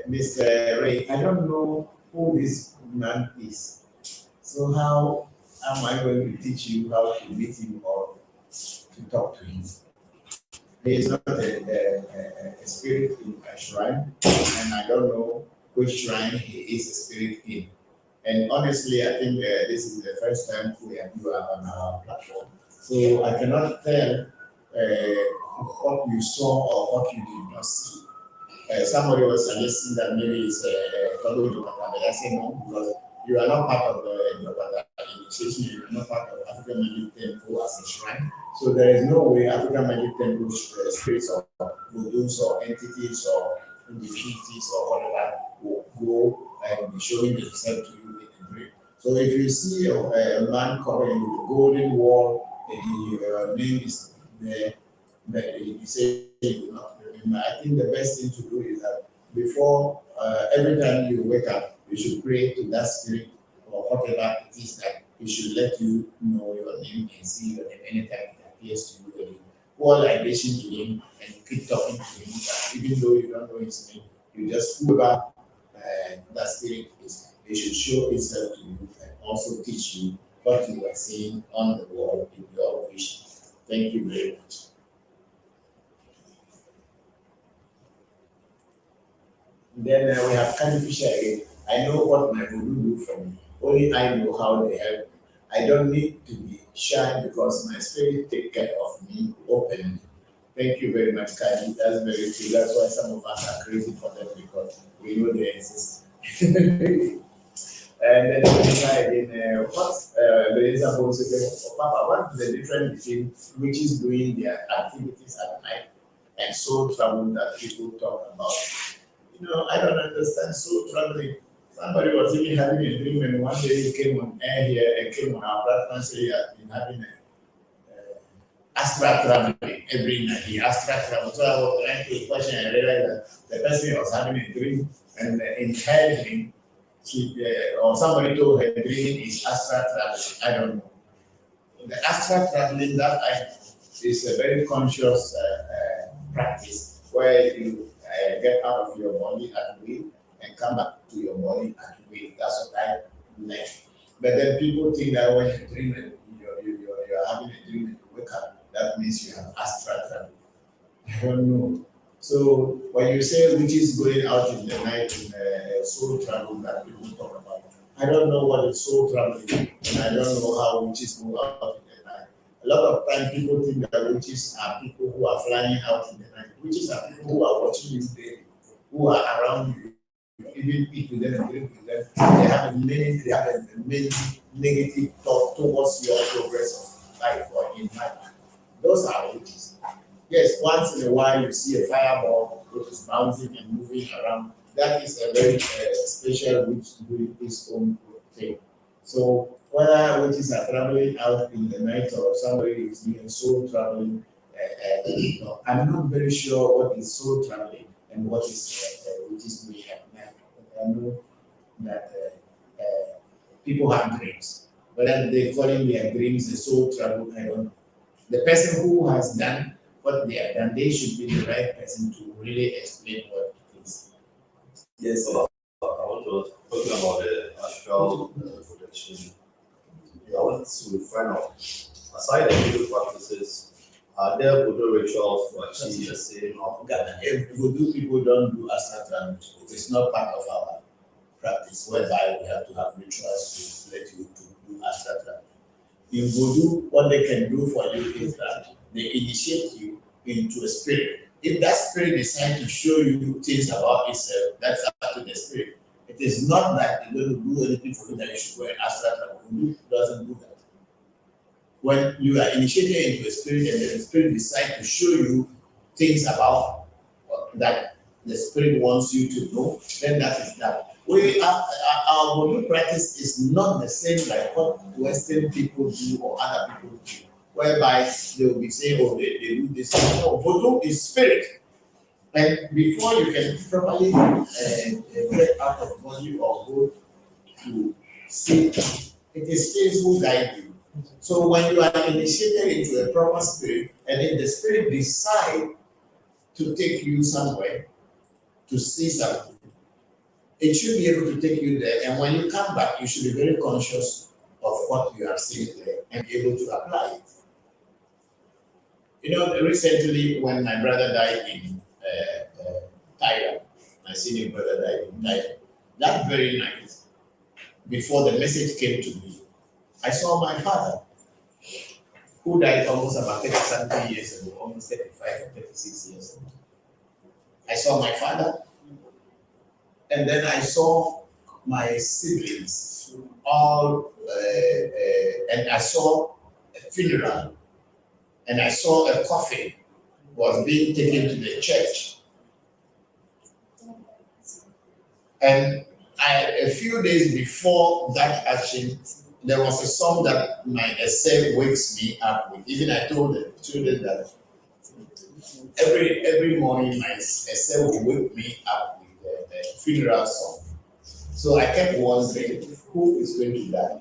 Mr. Ray, I don't know who this man is. So how am I going to teach you how to meet him or to talk to him? He is not a spirit in a shrine, and I don't know which shrine he is a spirit in. And honestly, I think this is the first time you are on our platform. So I cannot tell what you saw or what you did not see. Somebody was suggesting that maybe it's Togo Jopata, but I say no, because you are not part of the Jopata initiation, you are not part of African Magic Temple as a shrine. So there is no way African Magic Temple spirits or vodus or entities or divinities or whatever will go and be showing themselves to you in a dream. So if you see a man covering with a golden wall and your name is there, but you say you will not remember, I think the best thing to do is that before every time you wake up, you should pray to that spirit or whatever it is that he should let you know your name and see your name anytime it appears to you. Pour libation to him and keep talking to him, even though you don't know his name. You just whoever that spirit is, it should show itself to you and also teach you what you are seeing on the wall in your vision. Thank you very much. Then we have Candy Fisher again. I know what my voodoo do for me. Only I know how they help me. I don't need to be shy because my spirit take care of me openly. Thank you very much, Candy. That's very true. That's why some of us are crazy for them because we know they exist. And then again, what's Papa, what's the difference between witches doing their activities at night and soul travel that people talk about? You know, I don't understand soul traveling. Somebody was even having a dream, and one day he came on air here and came on our platform and said he has been having astral traveling every night. He astral travel. So I was trying to question and realized that the person was having a dream, and in her dream, or somebody told her dream is astral traveling. I don't know. The astral traveling that I know is a very conscious practice where you get out of your body at will and come back to your body at will. That's what I like. But then people think that when you dream and you're having a dream and you wake up, that means you have astral travel. I don't know. So when you say witches going out in the night in soul travel that people talk about, I don't know what is soul traveling, and I don't know how witches go out in the night. A lot of times people think that witches are people who are flying out in the night. Witches are people who are watching you daily, who are around you, even eat with them and drink with them. They have a many negative thought towards your progress of life or in life. Those are witches. Yes, once in a while you see a fireball which is bouncing and moving around. That is a very special witch doing its own thing. So whether witches are traveling out in the night or somebody is doing soul traveling, I'm not very sure what is soul traveling and what is witches doing at night. I know that people have dreams. Whether they call in their dreams a soul travel, I don't know. The person who has done what they have done, they should be the right person to really explain what it is. Yes, sir. I want to talk about the astral projection. I want to find out, aside the voodoo practices, are there voodoo rituals to achieve the same outcome? Voodoo people don't do astral travel. It is not part of our practice, whereby we have to have rituals to let you to do astral travel. In voodoo, what they can do for you is that they initiate you into a spirit. If that spirit decides to show you things about itself, that's up to the spirit. It is not that they're going to do anything for you that you should go and astral travel. Voodoo doesn't do that. When you are initiated into a spirit and the spirit decides to show you things about that the spirit wants you to know, then that is that. Our voodoo practice is not the same like what Western people do or other people do, whereby they will be saying, oh, they do this. No, voodoo is spirit. And before you can properly get out of body or go to sleep, it is spirits who guide you. So when you are initiated into a proper spirit, and if the spirit decide to take you somewhere to see something, it should be able to take you there. And when you come back, you should be very conscious of what you have seen there and be able to apply it. You know, recently when my brother died in Thailand, my senior brother died in Thailand, that very night, before the message came to me, I saw my father, who died almost about 30-something years ago, almost 35 or 36 years ago. I saw my father, and then I saw my siblings, all, and I saw a funeral, and I saw a coffin was being taken to the church. And a few days before that action, there was a song that my essay wakes me up with. Even I told the children that every morning my essay will wake me up with a funeral song. So I kept wondering who is going to die.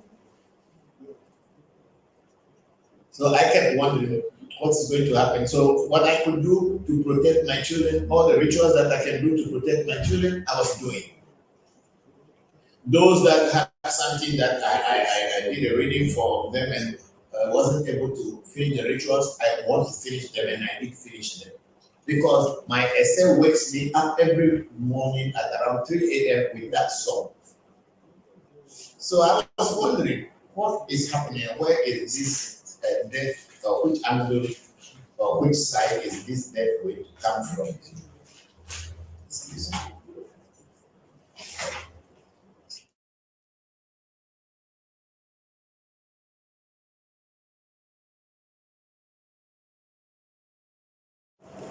So I kept wondering what's going to happen. So what I could do to protect my children, all the rituals that I can do to protect my children, I was doing. Those that have something that I did a reading for them and wasn't able to finish the rituals, I want to finish them, and I did finish them. Because my essay wakes me up every morning at around 3 a.m. with that song. So I was wondering, what is happening? Where is this death, or which angle, or which side is this death going to come from? Excuse me.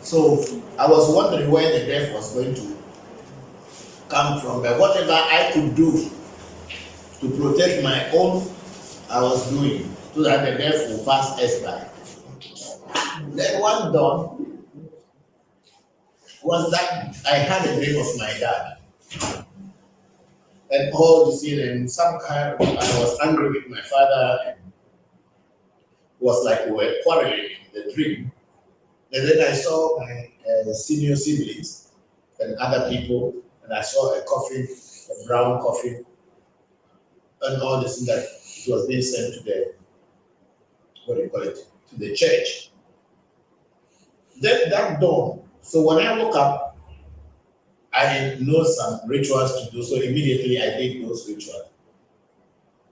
So I was wondering where the death was going to come from, but whatever I could do to protect my own, I was doing, so that the death will pass us by. Then one dawn was that I had a dream of my dad. And all the scene, and some kind of, I was angry with my father, and it was like we were quarreling in the dream. And then I saw my senior siblings and other people, and I saw a coffin, a brown coffin, and all this thing that it was being sent to the, what do you call it, to the church. Then that dawn, so when I woke up, I know some rituals to do, so immediately I did those rituals.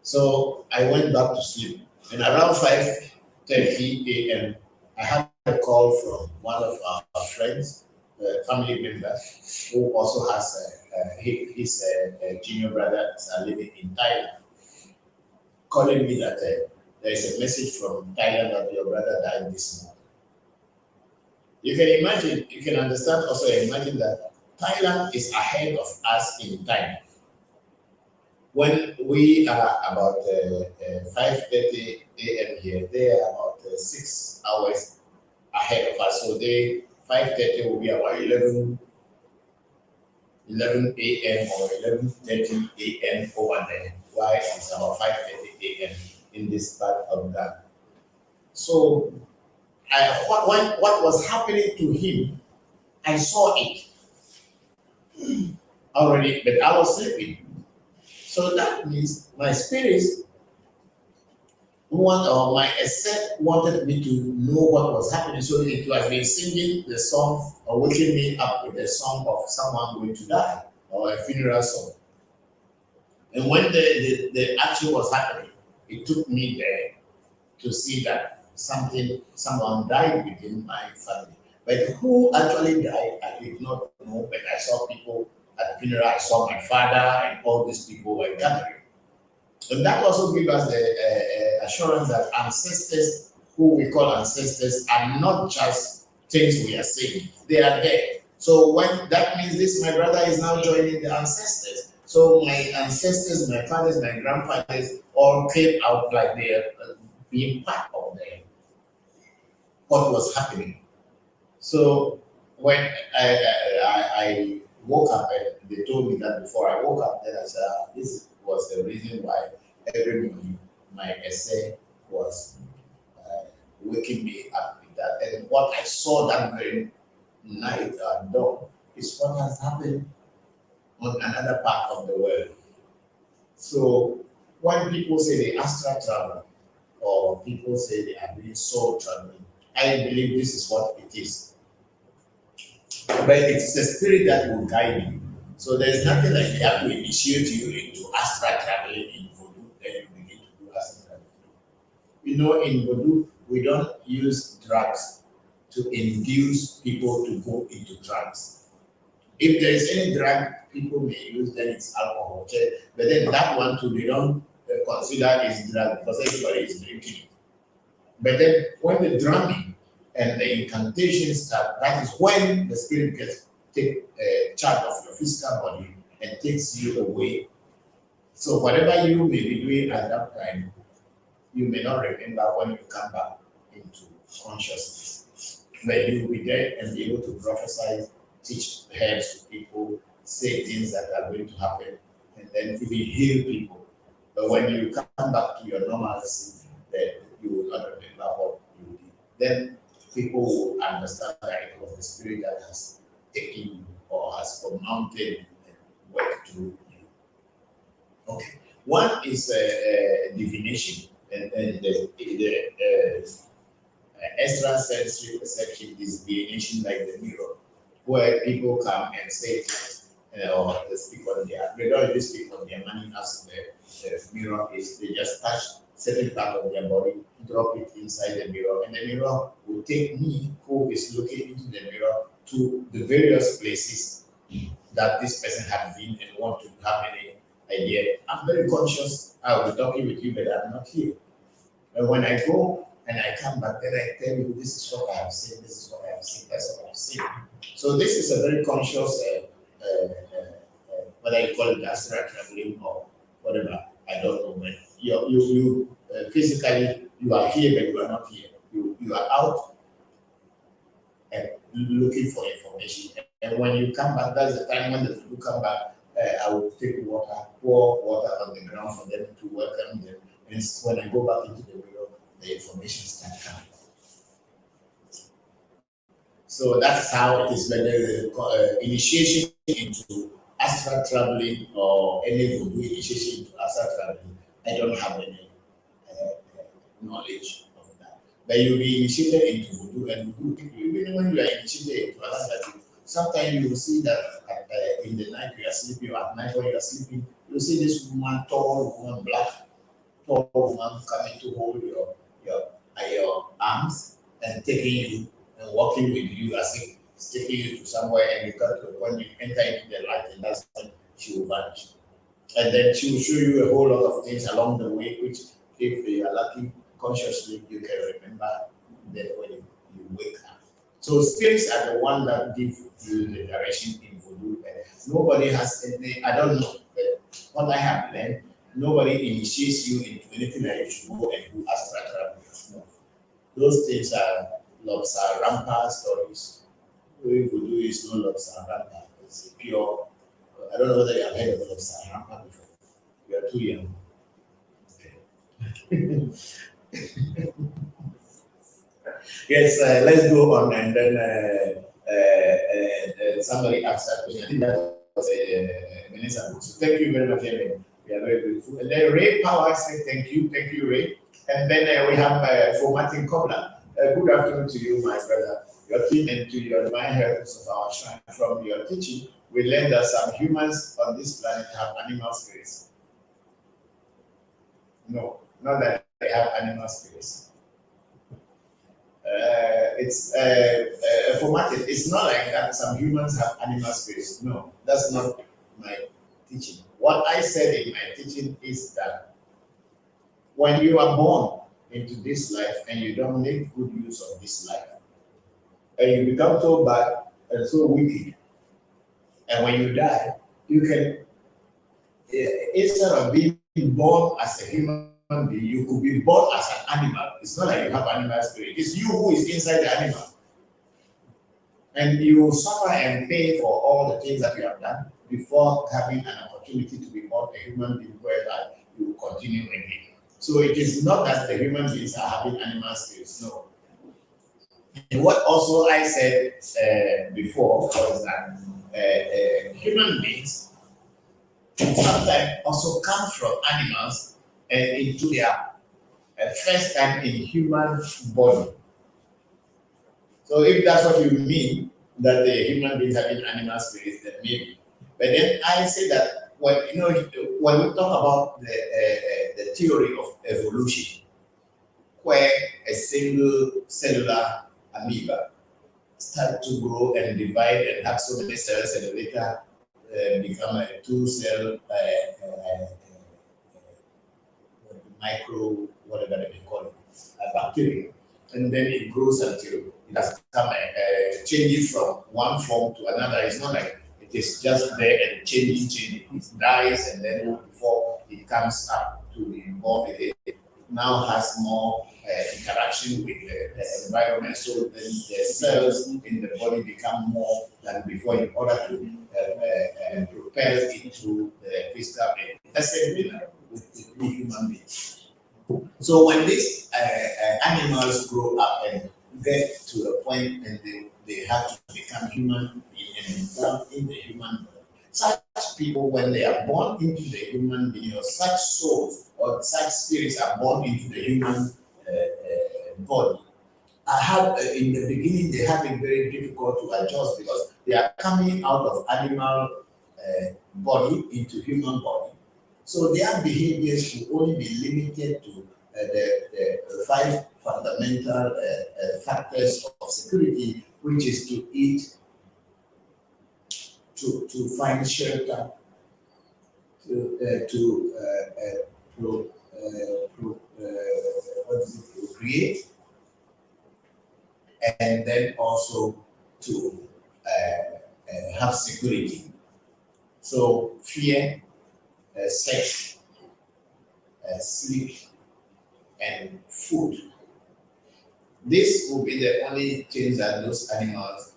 So I went back to sleep, and around 5:30 a.m., I had a call from one of our friends, family members, who also has his junior brother living in Thailand, calling me that there is a message from Thailand that your brother died this morning. You can imagine, you can understand, also imagine that Thailand is ahead of us in time. When we are about 5:30 a.m. here, they are about 6 hours ahead of us. So they 5:30 will be about 11 a.m. or 11:30 a.m. over there. Why it's about 5:30 a.m. in this part of Ghana. So what was happening to him, I saw it already, but I was sleeping. So that means my spirits my essay wanted me to know what was happening. So it was been singing the song or waking me up with the song of someone going to die or a funeral song. And when the action was happening, it took me there to see that someone died within my family. But who actually died, I did not know, but I saw people at the funeral. I saw my father, and all these people were gathering. And that also gives us the assurance that ancestors, who we call ancestors, are not just things we are saying. They are there. So when that means this, my brother is now joining the ancestors. So my ancestors, my fathers, my grandfathers, all came out like they are being part of what was happening. So when I woke up, and they told me that before I woke up, then I said, this was the reason why every morning my essay was waking me up with that. And what I saw that very night dawn is what has happened on another part of the world. So when people say they astral travel, or people say they are doing soul traveling, I believe this is what it is. But it's the spirit that will guide you. So there's nothing like they have to initiate you into astral traveling in Voodoo, then you begin to do astral traveling. You know, in Voodoo, we don't use drugs to induce people to go into drugs. If there is any drug people may use, then it's alcohol. Okay? But then that one too, they don't consider as drug because everybody is drinking. But then when the drumming and the incantations start, that is when the spirit gets take charge of your physical body and takes you away. So whatever you may be doing at that time, you may not remember when you come back into consciousness. But you will be there and be able to prophesy, teach heads to people, say things that are going to happen, and then even heal people. But when you come back to your normalcy, then you will not remember what you did. Then people will understand that it was the spirit that has taken you or has surmounted and worked through you. Okay. One is divination, and the extrasensory perception is divination, like the mirror, where people come and say things or they speak on their, they don't really speak on their money as the mirror is, they just touch certain part of their body, drop it inside the mirror, and the mirror will take me, who is looking into the mirror, to the various places that this person has been and want to have any idea. I'm very conscious, I'll be talking with you, but I'm not here. And when I go and I come back, then I tell you, this is what I have seen, this is what I have seen, that's what I have seen. So this is a very conscious, whether you call it astral traveling or whatever, I don't know. When you physically, you are here, but you are not here. You are out and looking for information. And when you come back, that's the time when you come back, I will take water, pour water on the ground for them to welcome them. And when I go back into the mirror, the information starts coming. So that's how it is. When the initiation into astral traveling or any Voodoo initiation into astral traveling, I don't have any knowledge of that. But you'll be initiated into Voodoo, and Voodoo, even when you are initiated into astral, sometimes you will see that in the night you are sleeping, or at night when you are sleeping, you'll see this woman, tall woman, tall woman coming to hold your arms and taking you and walking with you as if it's taking you to somewhere, and you got to when you enter into the light, and that's when she will vanish. And then she will show you a whole lot of things along the way, which if you are lucky, consciously you can remember that when you wake up. So spirits are the one that give you the direction in Voodoo. Nobody has any, I don't know, but what I have learned, nobody initiates you into anything that you should go and do astral travel. No. Those things are Lobsa Rampa stories. Voodoo is no Lobsa Rampa. It's a pure, I don't know whether you have heard of Lobsa Rampa before. You are too young. Okay. Yes, let's go on, and then somebody asked that question. I think that was Minister. So thank you very much, Ewe. We are very grateful. And then Ray Power said thank you, Ray. And then we have Formatting Kobla. Good afternoon to you, my brother. Your team and to your divine helpers of our shrine. From your teaching, we learned that some humans on this planet have animal spirits. No, not that they have animal spirits. It's formatted. It's not like that some humans have animal spirits. No, that's not my teaching. What I said in my teaching is that when you are born into this life and you don't make good use of this life, and you become so bad and so wicked, and when you die, you can, instead of being born as a human being, you could be born as an animal. It's not like you have animal spirit. It's you who is inside the animal. And you suffer and pay for all the things that you have done before having an opportunity to be born a human being whereby you continue again. So it is not that the human beings are having animal spirits, no. And what also I said before was that human beings sometimes also come from animals into their first time in human body. So if that's what you mean, that the human beings having animal spirits, then maybe. But then I say that when when we talk about the theory of evolution, where a single cellular amoeba start to grow and divide and have so many cells and later become a two-cell micro, whatever they call it, a bacteria. And then it grows until it has become changing from one form to another. It's not like it is just there and changing. It dies and then before it comes up to be born again, it now has more interaction with the environment. So then the cells in the body become more than before in order to propel into the physical being. That's a winner with the human beings. So when these animals grow up and get to a point and they have to become human beings and born in the human body, such people, when they are born into the human being, or such souls or such spirits are born into the human body, in the beginning they have it very difficult to adjust because they are coming out of animal body into human body. So their behaviors will only be limited to the five fundamental factors of security, which is to eat, to find shelter, to procreate, and then also to have security. So fear, sex, sleep, and food. This will be the only things that those animals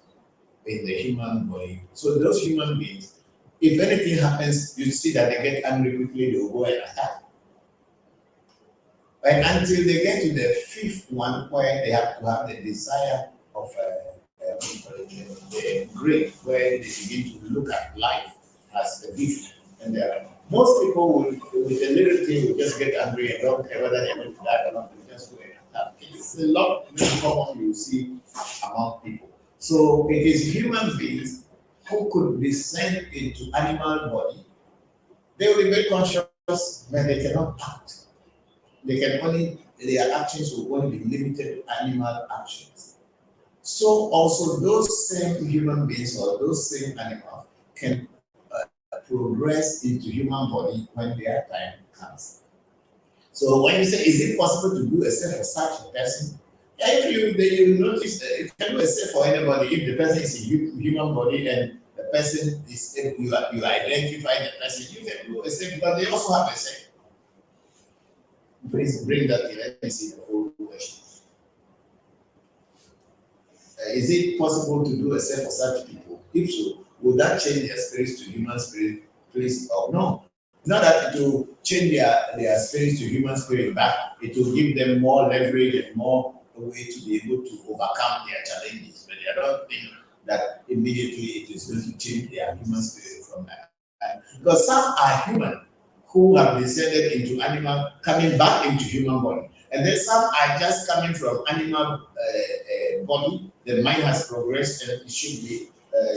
in the human body. So those human beings, if anything happens, you see that they get angry quickly, they will go and attack. And until they get to the fifth one, where they have to have the desire of the great, where they begin to look at life as a gift. And most people with a little thing will just get angry and don't care whether they're going to die or not. They just go and attack. It's a lot more common you see among people. So it is human beings who could descend into animal body. They will be very conscious, but they cannot act. They can only, their actions will only be limited to animal actions. So also those same human beings or those same animals can progress into human body when their time comes. So when you say, is it possible to do a set for such a person? Yeah, if you notice that you can do a set for anybody if the person is in human body and the person is, you identify the person, you can do a set because they also have a set. Please bring that in. Let me see the whole question. Is it possible to do a set for such people? If so, would that change their spirits to human spirit, please? Or no? It's not that it will change their spirits to human spirit back. It will give them more leverage and more way to be able to overcome their challenges. But I don't think that immediately it is going to change their human spirit from that. Because some are human who have descended into animal, coming back into human body. And then some are just coming from animal body. The mind has progressed and it should be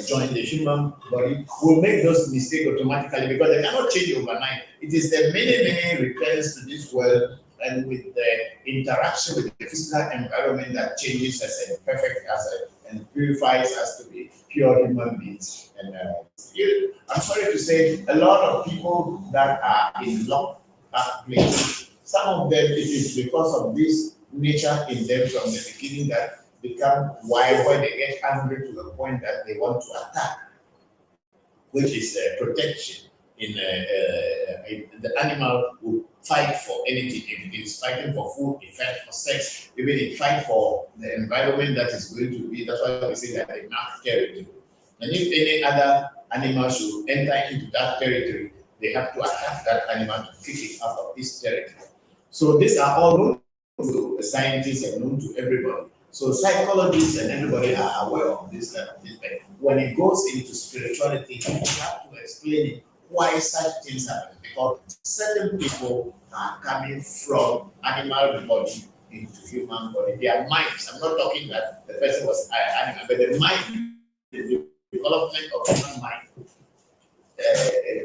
join the human body. Will make those mistakes automatically because they cannot change overnight. It is the many returns to this world and with the interaction with the physical environment that changes us and perfect us and purifies us to be pure human beings. And I'm sorry to say, a lot of people that are in locked up places, some of them, it is because of this nature in them from the beginning that become wild, where they get angry to the point that they want to attack, which is protection. In the animal will fight for anything. If it is fighting for food, it fight for sex, even it fight for the environment that is going to be. That's why we say that they mark territory. And if any other animal should enter into that territory, they have to attack that animal to kick it out of this territory. So these are all known to scientists and known to everybody. So psychologists and everybody are aware of this kind of thing. When it goes into spirituality, you have to explain it why such things happen. Because certain people are coming from animal body into human body. Their minds, I'm not talking that the person was animal, but the mind, the development of human mind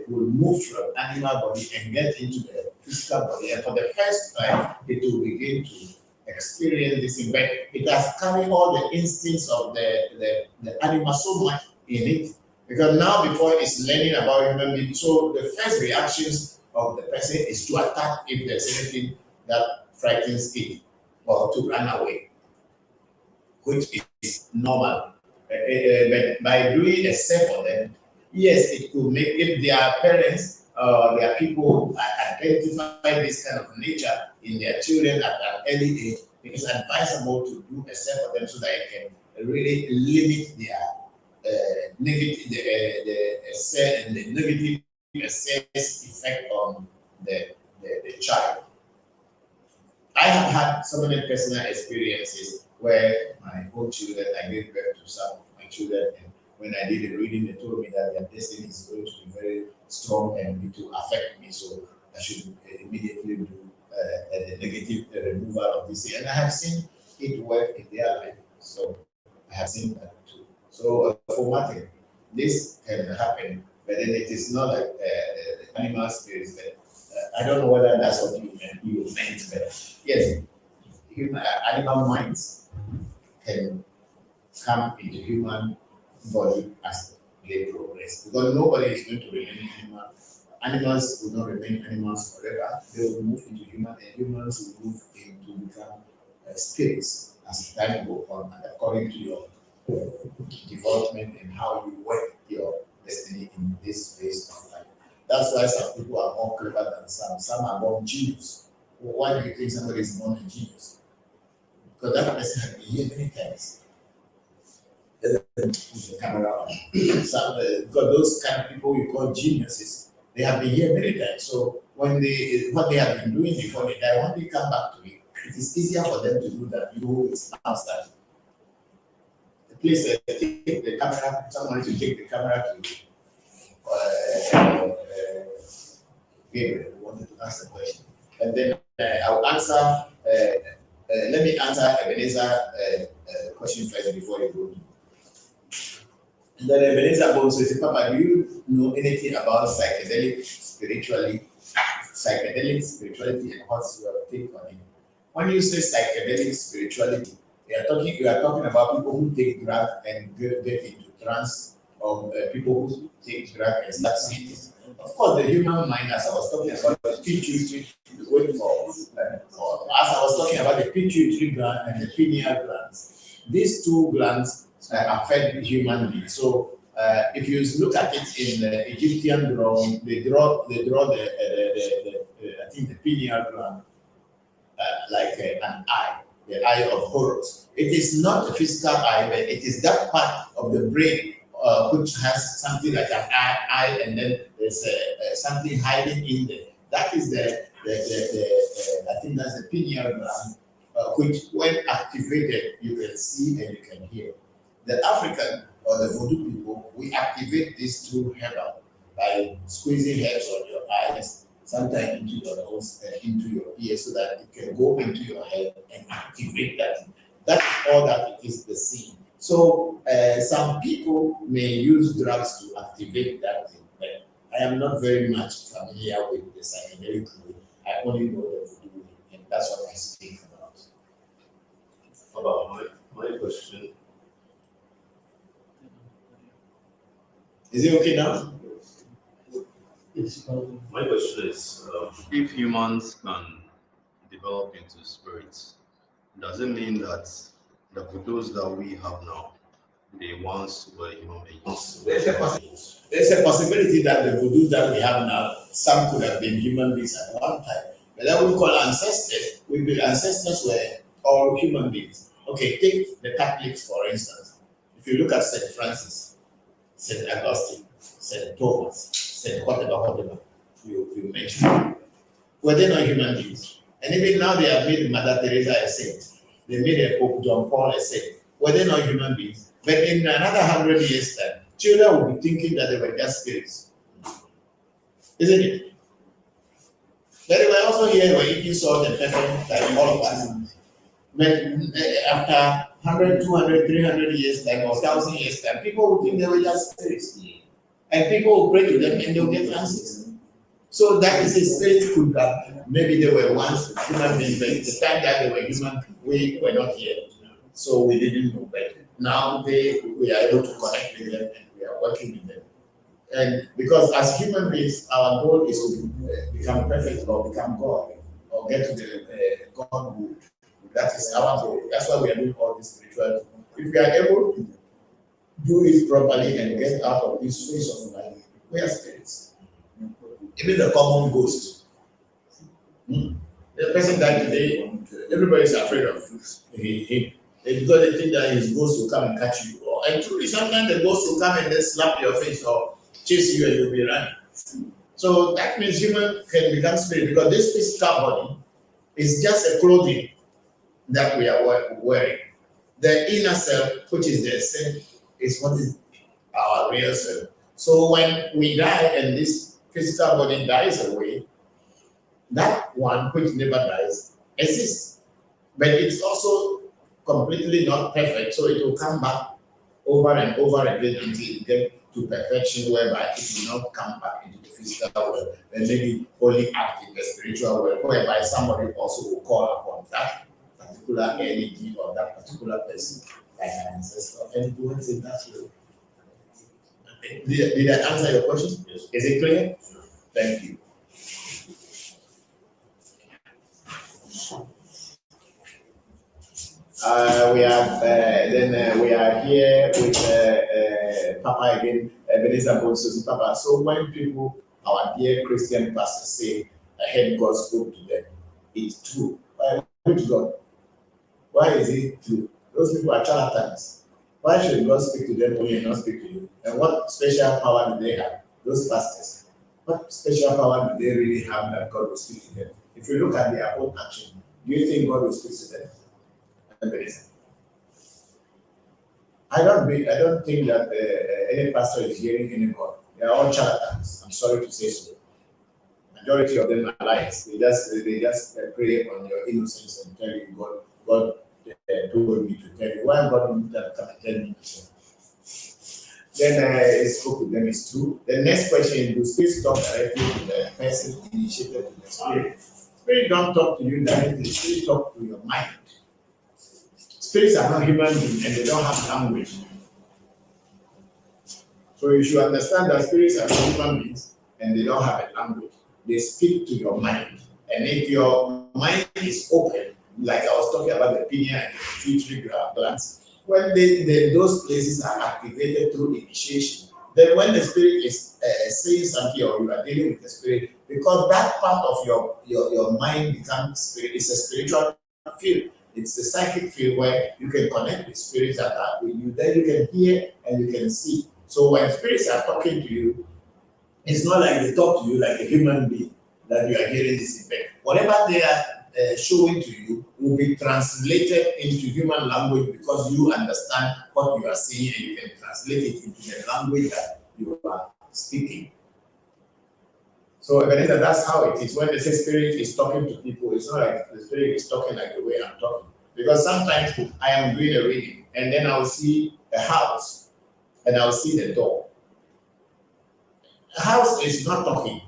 will move from animal body and get into the physical body. And for the first time, it will begin to experience this thing. But it has carried all the instincts of the animal so much in it. Because now before it's learning about human beings, so the first reactions of the person is to attack if there's anything that frightens it or to run away, which is normal. But by doing a set for them, yes, it could make, if their parents or their people identify this kind of nature in their children at an early age, it is advisable to do a set for them so that it can really limit their negative, the negative effect on the child. I have had so many personal experiences where my own children, I gave birth to some of my children, and when I did the reading, they told me that their destiny is going to be very strong and it will affect me. So I should immediately do the negative removal of this. And I have seen it work in their life. So I have seen that too. So formatting, this can happen, but then it is not like animal spirits. But, I don't know whether that's what you meant, but yes, animal minds can come into human body as they progress. Because nobody is going to remain animal. Animals will not remain animals forever. They will move into human, and humans will move into become spirits as time goes on, and according to your development and how you work your destiny in this phase of life. That's why some people are more clever than some. Some are born genius. Why do you think somebody is born a genius? Because that person has been here many times. Put the camera on. Because those kind of people you call geniuses, they have been here many times. So when what they have been doing before they die, when they come back to it, it is easier for them to do that. You is now starting. Please take the camera. Someone to take the camera to. Gabriel wanted to ask a question, and then I'll answer. Let me answer Ebenezer question first before you go. And then Ebenezer goes and says, "Papa, do you know anything about psychedelic spirituality and what's your take on it?" When you say psychedelic spirituality, you are talking about people who take drugs and get into trance, or people who take drugs and start seeing. Of course, the human mind, as I was talking about the pituitary, as I was talking about the pituitary gland and the pineal glands, these two glands affect the human being. So, if you look at it in the Egyptian drawing, they draw the I think the pineal gland like an eye, the eye of Horus. It is not a physical eye, but it is that part of the brain which has something like an eye, and then there's something hiding in there. That is the I think that's the pineal gland, which when activated, you can see and you can hear. The African or the Voodoo people, we activate these two herbal by squeezing herbs on your eyes, sometimes into your nose and into your ears, so that it can go into your head and activate that. That's all that it is the same. So some people may use drugs to activate that thing, but I am not very much familiar with the psychedelic way. I only know the Voodoo, and that's what I speak about. About my question. Is it okay now? My question is, if humans can develop into spirits, does it mean that the Voodoos that we have now, they once were human beings? There's a possibility that the Voodoo that we have now, some could have been human beings at one time. But that we call ancestors. Ancestors were all human beings. Okay, take the Catholics for instance. If you look at St. Francis, St. Augustine, St. Thomas, St. whatever, you mentioned, were they not human beings? And even now they have made Mother Teresa a saint. They made a Pope John Paul a saint. Were they not human beings? But in another 100 years' time, children will be thinking that they were just spirits. Isn't it? But they were also here when eating salt and pepper like all of us. But after 100, 200, 300 years time or 1,000 years time, people would think they were just spirits. And people will pray to them and they'll get answers. So that is a spirit could have, maybe they were once human beings, but the time that they were human, we were not here. So we didn't know better. Now we are able to connect with them and we are working with them. And because as human beings, our goal is to become perfect or become God or get to the Godhood. That is our goal. That's why we are doing all this spirituality. If we are able to do it properly and get out of this phase of life, we are spirits. Even the common ghost. The person died today, everybody is afraid of him. Because they think that his ghost will come and catch you. And truly, sometimes the ghost will come and then slap your face or chase you and you'll be running. So that means human can become spirit because this physical body is just a clothing that we are wearing. The inner self, which is the self, is what is our real self. So when we die and this physical body dies away, that one which never dies exists. But it's also completely not perfect, so it will come back over and over again until it gets to perfection, whereby it will not come back into the physical world and maybe only act in the spiritual world, whereby somebody also will call upon that particular energy or that particular person, like an ancestor, and do it in that way. Did I answer your question? Yes. Is it clear? Thank you. We are here with Papa again, Ebenezer Bonso's Papa. So when people, our dear Christian pastors say, I heard God spoke to them, it's true. Why to God? Why is it true? Those people are charlatans. Why should God speak to them only and not speak to you? And what special power do they have? Those pastors. What special power do they really have that God will speak to them? If you look at their own action, do you think God will speak to them? I don't think that any pastor is hearing any God. They are all charlatans. I'm sorry to say so. Majority of them are liars. They just prey on your innocence and tell you God told me to tell you. Why God didn't come and tell me? Then I spoke with them. It's true. The next question is: do spirits talk directly to the person initiated to the spirit? Spirit don't talk to you directly. Spirit talk to your mind. Spirits are not human beings and they don't have language. So you should understand that spirits are not human beings and they don't have a language. They speak to your mind. And if your mind is open, like I was talking about the pineal and the pituitary glands, when those places are activated through initiation, then when the spirit is saying something or you are dealing with the spirit, because that part of your mind becomes spirit, it's a spiritual field. It's the psychic field where you can connect with spirits that are with you. Then you can hear and you can see. So when spirits are talking to you, it's not like they talk to you like a human being that you are hearing this effect. Whatever they are showing to you will be translated into human language because you understand what you are saying and you can translate it into the language that you are speaking. So that's how it is. When they say spirit is talking to people, it's not like the spirit is talking like the way I'm talking. Because sometimes I am doing a reading and then I'll see a house and I'll see the door. The house is not talking.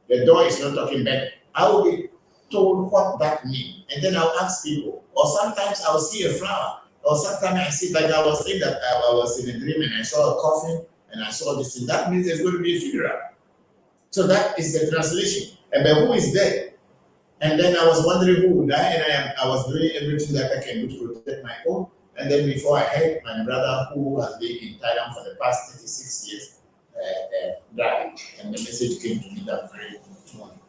The door is not talking back. I will be told what that means. And then I'll ask people. Or sometimes I'll see a flower. Or sometimes I see, like I was saying that I was in a dream and I saw a coffin and I saw this thing. That means there's going to be a funeral. So that is the translation. And then who is dead? And then I was wondering who would die, and I was doing everything that I can do to protect my own. And then before I heard my brother, who has been in Thailand for the past 36 years, died. And the message came to me that very morning.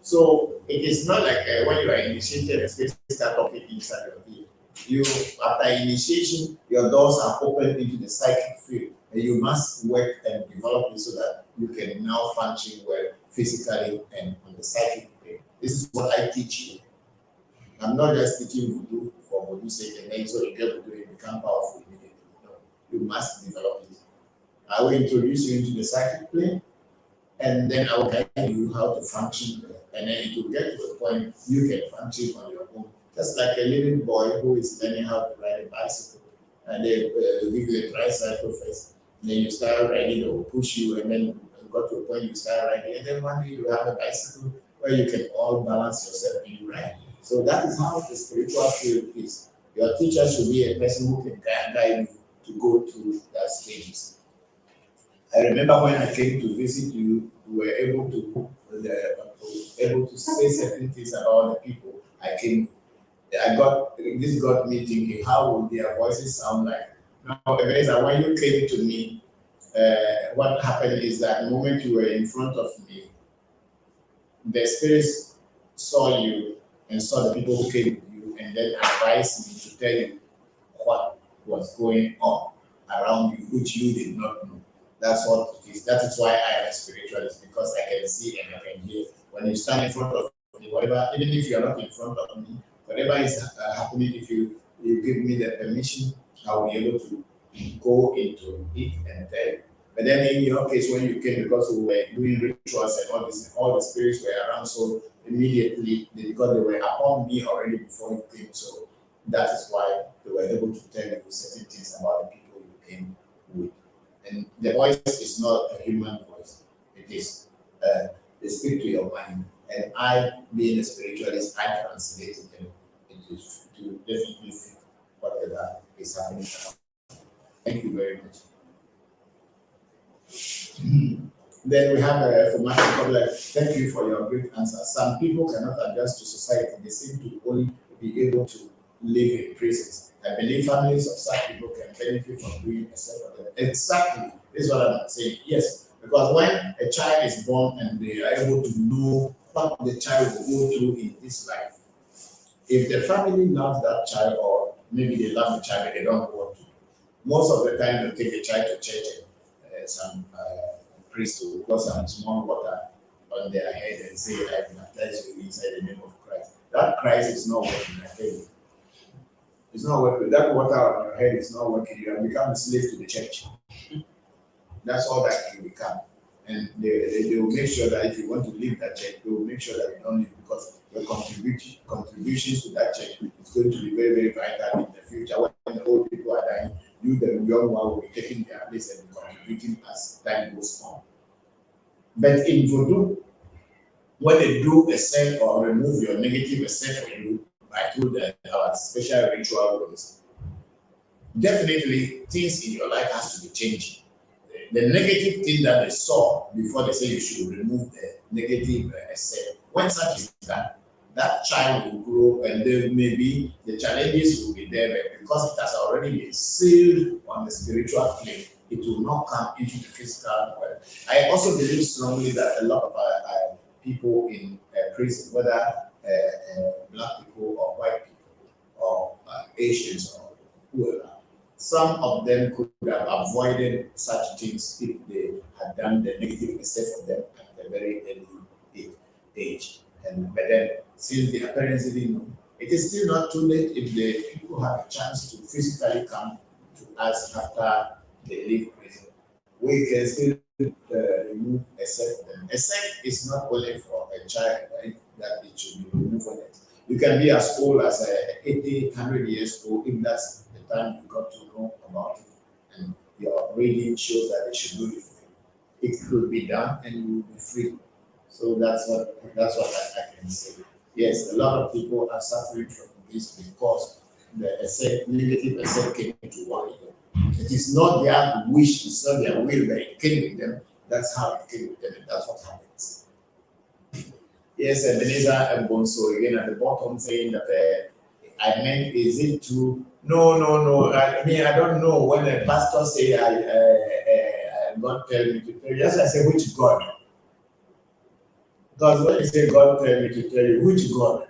So it is not like when you are initiated, a spirit start talking inside your ear. You, after initiation, your doors are open into the psychic field, and you must work and develop it so that you can now function well physically and on the psychic plane. This is what I teach you. I'm not just teaching voodoo for voodoo's sake, and then so you get voodoo and become powerful immediately. No, you must develop it. I will introduce you into the psychic plane, and then I will guide you how to function there. And then it will get to a point you can function on your own. Just like a little boy who is learning how to ride a bicycle. And they give you a tricycle first. And then you start riding, they will push you, and then you got to a point you start riding. And then one day you have a bicycle where you can all balance yourself and you ride. So that is how the spiritual field is. Your teacher should be a person who can guide you to go through that stages. I remember when I came to visit you, we were able to say certain things about the people I came. This got me thinking, how would their voices sound like? Now, when you came to me, what happened is that the moment you were in front of me, the spirits saw you and saw the people who came with you, and then advised me to tell you what was going on around you, which you did not know. That's what it is. That is why I am a spiritualist, because I can see and I can hear. When you stand in front of me, whatever, even if you are not in front of me, whatever is happening, if you give me the permission, I'll be able to go into it and tell you. But then in your case, when you came, because we were doing rituals and all this, all the spirits were around, so immediately, because they were upon me already before you came, so that is why they were able to tell you certain things about the people you came with. And the voice is not a human voice. It is they speak to your mind. And I, being a spiritualist, I translate it and it is to definitely fit whatever is happening. Thank you very much. Then we have a format. Thank you for your great answer. Some people cannot adjust to society. They seem to only be able to live in prisons. I believe families of such people can benefit from doing except for them. Exactly. This is what I'm saying. Yes. Because when a child is born and they are able to know what the child will go through in this life, if the family loves that child, or maybe they love the child but they don't want to, most of the time they take the child to church and some priest will pour some small water on their head and say, I baptize you inside the name of Christ. That Christ is not working, I tell you. It's not working. That water on your head is not working. You have become a slave to the church. That's all that you become. And they will make sure that if you want to leave that church, they will make sure that you don't leave, because your contributions to that church is going to be very, very vital in the future. When the old people are dying, you, the young one, will be taking their place and contributing as time goes on. But in voodoo, when they do a set or remove your negative effect for you, I told them our special ritual ways, definitely things in your life has to be changing. The negative thing that they saw before they say you should remove the negative effect, when such is done, that child will grow, and then maybe the challenges will be there, but because it has already been sealed on the spiritual plane, it will not come into the physical world. I also believe strongly that a lot of people in prison, whether black people or white people or Asians or whoever, some of them could have avoided such things if they had done the negative effect for them at a very early age. But then, since the parents didn't know, it is still not too late if the people have a chance to physically come to us after they leave prison. We can still remove effect for them. Effect is not only for a child, right, that it should be removed for it. You can be as old as 80, 100 years old, if that's the time you got to know about it, and your reading shows that they should do it for you. It could be done and you will be free. So that's what I can say. Yes, a lot of people are suffering from this because the negative effect came to worry them. It is not their wish, it's not their will, but it came with them. That's how it came with them, and that's what happens. Yes, Ebenezer and Bonso again at the bottom saying that I meant, is it true? No. I mean, I don't know when a pastor say God tell me to pray. Just I say, which God? Because when you say God tell me to tell you, which God?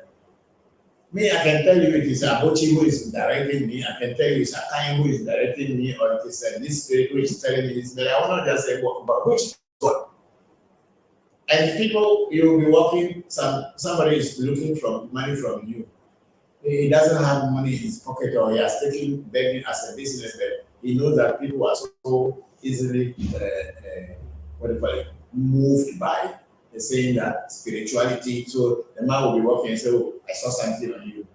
Me, I can tell you it is Abochi who is directing me. I can tell you it's Akai who is directing me, or it is this spirit who is telling me this. But I want to just say, but which God? And people, you will be working, somebody is looking for money from you. He doesn't have money in his pocket, or he has taken begging as a business, that he knows that people are so easily, what do you call it, moved by saying that spirituality. So the man will be working and say, oh, I saw something on you.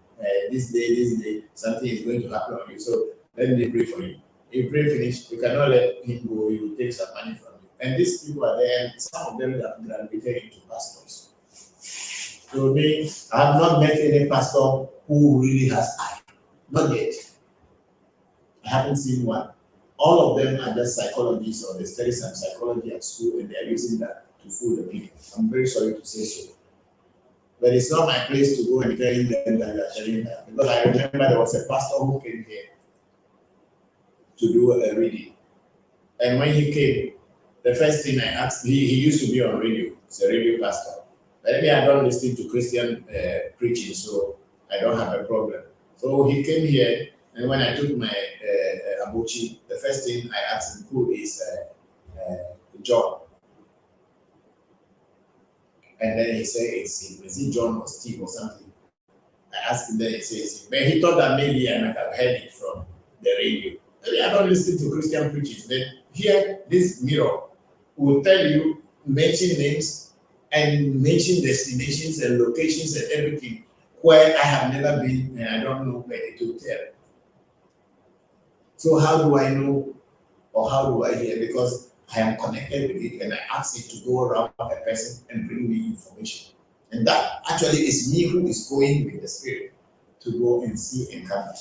This day, something is going to happen on you. So let me pray for you. You pray finish, you cannot let him go, he will take some money from you. And these people are there, and some of them have graduated into pastors. So me, I have not met any pastor who really has eye. Not yet. I haven't seen one. All of them are just psychologists, or they study some psychology at school, and they are using that to fool the people. I'm very sorry to say so. But it's not my place to go and tell them that you are telling them. Because I remember there was a pastor who came here to do a reading. And when he came, the first thing I asked, he used to be on radio. He's a radio pastor. But me, I don't listen to Christian preaching, so I don't have a problem. So he came here, and when I took my Abuchi, the first thing I asked him, who is John? And then he said, is it John or Steve or something? I asked him, then he says, but he thought that maybe I might have heard it from the radio. Maybe I don't listen to Christian preachers. Then here, this mirror will tell you, mention names and mention destinations and locations and everything where I have never been and I don't know where it will tell. So how do I know, or how do I hear? Because I am connected with it, and I ask it to go around a person and bring me information. And that actually is me who is going with the spirit to go and see and come back.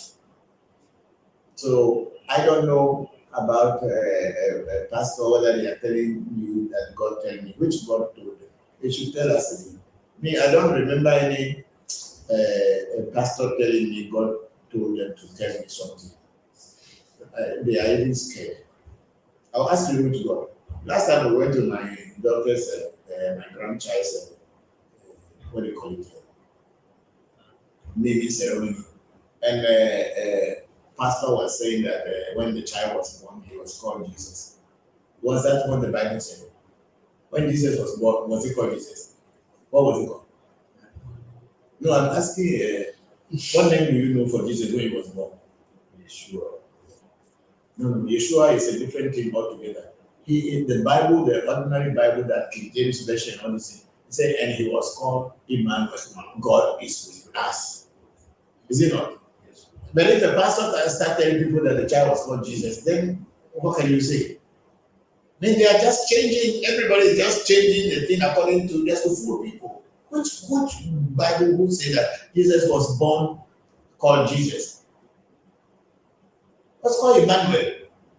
So I don't know about a pastor, whether they are telling you that God tell me. Which God told them? They should tell us again. Me, I don't remember any pastor telling me God told them to tell me something. They are even scared. I'll ask you which God. Last time we went to my daughter's, my grandchild's, what do you call it? Naming ceremony. And pastor was saying that when the child was born, he was called Jesus. Was that what the Bible said? When Jesus was born, was he called Jesus? What was he called? No, I'm asking, what name do you know for Jesus when he was born? Yeshua. No, Yeshua is a different thing altogether. He, in the Bible, the ordinary Bible that King James Version, honestly, he said, and he was called Emmanuel. God is with us. Is it not? Yes. But if the pastor can start telling people that the child was called Jesus, then what can you say? Then they are just changing, everybody is just changing the thing according to just to fool people. Which Bible would say that Jesus was born called Jesus? What's called Emmanuel?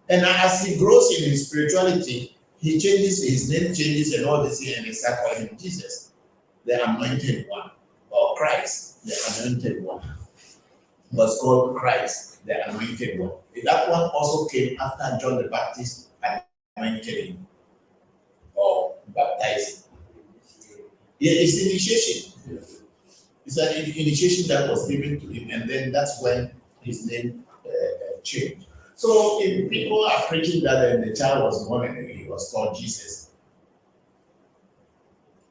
And as he grows in his spirituality, he changes, his name changes and all this, and they start calling him Jesus, the anointed one, or Christ, the anointed one. Was called Christ, the anointed one. That one also came after John the Baptist anointed him or baptized him. Yeah, it's initiation. It's an initiation that was given to him, and then that's when his name changed. So if people are preaching that the child was born and he was called Jesus,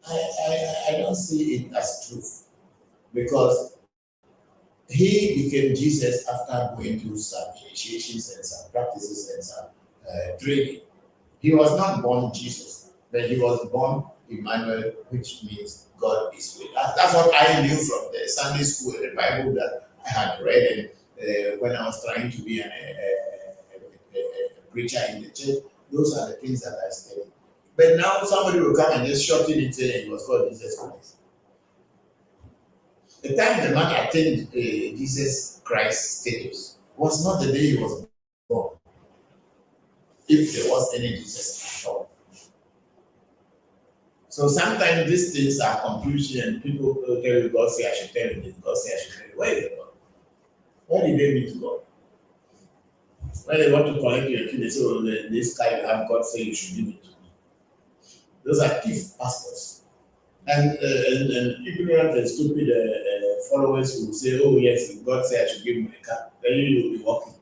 I don't see it as truth, because he became Jesus after going through some initiations and some practices and some training. He was not born Jesus, but he was born Emmanuel, which means God is with us. That's what I knew from the Sunday school, the Bible that I had read, and when I was trying to be a preacher in the church. Those are the things that I studied. But now somebody will come and just short it and say he was called Jesus Christ. The time the man attained Jesus Christ status was not the day he was born, if there was any Jesus at all. So sometimes these things are confusion, and people tell you, God say I should tell you this, God say I should tell you. Where is God? Where did they meet God? When they want to collect your kid, they say, oh, this guy you have, God say you should give it to me. Those are thief pastors. And ignorant and stupid followers will say, "Oh yes, God said I should give him a car." Then you will be walking,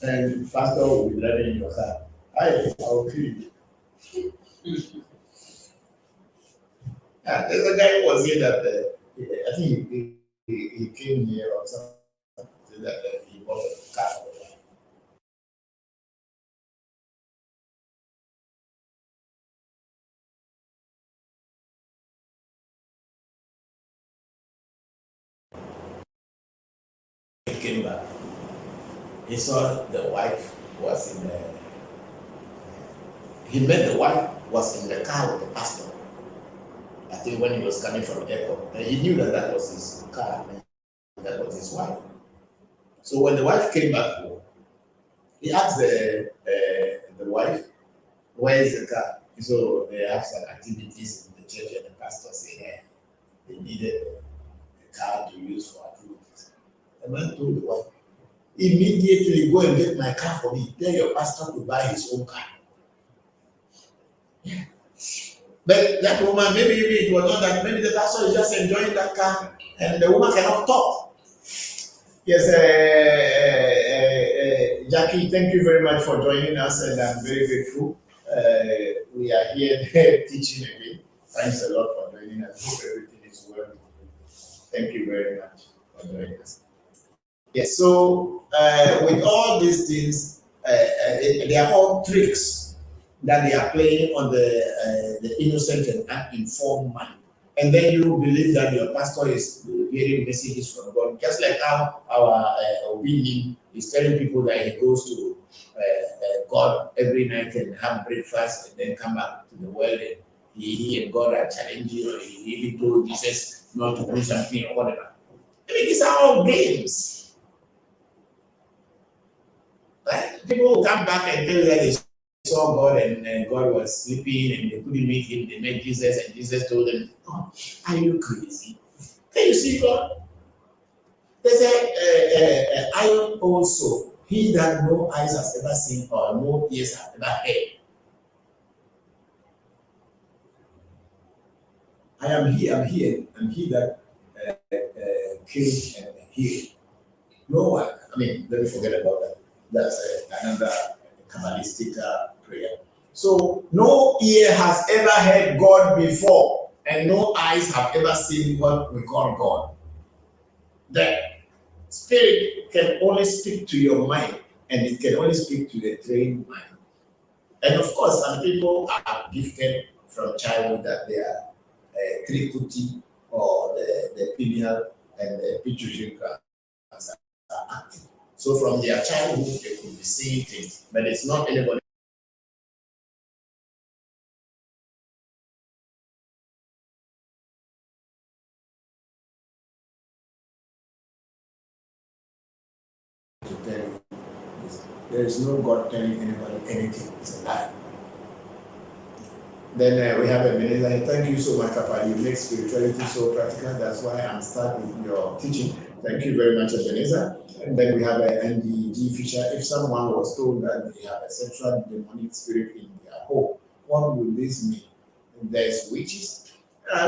and pastor will be driving your car. I'll kill you. There's a guy who was here that I think he came here or something that he bought a car for the wife. He came back. He saw the wife was in the. He met the wife was in the car with the pastor. I think when he was coming from the airport, and he knew that that was his car, and that was his wife. So when the wife came back home, he asked the wife, "Where is the car?" So they have some activities in the church, and the pastor said, "Yeah, they needed a car to use for activities." The man told the wife, "Immediately go and get my car for me. Tell your pastor to buy his own car." Yeah. But that woman, maybe it was not that, maybe the pastor is just enjoying that car and the woman cannot talk. Yes, Jackie, thank you very much for joining us, and I'm very grateful. We are here teaching again. Thanks a lot for joining us. Hope everything is well with you. Thank you very much for joining us. Yes, so with all these things, they are all tricks that they are playing on the innocent and uninformed mind. And then you believe that your pastor is hearing messages from God, just like how our Obini is telling people that he goes to God every night and have breakfast and then come back to the world and he and God are challenging, or he even told Jesus not to do something or whatever. I mean, these are all games. Right? People will come back and tell you that they saw God and God was sleeping and they couldn't meet him. They met Jesus and Jesus told them, "Oh, are you crazy? Can you see God?" They said, "Iron also, he that no eyes has ever seen or no ears have ever heard." I am here, and he that came and healed. No one, I mean, let me forget about that. That's another Kabbalistic prayer. So, no ear has ever heard God before, and no eyes have ever seen what we call God. The spirit can only speak to your mind, and it can only speak to the trained mind. And of course, some people are gifted from childhood that they are tricuti or the pineal and the pituitary glands are active. So from their childhood, they could be seeing things, but it's not anybody to tell you this. There is no God telling anybody anything. It's a lie. Then we have a minister. Thank you so much, Papa. You make spirituality so practical. That's why I'm starting your teaching. Thank you very much, Ebenezer. And then we have a NDG feature. If someone was told that they have a sexual demonic spirit in their home, what would this mean? There's witches.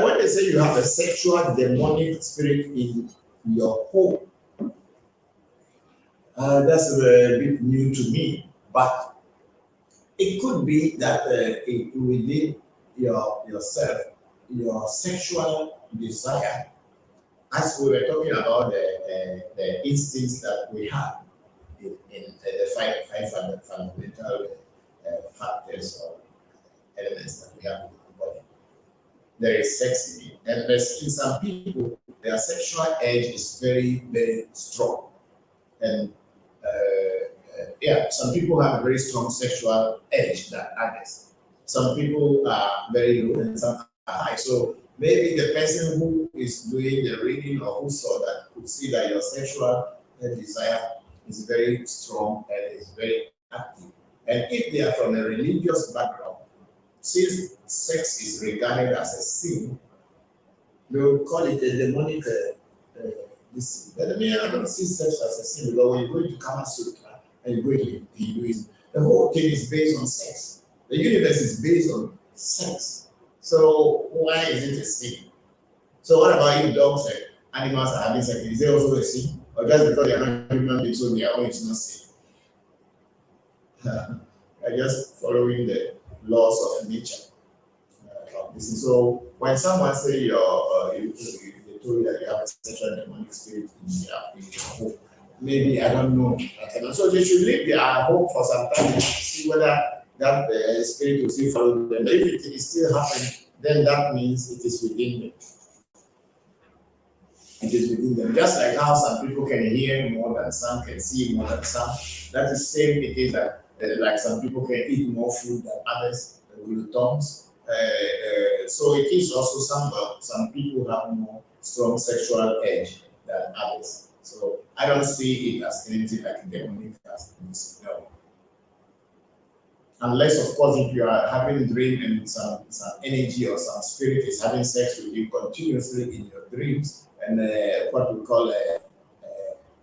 When they say you have a sexual demonic spirit in your home, that's a bit new to me. But it could be that within yourself, your sexual desire, as we were talking about the instincts that we have in the five fundamental factors or elements that we have in the body. There is sex in it. And in some people, their sexual edge is very, very strong. And some people have a very strong sexual edge than others. Some people are very low and some are high. So maybe the person who is doing the reading or who saw that could see that your sexual desire is very strong and is very active. And if they are from a religious background, since sex is regarded as a sin, they will call it a demonic this. But I mean, I don't see sex as a sin because when you go into Kama Sutra and you go into Hinduism, the whole thing is based on sex. The universe is based on sex. So why is it a sin? So what about if dogs and animals are having sex? Is it also a sin? Or just because they are not human beings, so their own is not sin? I just following the laws of nature. This is so when someone say they told you that you have a sexual demonic spirit in your home, maybe I don't know. So they should leave their home for some time to see whether that spirit will still follow them. If it is still happening, then that means it is within them. It is within them. Just like how some people can hear more than some, can see more than some. That is same it is that like some people can eat more food than others, gluttons. So it is also some people have more strong sexual edge than others. So I don't see it as anything like demonic as this. No. Unless, of course, if you are having a dream and some energy or some spirit is having sex with you continuously in your dreams, and what we call a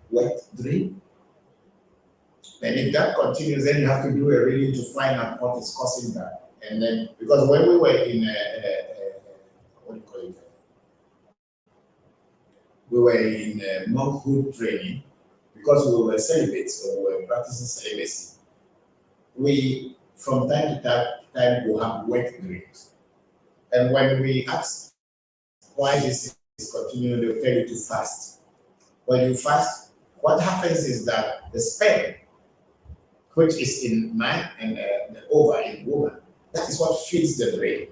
wet dream. And if that continues, then you have to do a reading to find out what is causing that. And then, because when we were in what do you call it? We were in monkhood training because we were celibates, so we were practicing celibacy. We, from time to time, will have wet dreams. And when we ask why this is continuing, they'll tell you to fast. When you fast, what happens is that the sperm, which is in man and the ova in woman, that is what feeds the brain.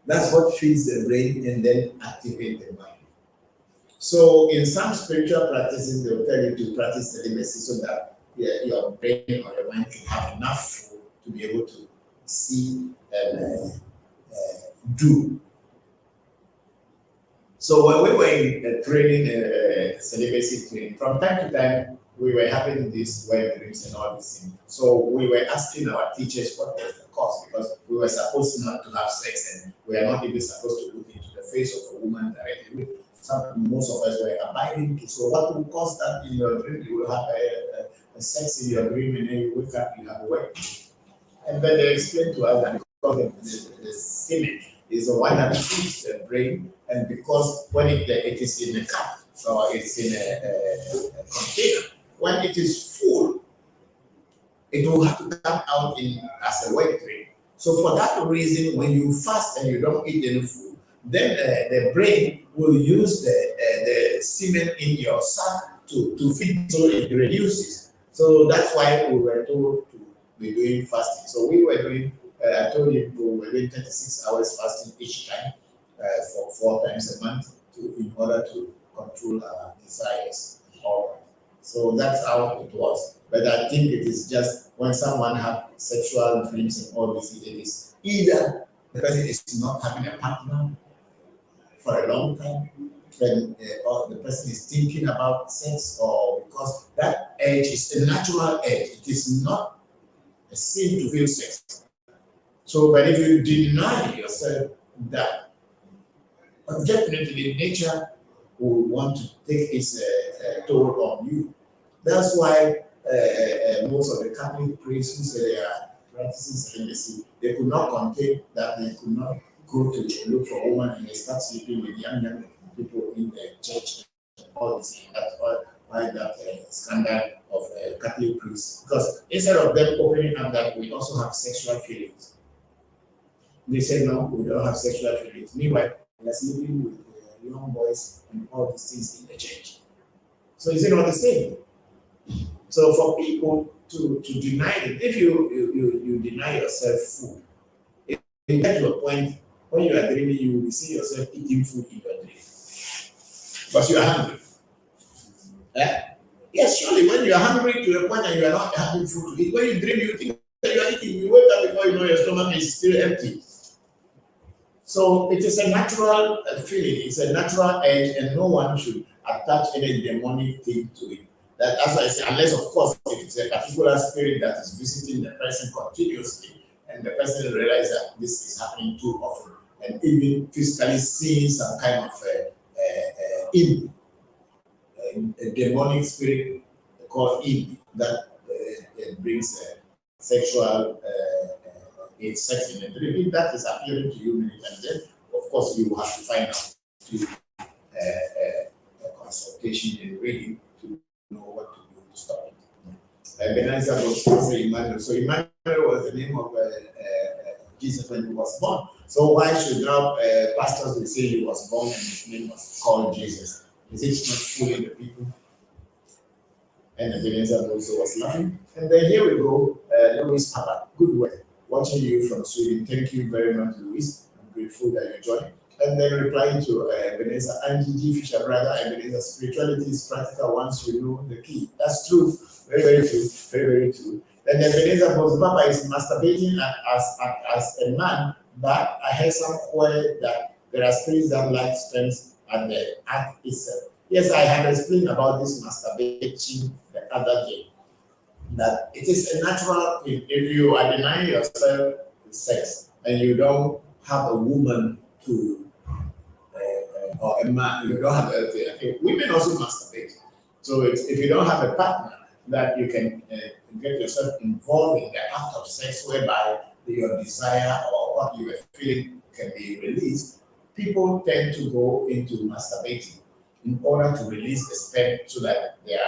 That's what feeds the brain and then activate the mind. So in some spiritual practices, they will tell you to practice celibacy so that your brain or your mind can have enough food to be able to see and do. So when we were in training, celibacy training, from time to time, we were having these wet dreams and all these things. So we were asking our teachers what was the cause, because we were supposed not to have sex and we are not even supposed to look into the face of a woman directly. Most of us were abiding to. So what will cause that in your dream? You will have a sex in your dream and then you wake up, you have a wet. And then they explained to us that because the semen is the one that feeds the brain, and because when it is in a cup or it's in a container, when it is full, it will have to come out as a wet dream. So for that reason, when you fast and you don't eat any food, then the brain will use the semen in your sac to feed, so it reduces. So that's why we were told to be doing fasting. So we were doing, I told you, we were doing 36 hours fasting each time for 4 times a month in order to control our desires. All right. So that's how it was. But I think it is just when someone has sexual dreams and all this, it is either the person is not having a partner for a long time, then or the person is thinking about sex, or because that edge is a natural edge. It is not a sin to feel sex. So, but if you deny yourself that, definitely nature will want to take its toll on you. That's why most of the Catholic priests who say they are practicing celibacy, they could not contain that, they could not go to look for a woman and they start sleeping with young people in the church. All this. That's why that scandal of Catholic priests. Because instead of them opening up that we also have sexual feelings, they say no, we don't have sexual feelings. Meanwhile, we are sleeping with young boys and all these things in the church. So is it not the same? So for people to deny it, if you deny yourself food, you get to a point when you are dreaming, you will see yourself eating food in your dream. Because you are hungry. Yes, surely when you are hungry to a point and you are not having food to eat, when you dream, you think that you are eating, you wake up before you know your stomach is still empty. So it is a natural feeling, it's a natural edge, and no one should attach any demonic thing to it. That, as I say, unless of course if it's a particular spirit that is visiting the person continuously, and the person realizes that this is happening too often, and even physically seeing some kind of a demonic spirit called imp that brings sexual in sex in the dream. If that is appealing to you many times, then of course you will have to find out to a consultation and reading to know what to do to stop it. Ebenezer was also Emmanuel. So Emmanuel was the name of Jesus when he was born. So why should now pastors will say he was born and his name was called Jesus? Is it not fooling the people? And Ebenezer also was laughing. And then here we go, Louis Papa. Good work. Watching you from Sweden. Thank you very much, Louis. I'm grateful that you joined. And then replying to Ebenezer, Angie G. Fisher, brother, Ebenezer, spirituality is practical once you know the key. That's true. Very, very true. Very, very true. And then Ebenezer was, Papa is masturbating as a man, but I heard somewhere that there are spirits that like strength and the act itself. Yes, I had explained about this masturbation the other day. That it is a natural thing. If you are denying yourself sex and you don't have a woman to or a man, you don't have a women also masturbate. So if you don't have a partner that you can get yourself involved in the act of sex whereby your desire or what you are feeling can be released, people tend to go into masturbating in order to release the sperm so that their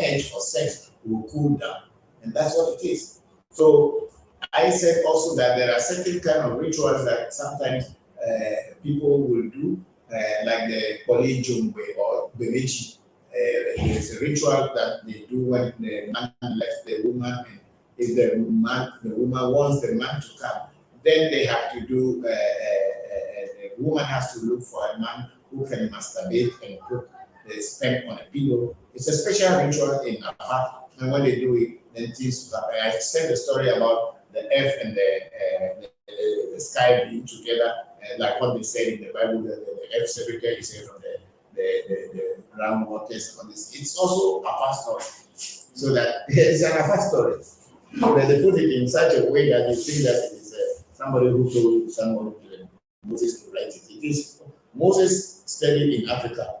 urge for sex will cool down. And that's what it is. So I said also that there are certain kind of rituals that sometimes people will do, like the Polyjumbe or Bemechi. It's a ritual that they do when the man left the woman, and if the woman wants the man to come, then they have to do. The woman has to look for a man who can masturbate and put the sperm on a pillow. It's a special ritual in Afar, and when they do it, then things happen. I said the story about the earth and the sky being together, like what they said in the Bible, that the earth separated is from the ground waters and all this. It's also a fast story. So that it's an Afar story. But they put it in such a way that you think that it is somebody who told somebody Moses to write it. It is Moses studied in Africa.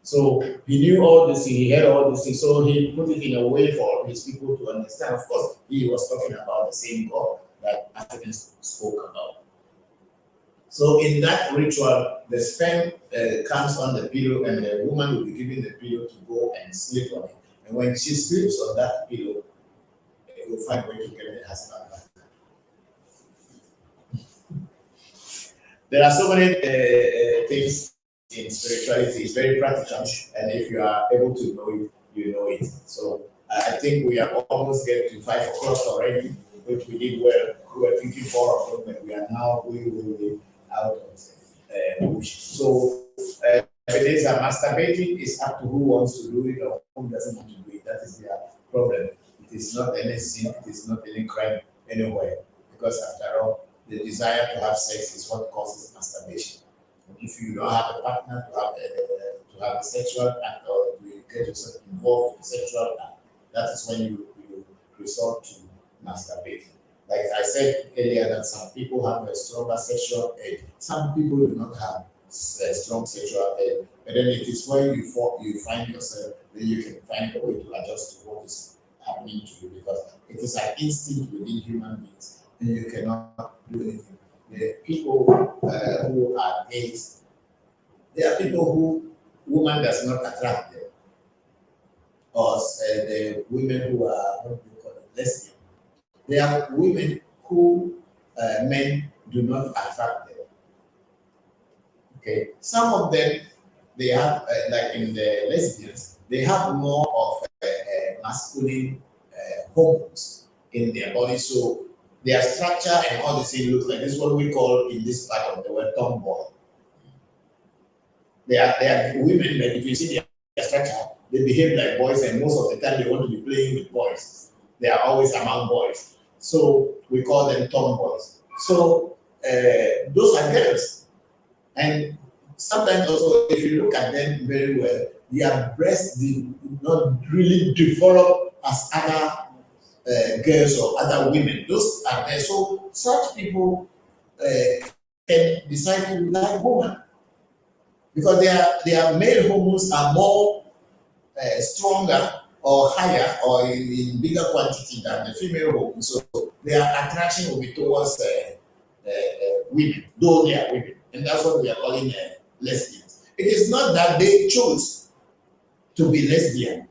So he knew all this, he heard all this things, so he put it in a way for his people to understand. Of course, he was talking about the same God that Africans spoke about. So in that ritual, the sperm comes on the pillow and the woman will be given the pillow to go and sleep on it. And when she sleeps on that pillow, they will find a way to get the husband back. There are so many things in spirituality. It's very practical, and if you are able to know it, you know it. So I think we are almost getting to 5 o'clock already, which we did well. We were thinking 4 o'clock, but we are now way out of push. So it is a masturbating is up to who wants to do it or who doesn't want to do it. That is their problem. It is not any sin. It is not any crime anywhere, because after all, the desire to have sex is what causes masturbation. If you don't have a partner to have a sexual act or to get yourself involved in the sexual act, that is when you resort to masturbating. Like I said earlier, that some people have a stronger sexual edge. Some people do not have a strong sexual edge. But then it is when you find yourself, then you can find a way to adjust to what is happening to you, because it is an instinct within human beings. And you cannot do anything. The people who are gays, there are people who woman does not attract them, or the women who are what do you call it, lesbian. There are women who men do not attract them. Okay, some of them they have like in the lesbians, they have more of masculine hormones in their body, so their structure and all this thing look like this is what we call in this part of the world tomboy. They are women that if you see their structure, they behave like boys, and most of the time they want to be playing with boys. They are always among boys. So we call them tomboys. So those are girls. And sometimes also if you look at them very well, their breasts do not really develop as other girls or other women. Those are there. So such people can decide to like women because their male hormones are more stronger or higher or in bigger quantity than the female hormones. So their attraction will be towards women, though they are women, and that's what we are calling lesbians. It is not that they chose to be lesbian,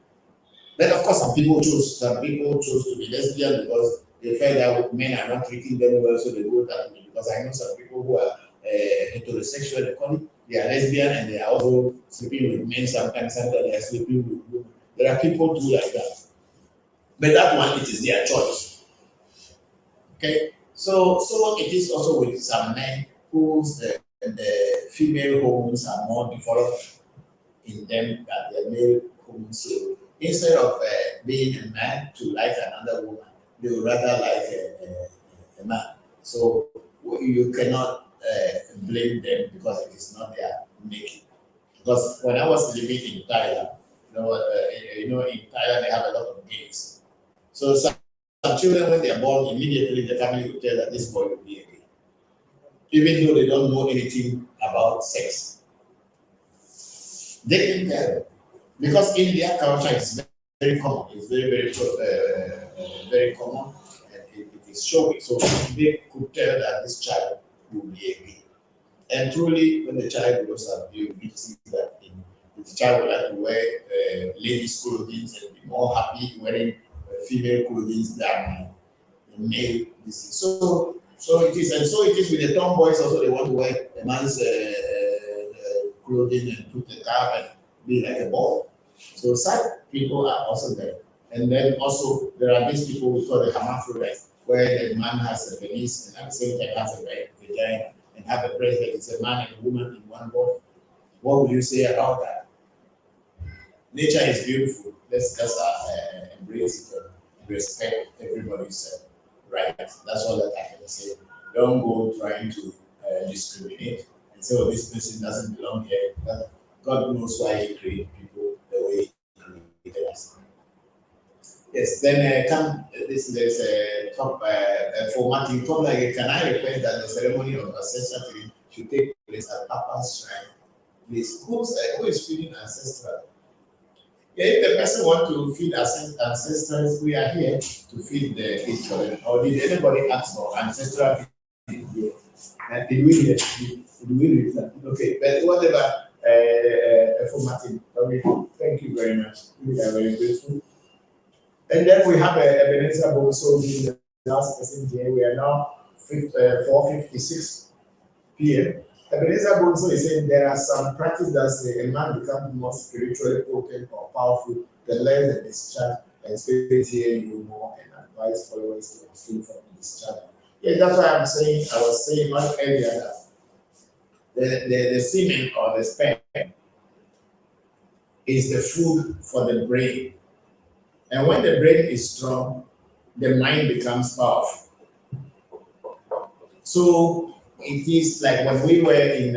but of course some people chose to be lesbian because they felt that men are not treating them well, so they go that way. Because I know some people who are heterosexual, they call it, they are lesbian and they are also sleeping with men sometimes they are sleeping with women. There are people who like that. But that one, it is their choice. Okay? So it is also with some men whose the female hormones are more developed in them than the male hormones. So instead of being a man to like another woman, they would rather like a man. So you cannot blame them because it is not their making. Because when I was living in Thailand, in Thailand they have a lot of gays. So some children, when they are born, immediately the family will tell that this boy will be a gay, even though they don't know anything about sex. They can tell because in their culture it's very common. It's very common, and it is showing. So they could tell that this child will be a gay. And truly, when the child grows up, you see that the child will like to wear ladies' clothing and be more happy wearing female clothing than male. So it is, and so it is with the tomboys also. They want to wear a man's clothing and put the cap and be like a boy. So such people are also there. And then also there are these people we call the hermaphrodites, where the man has a penis and at the same time has a vagina and have a breast that it's a man and a woman in one body. What would you say about that? Nature is beautiful. Let's just embrace it and respect everybody's right. That's all that I can say. Don't go trying to discriminate and say, oh, this person doesn't belong here. God knows why He created people the way He created us. Yes, then there's a top formatting. Come like, can I request that the ceremony of ancestral feeding should take place at Papa's shrine? Please, who is feeding ancestral? Yeah, if the person want to feed ancestors, we are here to feed the kids for them. Or did anybody ask for ancestral feeding here? Did we hear? Did we read that? Okay, but whatever formatting. Okay, thank you very much. We are very grateful. And then we have Ebenezer Bonso being the last person here. We are now 4:56 p.m. Ebenezer Bonso is saying there are some practices that say a man becomes more spiritually potent or powerful the less the discharge and spirit hear you more and advise followers to abstain from discharge. Yeah, that's why I was saying much earlier that the semen or the sperm is the food for the brain. And when the brain is strong, the mind becomes powerful. So it is like when we were in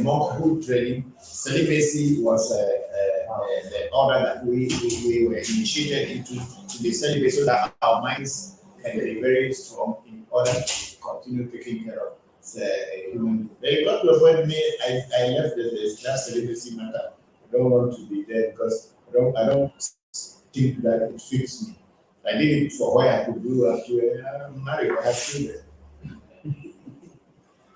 monkhood training, celibacy was the order that we were initiated into to be celibate so that our minds can be very strong in order to continue taking care of the human being. They got to a point I left that celibacy matter. I don't want to be there because I don't think that it fits me. I did it for what I could do after I'm married, I have children.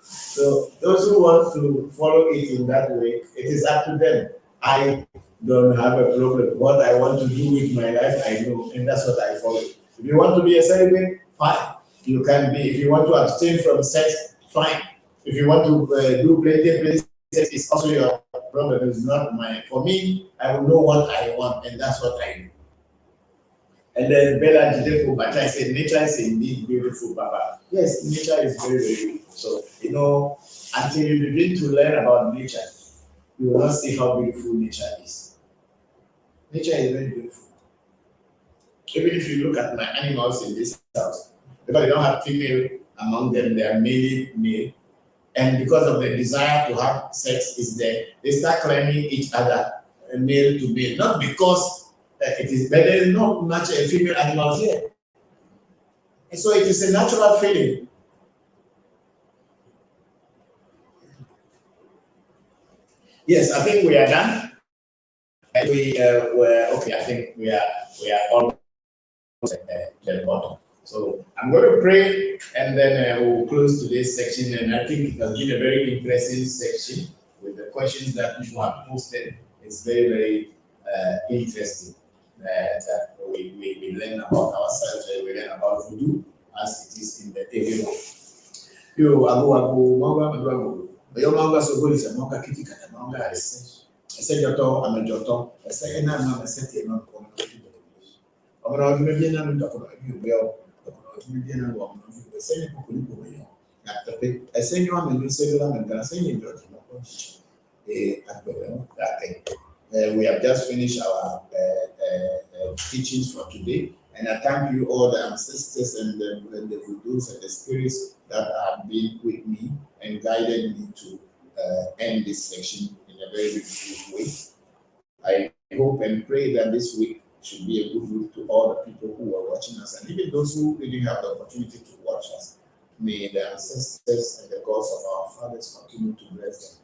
So those who want to follow it in that way, it is up to them. I don't have a problem. What I want to do with my life, I know, and that's what I follow. If you want to be a celibate, fine. You can be. If you want to abstain from sex, fine. If you want to do plenty sex, it's also your problem. It's not mine. For me, I will know what I want, and that's what I do. And then Bella Jidepo Bata said, nature is indeed beautiful, Papa. Yes, nature is very, very beautiful. So, until you begin to learn about nature, you will not see how beautiful nature is. Nature is very beautiful. Even if you look at my animals in this house, because they don't have female among them, they are mainly male. And because of the desire to have sex is there, they start climbing each other, male to male. Not because it is, but there is not much female animals here. And so it is a natural feeling. Yes, I think we are done. We were okay. I think we are almost at the bottom. So I'm going to pray and then we'll close today's section. And I think it has been a very interesting section with the questions that people have posted. It's very, very interesting that we learn about ourselves and we learn about voodoo as it is in the Ewe Vodu. Yo, ago, manga, yo manga so good is a manga kitty cat, manga is. I said Joto, I'm a Joto. I say, and I'm a set here, not going to the English. I'm not going to be able to well. The same people I say you are a cellular and I say you we have just finished our teachings for today, and I thank you all the ancestors and the voodoos and the spirits that have been with me and guided me to end this section in a very beautiful way. I hope and pray that this week should be a good week to all the people who are watching us, and even those who didn't have the opportunity to watch us. May the ancestors and the gods of our fathers continue to bless them,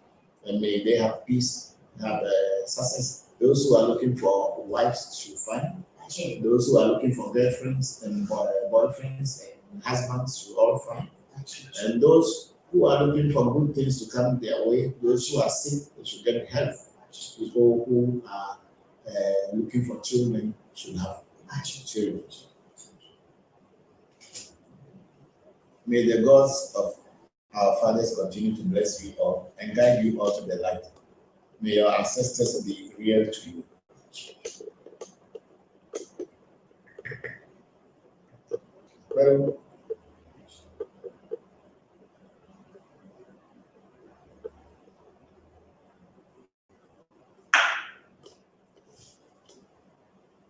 and may they have peace, have success. Those who are looking for wives should find. Those who are looking for girlfriends and boyfriends and husbands should all find. And those who are looking for good things to come their way, those who are sick, they should get help. People who are looking for children should have children. May the gods of our fathers continue to bless you all and guide you all to the light. May your ancestors be real to you. Well,